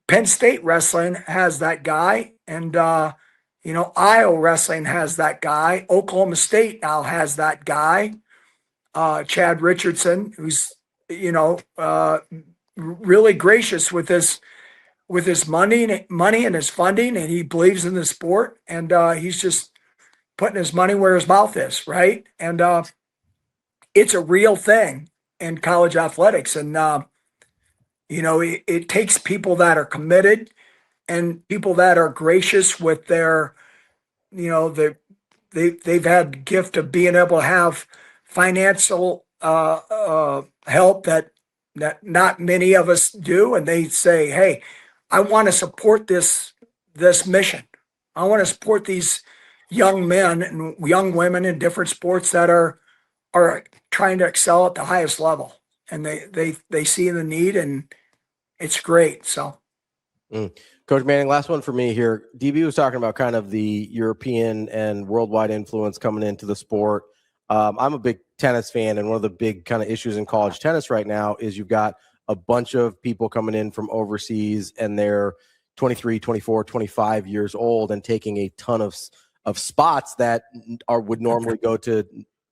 Penn State wrestling has that guy, and Iowa wrestling has that guy. Oklahoma State now has that guy, Chad Richardson, who's really gracious with his money and his funding, and he believes in the sport, and he's just putting his money where his mouth is, right? And it's a real thing in college athletics, and it takes people that are committed and people that are gracious with their, they've had the gift of being able to have financial help that not many of us do, and they say, "Hey, I want to support this mission. I want to support these young men and young women in different sports that are trying to excel at the highest level, and they see the need, and it's great." So, Coach Manning, last one for me here. DB was talking about kind of the European and worldwide influence coming into the sport. I'm a big tennis fan, and one of the big kind of issues in college tennis right now is you've got a bunch of people coming in from overseas, and they're 23, 24, 25 years old and taking a ton of spots that would normally go to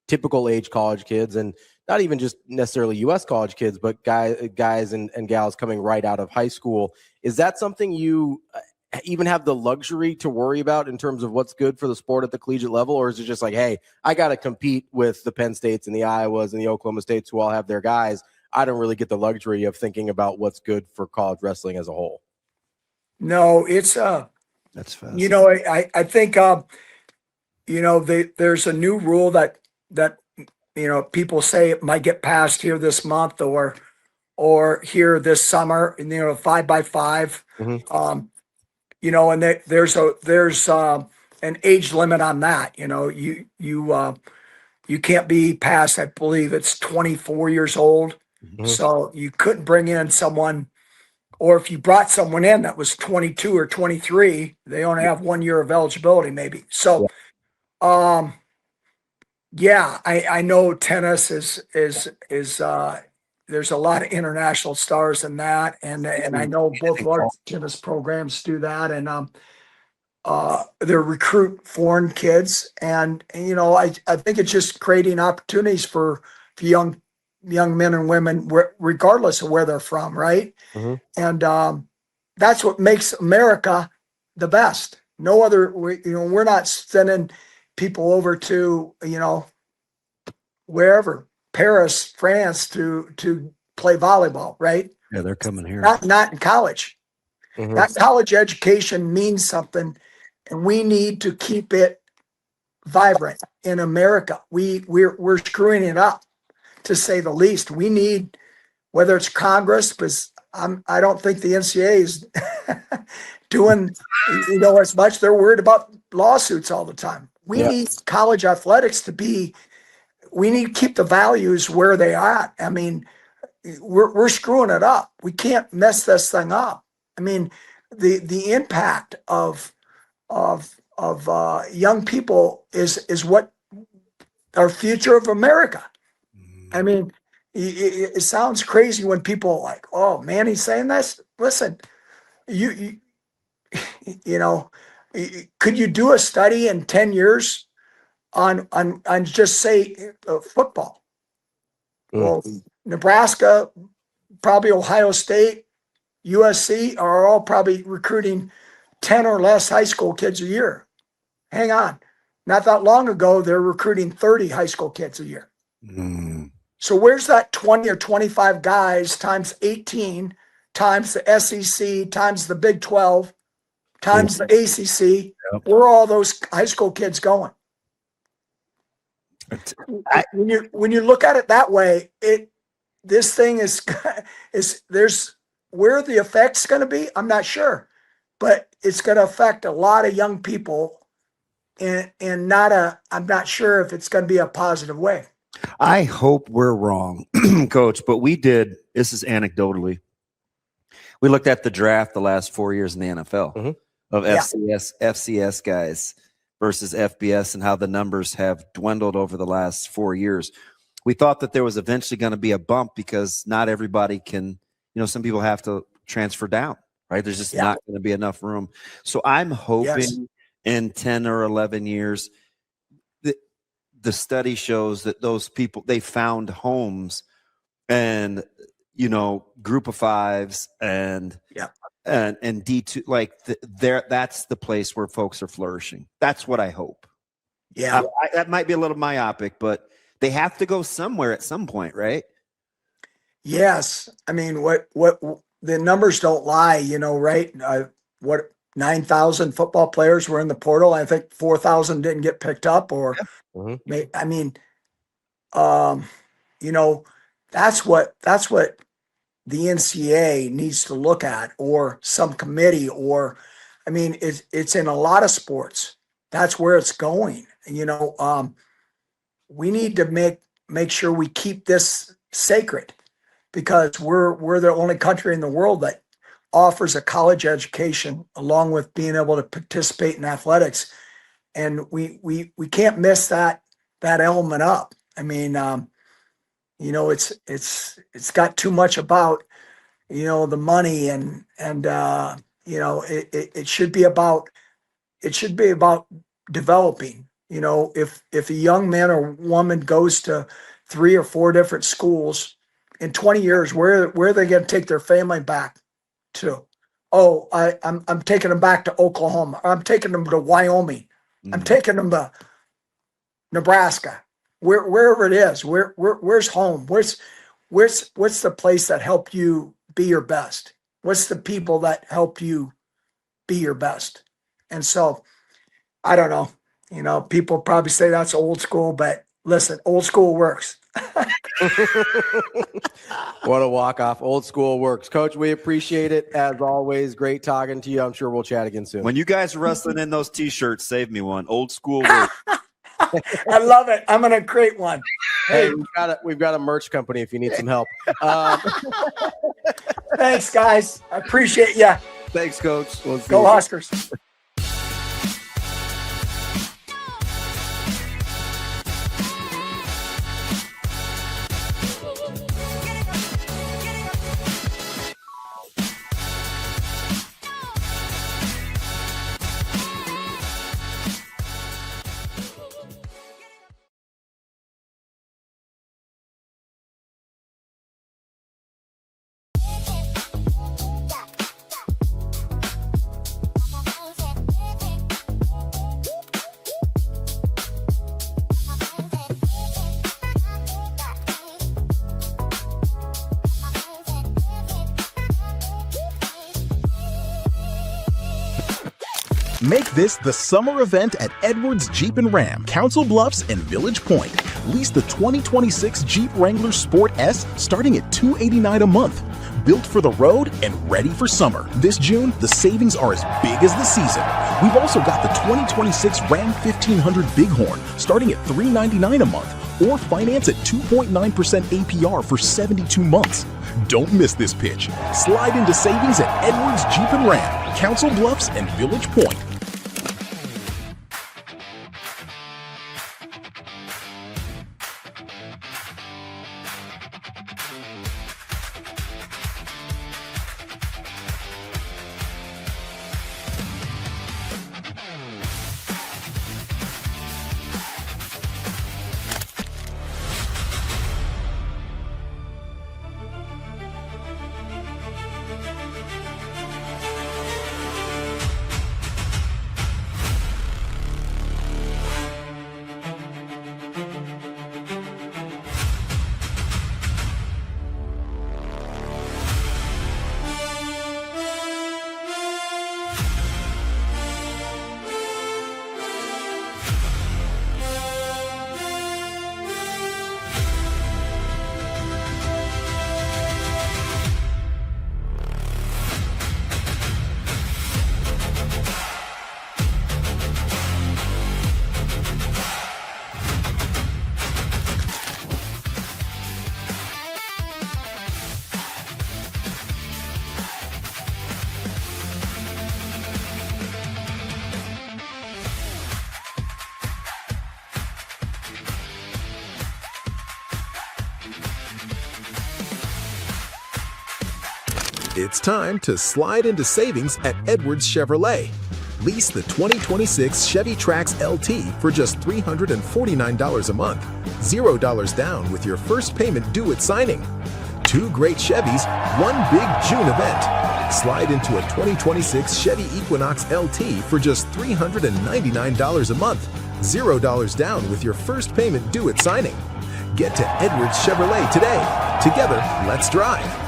typical age college kids, and not even just necessarily U.S. college kids, but guys and gals coming right out of high school. Is that something you even have the luxury to worry about in terms of what's good for the sport at the collegiate level? Or is it just like, hey, I got to compete with the Penn States and the Iowas and the Oklahoma States who all have their guys. I don't really get the luxury of thinking about what's good for college wrestling as a whole. No, it's That's fast. I think there's a new rule that people say it might get passed here this month or here this summer, and 5x5. Mm-hmm. And there's an age limit on that. You can't be past, I believe it's 24 years old. Mm-hmm. So you couldn't bring in someone, or if you brought someone in that was 22 or 23, they only have 1 year of eligibility maybe. So, I know tennis is there's a lot of international stars in that, and I know both of our tennis programs do that, and they recruit foreign kids, and I think it's just creating opportunities for young men and women, regardless of where they're from, right? Mm-hmm. And that's what makes America the best. No other, we're not sending people over to wherever, Paris, France, to play volleyball, right? Yeah, they're coming here. Not in college. Mm-hmm. That college education means something, and we need to keep it vibrant in America. We're screwing it up, to say the least. We need, whether it's Congress, because I don't think the NCAA is doing as much. They're worried about lawsuits all the time. We need college athletics to be. We need to keep the values where they are. I mean, we're screwing it up. We can't mess this thing up. I mean, the impact of young people is what our future of America. I mean, it sounds crazy when people are like, "Oh man, he's saying this." Listen, you could you do a study in 10 years on just say football? Well, Nebraska, probably Ohio State, USC are all probably recruiting 10 or less high school kids a year. Hang on. Not that long ago, they're recruiting 30 high school kids a year. So where's that 20 or 25 guys times 18 times the SEC times the Big 12 times the ACC? Yep. Where are all those high school kids going? When you look at it that way, this thing is there's where the effect's going to be. I'm not sure, but it's going to affect a lot of young people, and I'm not sure if it's going to be a positive way. I hope we're wrong, Coach, but this is anecdotally, we looked at the draft the last 4 years in the NFL of FCS guys versus FBS and how the numbers have dwindled over the last 4 years. We thought that there was eventually going to be a bump because not everybody can, some people have to transfer down. right? There's just not going to be enough room. So I'm hoping in 10 or 11 years, the study shows that those people, they found homes and, group of fives and D2, like that's the place where folks are flourishing. That's what I hope. Yeah. That might be a little myopic, but they have to go somewhere at some point, right? Yes. I mean, what the numbers don't lie, right? 9,000 football players were in the portal. I think 4,000 didn't get picked up or, I mean, that's what the NCAA needs to look at, or some committee, or, I mean, it's in a lot of sports. That's where it's going. We need to make sure we keep this sacred, because we're the only country in the world that offers a college education along with being able to participate in athletics. And we can't miss that element up. I mean, it's got too much about, the money and it should be about developing. If a young man or woman goes to 3 or 4 different schools in 20 years, where are they going to take their family back to? Oh, I'm taking them back to Oklahoma. I'm taking them to Wyoming. I'm taking them to Nebraska. Wherever it is, where's home? What's the place that helped you be your best? What's the people that help you be your best? And so, I don't know. People probably say that's old school, but listen, old school works. What a walk-off. Old school works. Coach, we appreciate it. As always, great talking to you. I'm sure we'll chat again soon. When you guys are wrestling in those T-shirts, save me one. Old school works. I love it. I'm going to create one. Hey, we've got a merch company if you need some help. Thanks, guys. I appreciate you. Thanks, Coach. We'll see Go you. Huskers. Make this the summer event at Edwards Jeep and Ram, Council Bluffs and Village Point. Lease the 2026 Jeep Wrangler Sport S starting at $289 a month. Built for the road and ready for summer. This June, the savings are as big as the season. We've also got the 2026 Ram 1500 Bighorn starting at $399 a month, or finance at 2.9% APR for 72 months. Don't miss this pitch. Slide into savings at Edwards Jeep and Ram, Council Bluffs and Village Point. It's time to slide into savings at Edwards Chevrolet. Lease the 2026 Chevy Trax LT for just $349 a month, $0 down with your first payment due at signing. 2 great Chevys, one big June event. Slide into a 2026 Chevy Equinox LT for just $399 a month, $0 down with your first payment due at signing. Get to Edwards Chevrolet today. Together, let's drive.